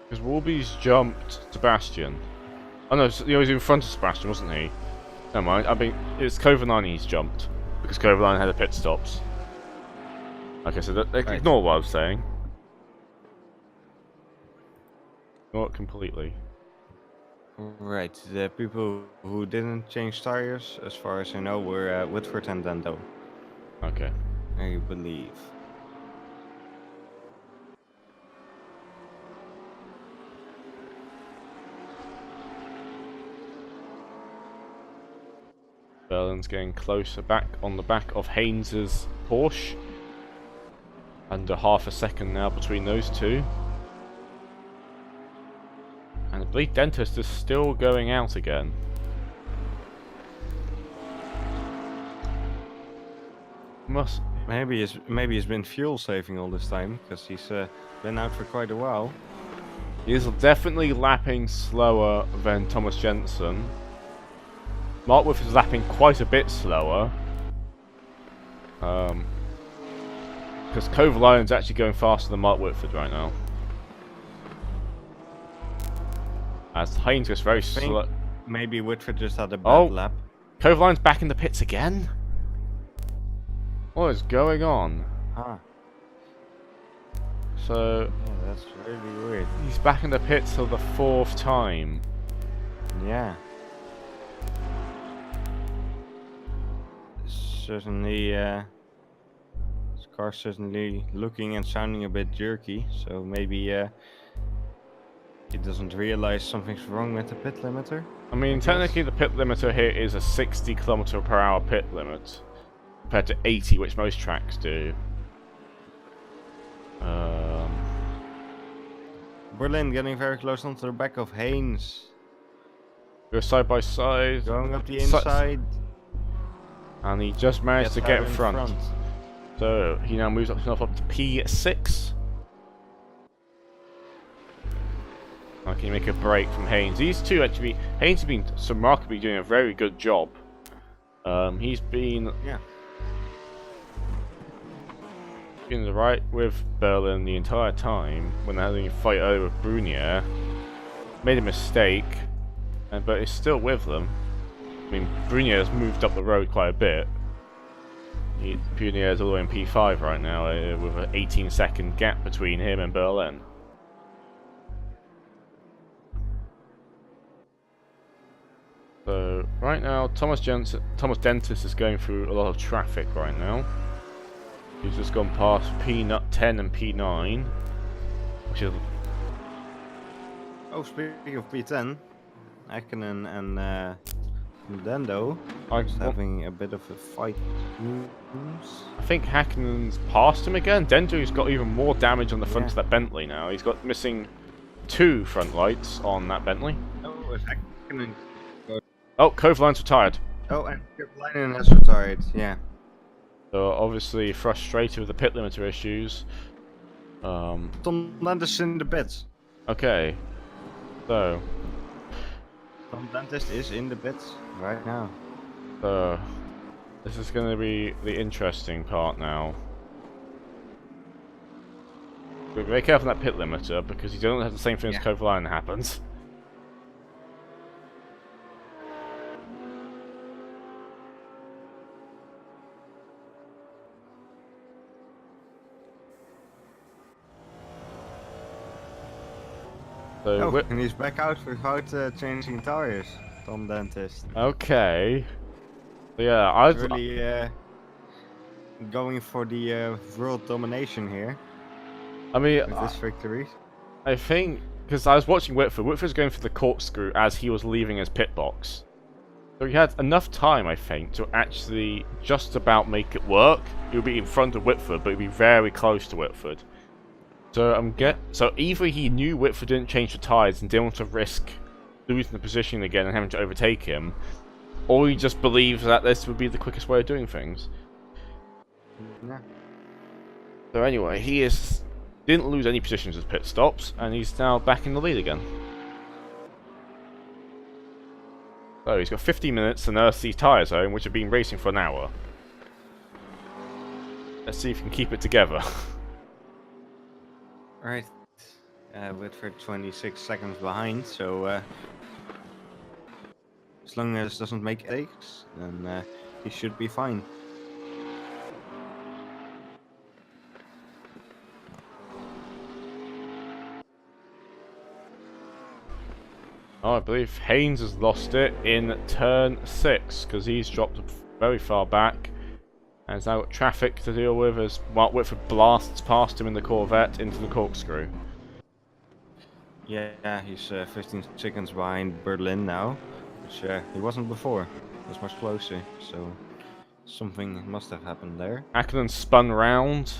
Because Warby's jumped Sebastian. Oh no, he was in front of Sebastian, wasn't he? Never mind, I mean, it's Kovalainen he's jumped. Because Kovalainen had the pit stops. Okay, so ignore what I was saying. Ignore it completely. Right, the people who didn't change tires, as far as I know, were Whitford and Dando, Okay. I believe. Berlin's getting closer back on the back of Haynes's Porsche. Under half a second now between those two. And the Bleed Dentist is still going out again. Maybe he's been fuel saving all this time, because he's been out for quite a while. He is definitely lapping slower than Thomas Jensen. Mark Whitford is lapping quite a bit slower. Because Kovalainen's actually going faster than Mark Whitford right now. As Haynes gets very slow. Maybe Whitford just had a bad lap. Kovalainen's back in the pits again? What is going on? Ah. So... yeah, that's really weird. He's back in the pits for the 4th time. Yeah. Certainly, this car's certainly looking and sounding a bit jerky, so maybe he doesn't realize something's wrong with the pit limiter. I mean, technically the pit limiter here is a 60 km/h pit limit, compared to 80, which most tracks do. Berlin getting very close onto the back of Haynes. Go side by side. Going up the inside. And he just managed to get in front. front. So he now moves himself up to P6. Now can you make a break from Haynes? These two actually, Haynes has been remarkably doing a very good job. He's been in the right with Berlin the entire time when they're having a fight over Brunier. Made a mistake, but is still with them. I mean, Brunier has moved up the road quite a bit. Brunier is all the way in P5 right now, with an 18-second gap between him and Berlin. So right now, Thomas Dentist is going through a lot of traffic right now. He's just gone past P10 and P9, which is... oh, speaking of P10, Häkkinen and Dando is having a bit of a fight. I think Häkkinen's passed him again. Dendo's got even more damage on the front of that Bentley now. He's got missing 2 front lights on that Bentley. Oh, is Häkkinen... oh, Kovalainen's retired. oh, and Kovalainen has retired, yeah. So obviously frustrated with the pit limiter issues. Tom Dentist in the pits. Okay. So... Tom Dentist is in the pits right now. So... this is going to be the interesting part now. Be very careful with that pit limiter, because you don't have the same thing as Kovalainen happens. So Oh, Whit and he's back out without changing tires. Tom Dentist. okay. So yeah, I He's really going for the world domination here mean, with this victory. I think because I was watching Whitford. Whitford's going for the corkscrew as he was leaving his pit box. So he had enough time, I think, to actually just about make it work. He would be in front of Whitford, but he'd be very close to Whitford. So so either he knew Whitford didn't change the tyres and didn't want to risk losing the position again and having to overtake him, or he just believed that this would be the quickest way of doing things. Yeah. So anyway, didn't lose any positions as pit stops, and he's now back in the lead again. So he's got 50 minutes to nurse these tyres home, which have been racing for an hour. Let's see if he can keep it together. Right. Whitford 26 seconds behind, so as long as it doesn't make eggs, then he should be fine. Oh, I believe Haynes has lost it in turn 6 because he's dropped very far back and has now got traffic to deal with as Mark Whitford blasts past him in the Corvette into the corkscrew. Yeah, he's 15 seconds behind Berlin now, which he wasn't before. He was much closer, so something must have happened there. Hakkinen spun round.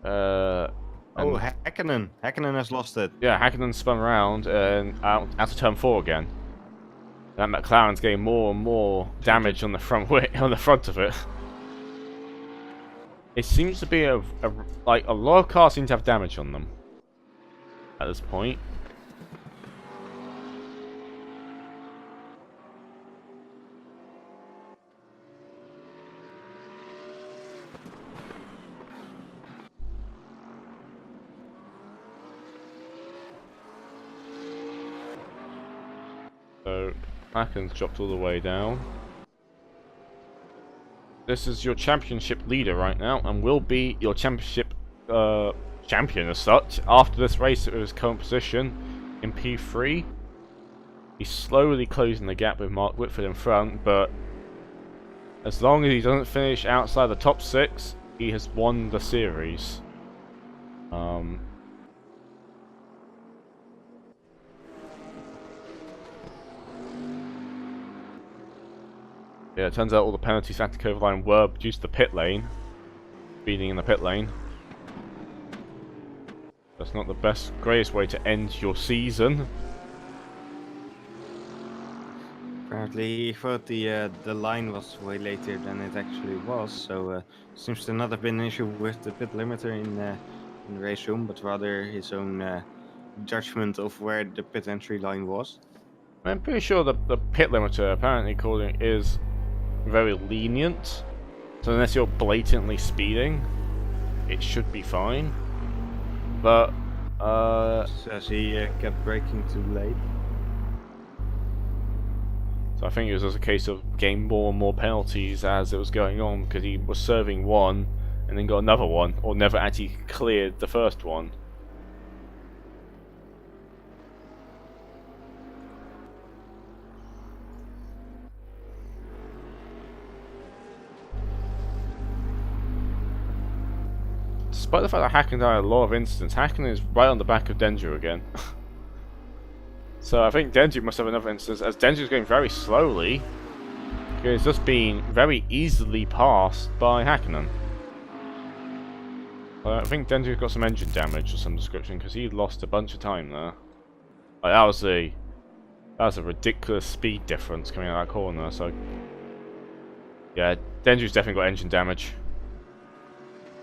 Oh, Hakkinen! Hakkinen has lost it. Yeah, Hakkinen spun round and out of turn 4 again. And McLaren's getting more and more damage on the front on the front of it. It seems to be like a lot of cars seem to have damage on them at this point. So Hakken's dropped all the way down. This is your championship leader right now, and will be your championship champion as such after this race at his current position in P3. He's slowly closing the gap with Mark Whitford in front, but as long as he doesn't finish outside the top 6, he has won the series. Yeah, it turns out all the penalties at the cover line were due to the pit lane. Speeding in the pit lane. That's not the greatest way to end your season. Apparently he thought the line was way later than it actually was, so seems to not have been an issue with the pit limiter in the race room, but rather his own judgment of where the pit entry line was. I'm pretty sure the pit limiter, apparently according, is very lenient. So unless you're blatantly speeding, it should be fine. But Says he kept braking too late. so I think it was just a case of getting more and more penalties as it was going on, because he was serving one and then got another one, or never actually cleared the first one. Despite the fact that Hakkinen had a lot of incidents, Hakkinen is right on the back of Denju again. So I think Denju must have another instance, as Denju is going very slowly. He's just being very easily passed by Hakkinen. I think Denju's got some engine damage of some description, because he lost a bunch of time there. Like, that was a ridiculous speed difference coming out of that corner, so... Yeah, Denju's definitely got engine damage.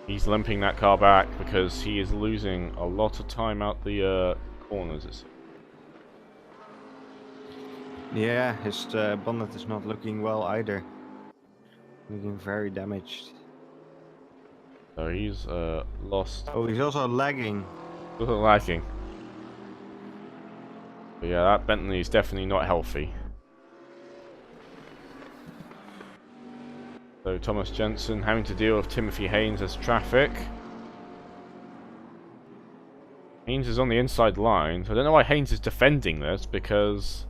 He's limping that car back because he is losing a lot of time out the corners. Yeah, his bonnet is not looking well either. Looking very damaged. So he's lost. Oh, he's also lagging. Doesn't lagging. But yeah, that Bentley is definitely not healthy. So Thomas Jensen having to deal with Timothy Haynes as traffic. Haynes is on the inside line. So I don't know why Haynes is defending this, because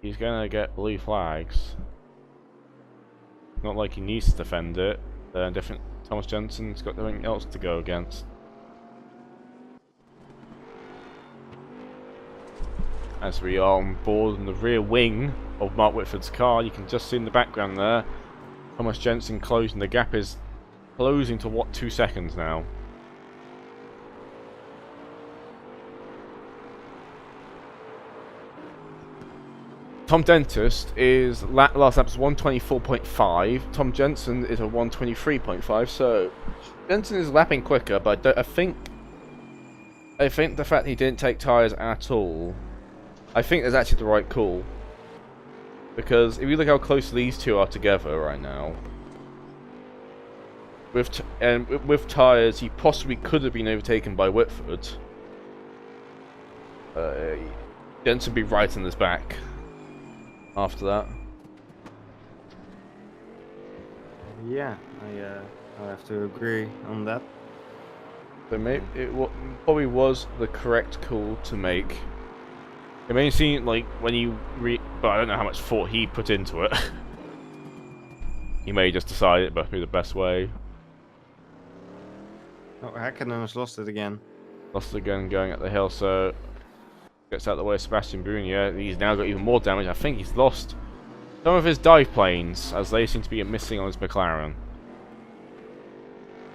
he's gonna get blue flags. Not like he needs to defend it. Different. Thomas Jensen's got nothing else to go against. As we are on board in the rear wing of Mark Whitford's car, you can just see in the background there, Thomas Jensen closing. The gap is closing to what, 2 seconds now. Tom Dentist is last lap's 124.5. Tom Jensen is a 123.5. So Jensen is lapping quicker, but I think the fact he didn't take tyres at all, I think is actually the right call. Because if you look how close these two are together right now, with tyres, he possibly could have been overtaken by Whitford. Jensen be right in his back after that. Yeah, I have to agree on that. But maybe it probably was the correct call to make. It may seem like when you but I don't know how much thought he put into it. He may just decide it must be the best way. Oh, Häkkinen has lost it again. Lost it again going up the hill, so gets out of the way of Sebastian Bruni. He's now got even more damage. I think he's lost some of his dive planes, as they seem to be missing on his McLaren.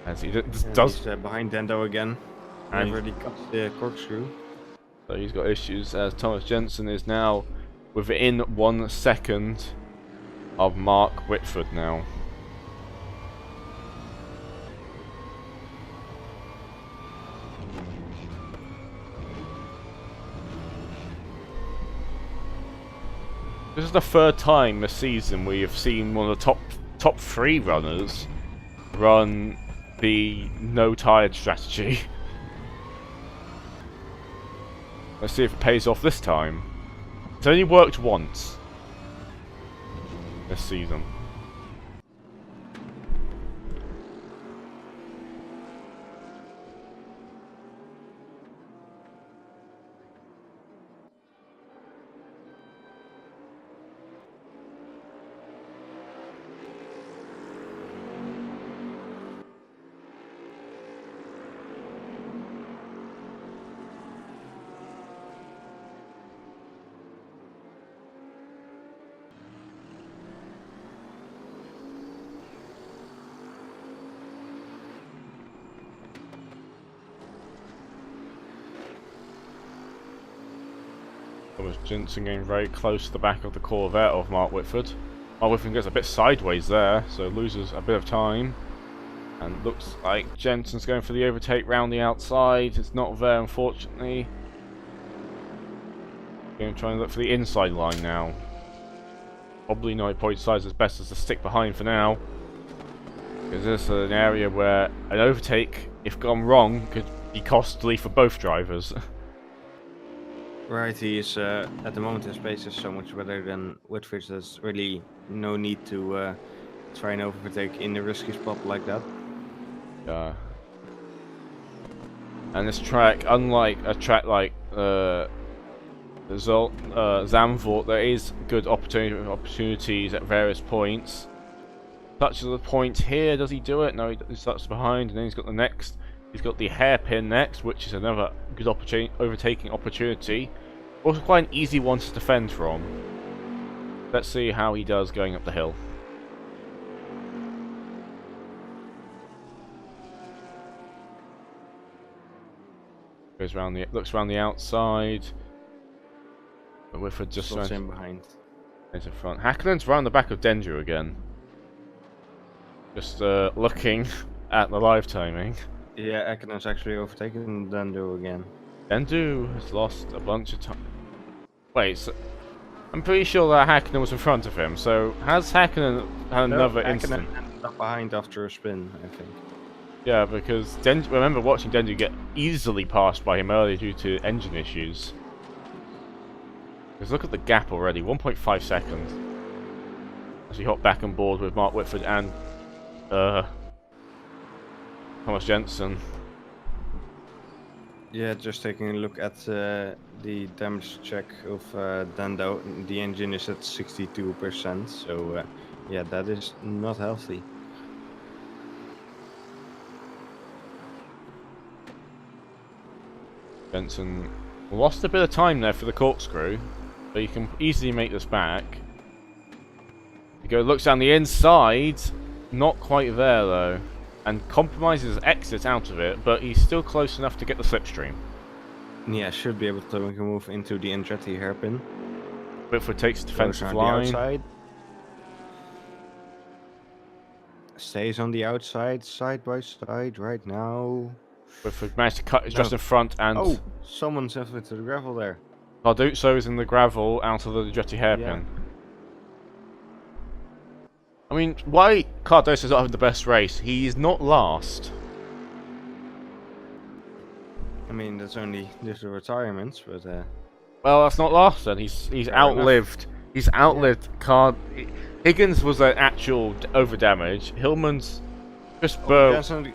As he does. He's behind Dendo again. And I've already got the corkscrew. So he's got issues, as Thomas Jensen is now within 1 second of Mark Whitford now. This is the 3rd time this season we have seen one of the top 3 runners run the no tired strategy. Let's see if it pays off this time. It's only worked once this season. Thomas Jensen getting very close to the back of the Corvette of Mark Whitford. Mark Whitford gets a bit sideways there, so loses a bit of time. And looks like Jensen's going for the overtake round the outside. It's not there, unfortunately. Going to try and look for the inside line now. Probably not. He probably decides as best as to stick behind for now. Because this is an area where an overtake, if gone wrong, could be costly for both drivers. Right, he is at the moment his pace is so much better than Whitford's. There's really no need to try and overtake in a risky spot like that. Yeah. And this track, unlike a track like Zandvoort, there is good opportunities at various points. Touches the point here, does he do it? No, he starts behind, and then he's got the next. He's got the hairpin next, which is another good overtaking opportunity. Also quite an easy one to defend from. Let's see how he does going up the hill. Goes around looks around the outside. But Whitford just slots in behind. Into front. Häkkinen's round the back of Dendrew again. Just looking at the live timing. Yeah, Häkkinen's actually overtaken Dendo again. Dendrew has lost a bunch of time. Wait, so I'm pretty sure that Häkkinen was in front of him. So has Häkkinen had another incident? Ended up behind after a spin, I think. Yeah, because I remember watching Dendrew get easily passed by him earlier due to engine issues. Because look at the gap already, 1.5 seconds. As we hop back on board with Mark Whitford and Thomas Jensen. Yeah, just taking a look at the damage check of Dando. The engine is at 62%, so yeah, that is not healthy. Jensen lost a bit of time there for the corkscrew, but you can easily make this back. He looks down the inside, not quite there though, and compromises exit out of it, but he's still close enough to get the slipstream. Yeah, should be able to make a move into the Andretti hairpin. Whitford takes defensive Goes around line. the outside. Stays on the outside, side by side right now. Whitford managed to cut just in front, and Oh, someone's into the gravel there. Carduccio is in the gravel out of the Andretti hairpin. Yeah. I mean, why Cardoso's not having the best race? He's not last. I mean, that's only due to retirements, but Well, that's not last then. He's Fair outlived. He's outlived Higgins was an actual over damage. Hillman's just Jensen.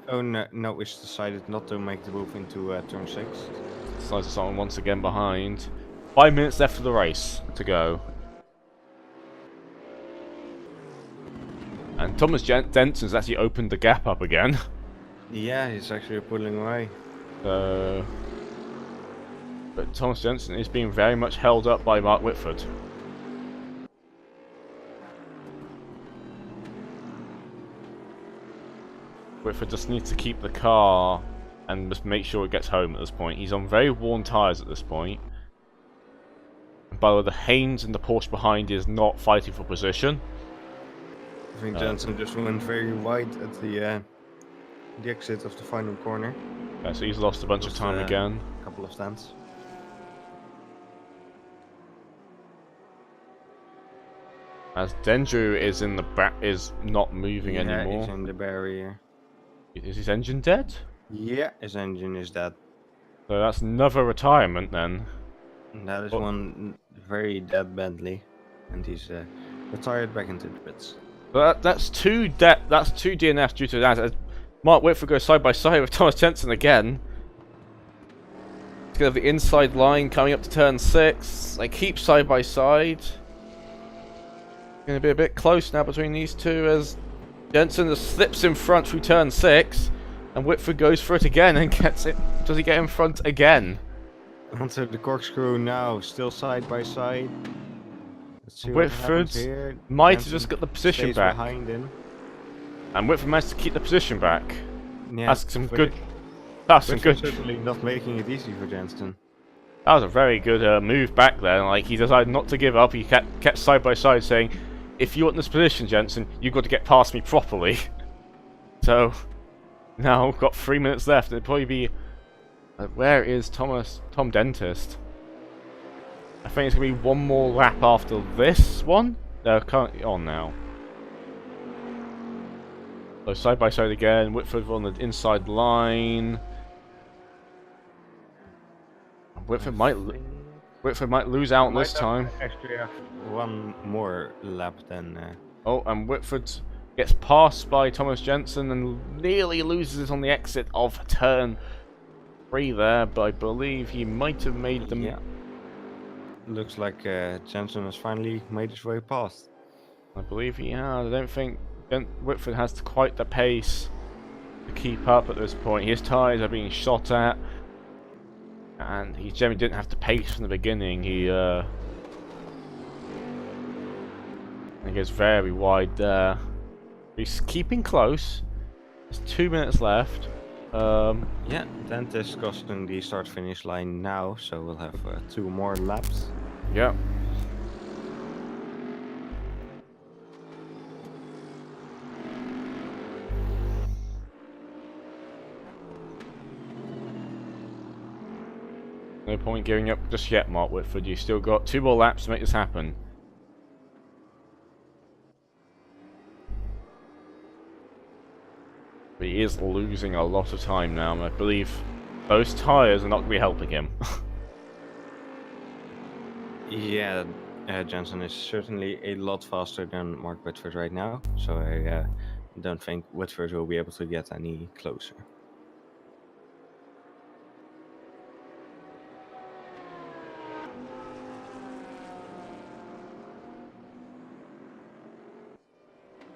Oh no, which decided not to make the move into turn 6. Slides someone once again behind. 5 minutes left for the race to go. And Thomas Denton's actually opened the gap up again. Yeah, he's actually pulling away. But Thomas Jensen is being very much held up by Mark Whitford. Whitford just needs to keep the car and just make sure it gets home at this point. He's on very worn tyres at this point. And by the way, the Haynes and the Porsche behind is not fighting for position. I think Jensen just went very wide at the exit of the final corner. Yeah, so he's lost a bunch of time again. A couple of stands. As Dendrew is in the back, is not moving anymore. He's in the barrier. Is his engine dead? Yeah, his engine is dead. So that's another retirement then. And that is one very dead Bentley, and he's retired back into the pits. So that's two DNFs due to that. As Mark Whitford goes side by side with Thomas Jensen again. He's gonna have the inside line coming up to turn 6. They keep side by side. Gonna be a bit close now between these two as Jensen just slips in front through turn 6, and Whitford goes for it again and gets it. Does he get in front again? Onto the corkscrew now, still side by side. Let's see Whitford what here. might have Jensen just got the position stays back, behind him. and Whitford managed to keep the position back. Yeah, That's some but good. That's some Whitford good. certainly not making it easy for Jensen. That was a very good move back there. Like, he decided not to give up. He kept side by side saying, "If you want this position, Jensen, you've got to get past me properly." So now we've got 3 minutes left. It'll probably be. Where is Tom Dentist? I think it's gonna be one more lap after this one. They're currently on now. So side by side again. Whitford on the inside line. Whitford might lose out this time. Actually, have one more lap then. Oh, and Whitford gets passed by Thomas Jensen and nearly loses it on the exit of turn 3 there, but I believe he might have made them. Yeah. Looks like Jensen has finally made his way past. I believe he has. I don't think Whitford has quite the pace to keep up at this point. His tyres are being shot at, and he generally didn't have the pace from the beginning. He goes very wide there. He's keeping close. There's 2 minutes left. Yeah, Dentist crossing the start-finish line now, so we'll have 2 more laps. Yeah. No point giving up just yet, Mark Whitford. You've still got 2 more laps to make this happen. But he is losing a lot of time now, and I believe those tyres are not going to be helping him. Yeah, Jensen is certainly a lot faster than Mark Whitford right now, so I don't think Whitford will be able to get any closer.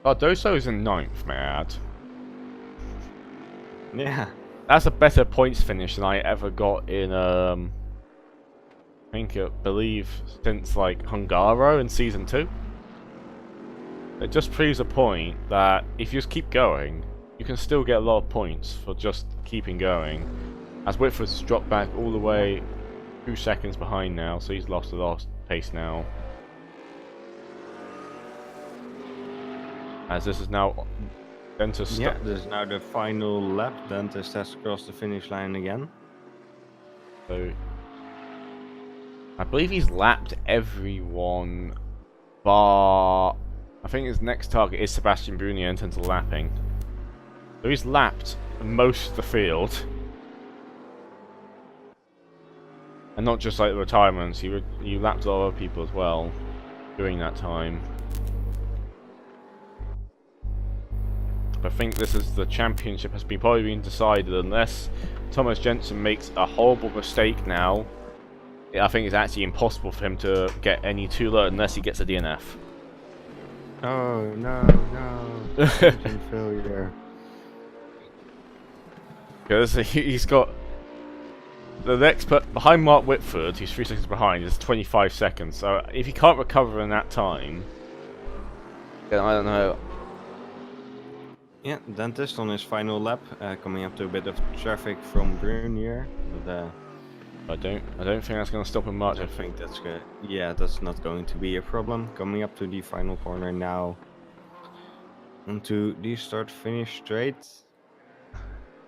Cardoso's in 9th, may I add. Yeah. That's a better points finish than I ever got in, I believe, since, like, Hungaro in Season 2. It just proves a point that if you just keep going, you can still get a lot of points for just keeping going. As Whitford's dropped back all the way 2 seconds behind now, so he's lost a lot of pace now. As this is now Dentist. Yeah, this is now the final lap. Dentist has crossed the finish line again. So I believe he's lapped everyone, bar I think his next target is Sebastian Brunier in terms of lapping. So he's lapped most of the field. And not just like the retirements, he lapped a lot of other people as well during that time. I think this is the championship has been probably been decided unless Thomas Jensen makes a horrible mistake now. I think it's actually impossible for him to get any too low unless he gets a DNF. Oh no, engine failure. Because he's got the next behind Mark Whitford, who's 3 seconds behind, is 25 seconds. So if he can't recover in that time, then I don't know. Yeah, Dentist on his final lap, coming up to a bit of traffic from Brunier, but I don't think that's going to stop him much. I think that's good. Yeah, that's not going to be a problem. Coming up to the final corner now, onto the start-finish straight.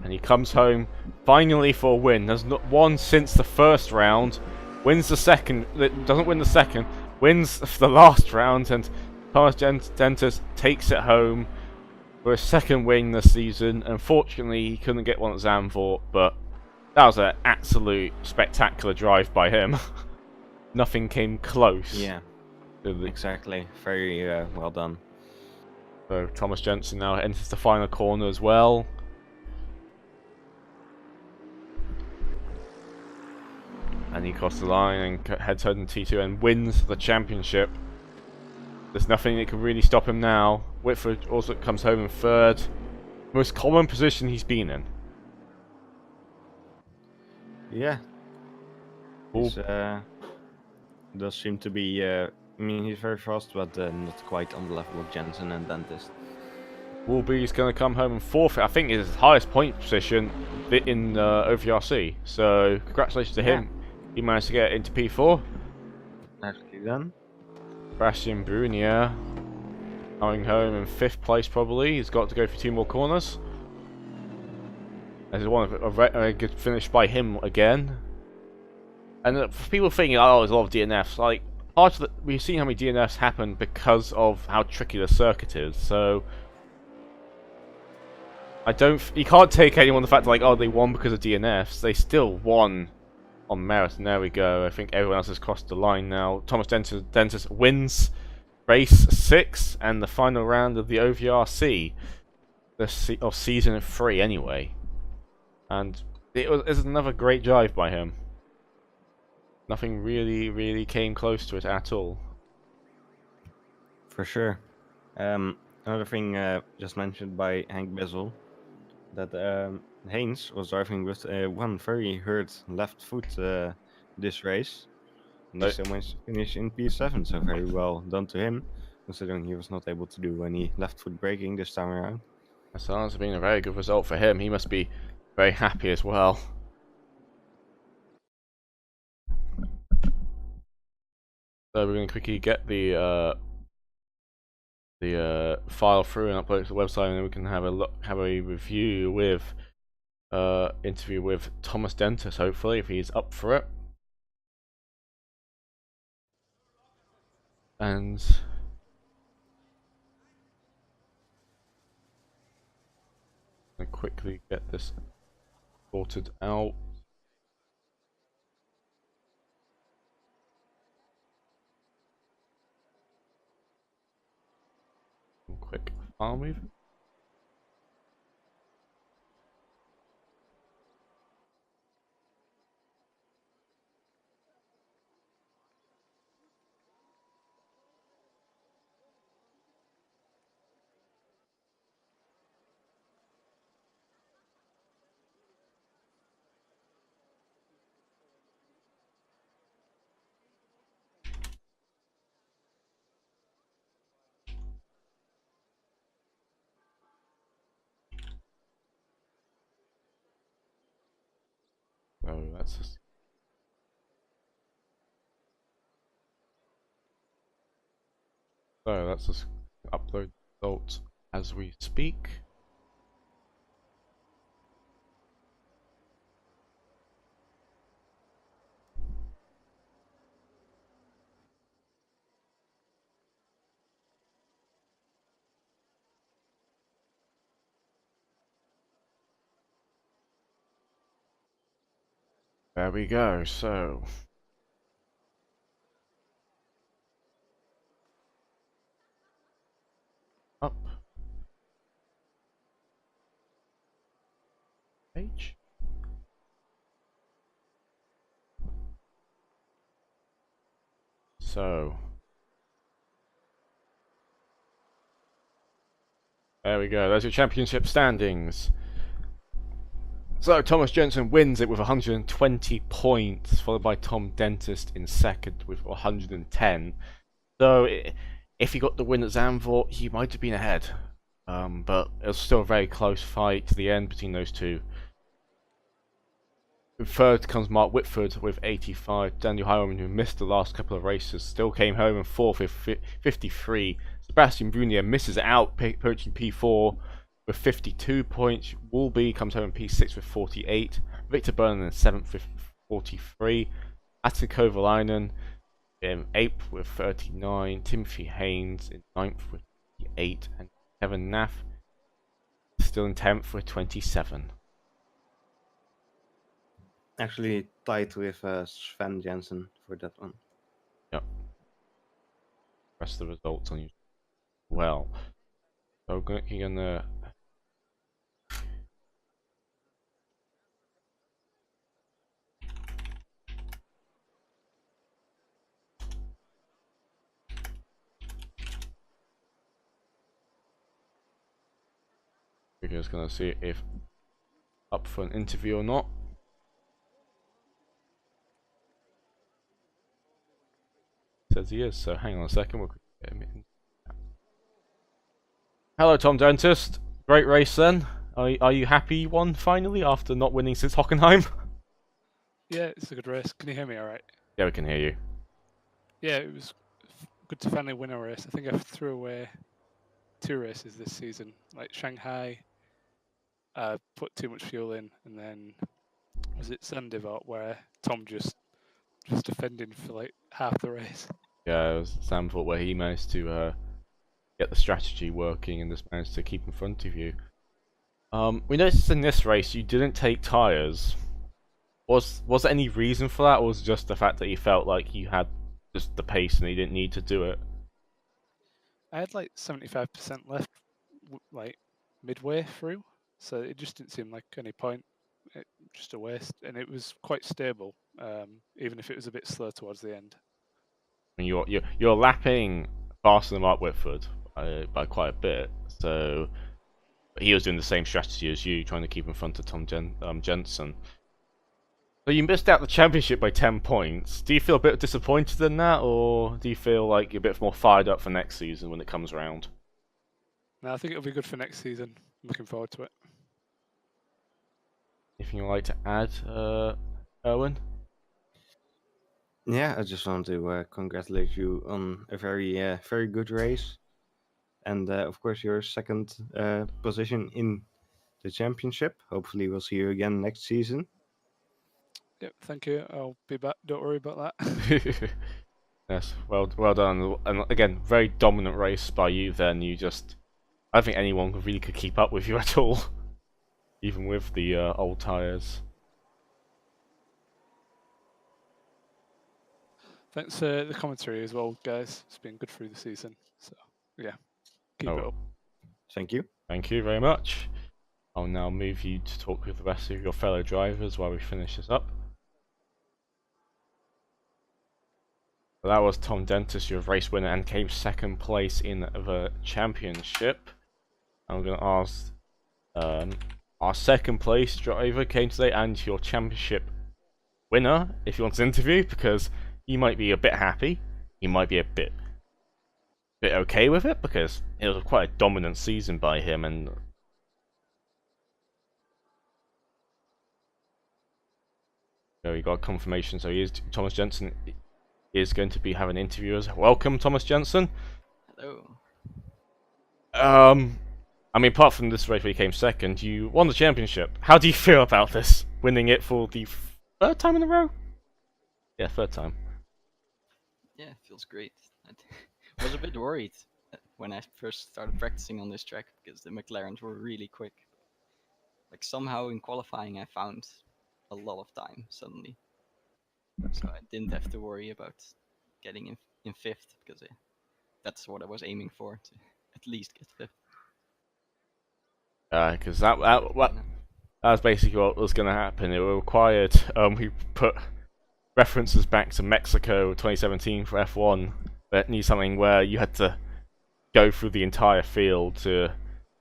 And he comes home finally for a win. There's not one since the first round. Wins the second. Doesn't win the second. Wins the last round, and Thomas Dentist takes it home for his second win this season. Unfortunately, he couldn't get one at Zandvoort, but that was an absolute spectacular drive by him. Nothing came close. Yeah, exactly. Very well done. So Thomas Jensen now enters the final corner as well. And he crosses the line and heads home in T2 and wins the championship. There's nothing that can really stop him now. Whitford also comes home in third. Most common position he's been in. Yeah. He's, does seem to be, I mean, he's very fast, but not quite on the level of Jensen and Dentist. Woolby's going to come home in fourth. I think is his highest point position in OVRC. So congratulations to him. He managed to get into P4. Nicely done. Sebastian Brunier coming home in 5th place probably. He's got to go for 2 more corners. This is one of a good finish by him again. And for people thinking, oh, there's a lot of DNFs. Like, part of we've seen how many DNFs happen because of how tricky the circuit is. So you can't take anyone the fact that, like, oh, they won because of DNFs. They still won on merit, and there we go. I think everyone else has crossed the line now. Thomas Dentist wins race 6 and the final round of the OVRC of season 3 anyway. And it's another great drive by him. Nothing really came close to it at all. For sure. Another thing just mentioned by Hank Bezel, that Haynes was driving with one very hurt left foot this race. And he still managed to finish in P7, so very well done to him, considering he was not able to do any left foot braking this time around. That sounds to have been a very good result for him. He must be very happy as well. So we're going to quickly get the file through and upload it to the website, and then we can have a review with interview with Thomas Dentist, hopefully, if he's up for it. And I quickly get this sorted out. Quick file move. let's just... So let's just upload results as we speak. There we go, so... Up. Page. So... There we go, there's your championship standings. So Thomas Jensen wins it with 120 points, followed by Tom Dentist in second with 110. So if he got the win at Zandvoort, he might have been ahead. But it was still a very close fight to the end between those two. In third comes Mark Whitford with 85. Daniel Highwayman, who missed the last couple of races, still came home in fourth with 53. Sebastian Brunier misses out, approaching P4 with 52 points. Woolby comes home in P6 with 48. Victor Byrne in 7th with 43. Atte Kovalainen in 8th with 39. Timothy Haynes in 9th with 28. And Kevin Naff still in 10th with 27. Actually tied with Sven Jensen for that one. Yep. Rest of the results on you. Well, so you're gonna we're just gonna see if up for an interview or not. Says he is, so hang on a second, we'll get him in. Hello Tom Dentist, great race then. Are you happy you won finally after not winning since Hockenheim? Yeah, it's a good race. Can you hear me alright? Yeah, we can hear you. Yeah, it was good to finally win a race. I think I threw away 2 races this season. Like Shanghai, I put too much fuel in, and then was it Zandvoort where Tom just defending for like half the race. Yeah, it was Zandvoort where he managed to get the strategy working and just managed to keep in front of you. We noticed in this race you didn't take tyres. Was there any reason for that, or was it just the fact that you felt like you had just the pace and you didn't need to do it? I had like 75% left, like midway through, so it just didn't seem like any point. Just a waste, and it was quite stable, even if it was a bit slow towards the end. And you're lapping faster than Mark Whitford by quite a bit, so he was doing the same strategy as you, trying to keep in front of Tom Jensen. So you missed out the championship by 10 points. Do you feel a bit disappointed in that, or do you feel like you're a bit more fired up for next season when it comes around? No, I think it'll be good for next season. I'm looking forward to it. Anything you'd like to add, Erwin? Yeah, I just want to congratulate you on a very good race, and of course your second position in the championship. Hopefully, we'll see you again next season. Yep, thank you. I'll be back. Don't worry about that. Yes, well done. And again, very dominant race by you. Then I don't think anyone really could keep up with you at all, even with the old tires. Thanks for the commentary as well, guys. It's been good through the season. So yeah, keep it up. Thank you. Thank you very much. I'll now move you to talk with the rest of your fellow drivers while we finish this up. So that was Tom Dentist, your race winner, and came second place in the championship. I'm going to ask our second place driver came today and your championship winner, if you want to interview, because he might be a bit happy. He might be a bit okay with it, because it was quite a dominant season by him, and we got confirmation. So Thomas Jensen is going to be having interviewers. Welcome, Thomas Jensen. Hello. I mean, apart from this race where you came second, you won the championship. How do you feel about this? Winning it for the third time in a row? Yeah, third time. Yeah, it feels great. I was a bit worried when I first started practicing on this track because the McLarens were really quick. Like somehow in qualifying I found a lot of time suddenly. So I didn't have to worry about getting in fifth because that's what I was aiming for, to at least get fifth. Because that was basically what was going to happen. It required we put references back to Mexico 2017 for F1, but need something where you had to go through the entire field to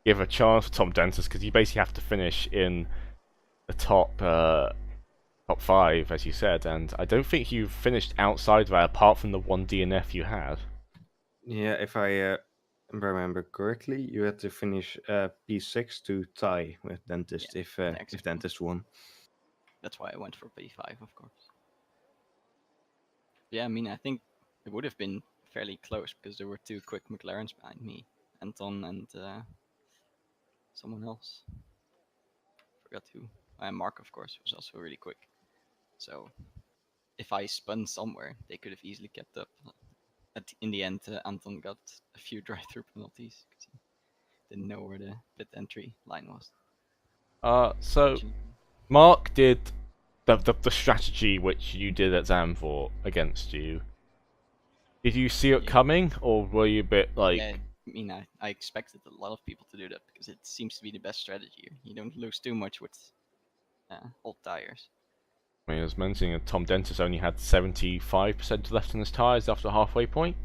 give a chance for Tom Dentis, because you basically have to finish in the top 5, as you said, and I don't think you finished outside of that apart from the one DNF you had. Yeah, if I remember correctly, you had to finish P6 to tie with Dentist if Dentist won. That's why I went for P5, of course. Yeah, I mean, I think it would have been fairly close because there were 2 quick McLarens behind me, Anton and someone else. Forgot who. Mark, of course, was also really quick. So if I spun somewhere, they could have easily kept up. In the end, Anton got a few drive-through penalties because he didn't know where the pit entry line was. So Mark did the strategy which you did at Zandvoort against you. Did you see it coming, or were you a bit like... Yeah, I mean, I expected a lot of people to do that because it seems to be the best strategy. You don't lose too much with old tires. I mean, I was mentioning that Tom Dentis only had 75% left in his tires after the halfway point.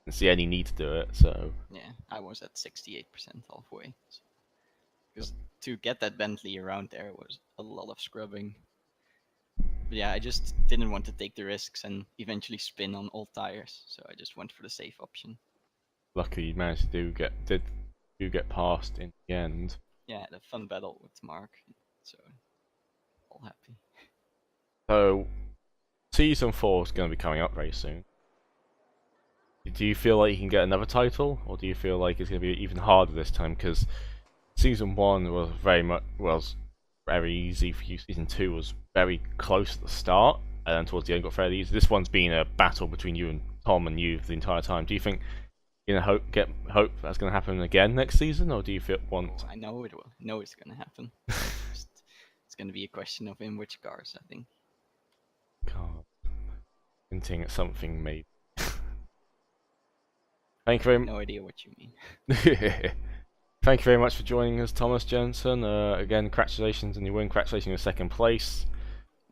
Didn't see any need to do it, so... Yeah, I was at 68% halfway. So. Because to get that Bentley around there was a lot of scrubbing. But yeah, I just didn't want to take the risks and eventually spin on old tires, so I just went for the safe option. Luckily, you managed to get past in the end. Yeah, the fun battle with Mark, so all happy. So, Season 4 is going to be coming up very soon. Do you feel like you can get another title, or do you feel like it's going to be even harder this time? Because Season 1 was very easy for you. Season 2 was very close at the start, and then towards the end got fairly easy. This one's been a battle between you and Tom and you the entire time. Do you think you hope that's going to happen again next season, or do you I know it will. I know it's going to happen. It's going to be a question of in which cars, I think. God, hinting at something maybe. Thank you very much. No idea what you mean. Thank you very much for joining us, Thomas Jensen. Again, congratulations on your win. Congratulations on your second place.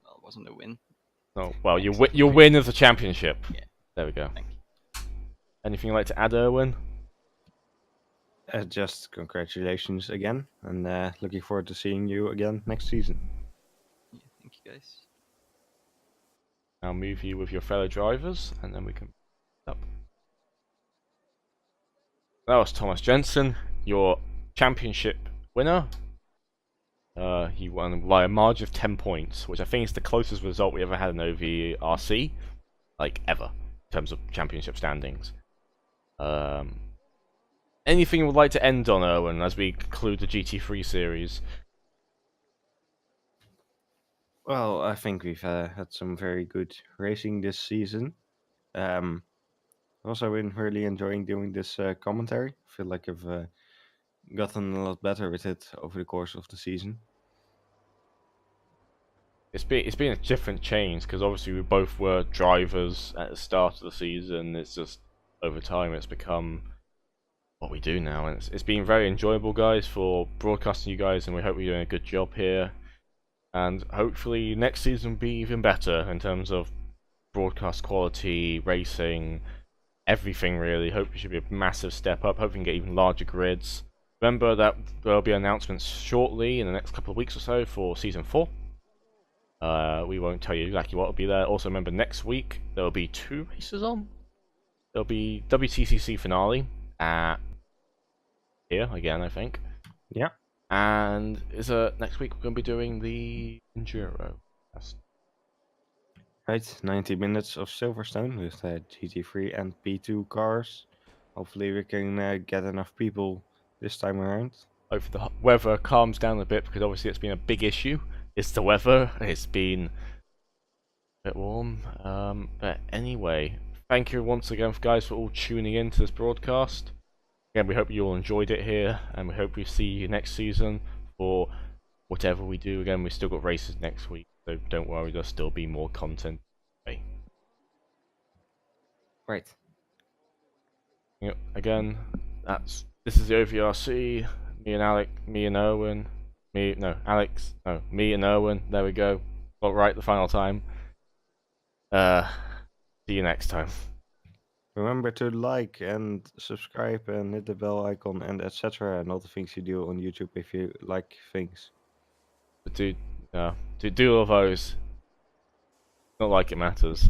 Well, it wasn't a win. Oh, well, your win of the championship. Yeah. There we go. Thank you. Anything you'd like to add, Erwin? Just congratulations again, and looking forward to seeing you again next season. Yeah, thank you guys. I'll move you with your fellow drivers, and then we can up. That was Thomas Jensen, your championship winner. He won by a margin of 10 points, which I think is the closest result we ever had in OVRC, like ever, in terms of championship standings. Anything you would like to end on, Erwin, as we conclude the GT3 series? Well, I think we've had some very good racing this season. Also been really enjoying doing this commentary. I feel like I've gotten a lot better with it over the course of the season. It's been a different change, because obviously we both were drivers at the start of the season. It's just over time it's become what we do now, and it's been very enjoyable, guys, for broadcasting you guys, and we hope we're doing a good job here. And hopefully next season will be even better in terms of broadcast quality, racing, everything really. Hope it should be a massive step up. Hope we can get even larger grids. Remember that there'll be announcements shortly in the next couple of weeks or so for Season 4. We won't tell you exactly what will be there. Also remember, next week there will be 2 races on. There'll be WTCC finale at here again, I think. Yeah. And next week we're going to be doing the Enduro. Right, 90 minutes of Silverstone with GT3 and P2 cars. Hopefully we can get enough people this time around. Hope the weather calms down a bit, because obviously it's been a big issue. It's the weather. It's been a bit warm. But anyway, thank you once again, guys, for all tuning in to this broadcast. Again, we hope you all enjoyed it here, and we hope we see you next season for whatever we do. Again, we still got races next week, so don't worry, there'll still be more content. Okay. Right. Yep, again, this is the OVRC. Me and Owen. Me and Owen. There we go. Got right the final time. See you next time. Remember to like and subscribe and hit the bell icon and etc. and all the things you do on YouTube if you like things. Do all those. Not like it matters.